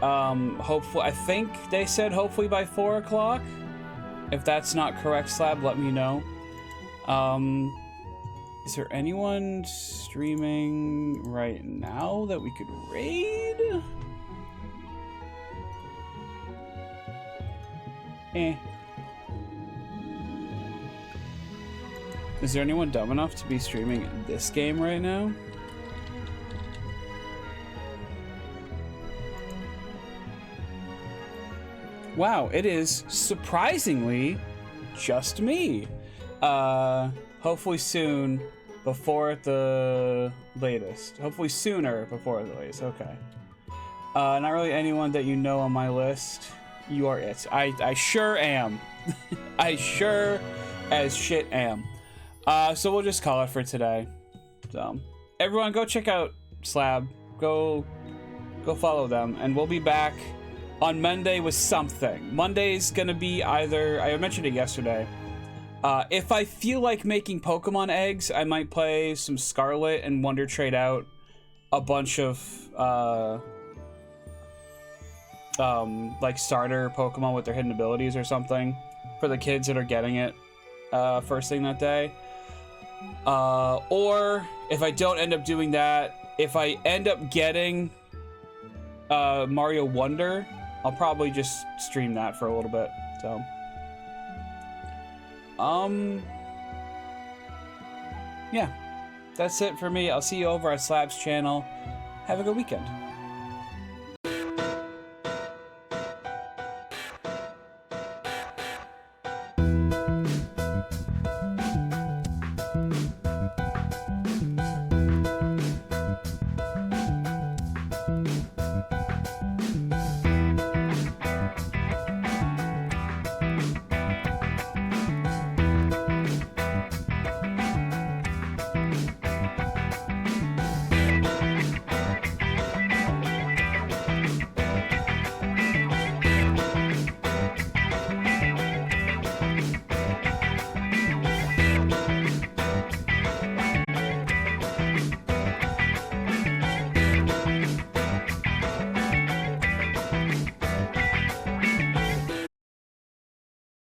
Hopefully, I think they said hopefully by 4 o'clock. If that's not correct, Slab, let me know. Is there anyone streaming right now that we could raid? Is there anyone dumb enough to be streaming this game right now? Wow, it is surprisingly just me. Hopefully soon, before the latest. Hopefully sooner before the latest, okay. Not really anyone that you know on my list. You are it. I sure am. I sure as shit am. So we'll just call it for today. So, everyone go check out Slab. Go follow them, and we'll be back on Monday with something. Monday's gonna be either, I mentioned it yesterday, if I feel like making Pokemon eggs, I might play some Scarlet and Wonder Trade out a bunch of like starter Pokemon with their hidden abilities or something for the kids that are getting it first thing that day. Or if I don't end up doing that, if I end up getting Mario Wonder, I'll probably just stream that for a little bit. So, yeah, that's it for me. I'll see you over at Slab's channel. Have a good weekend.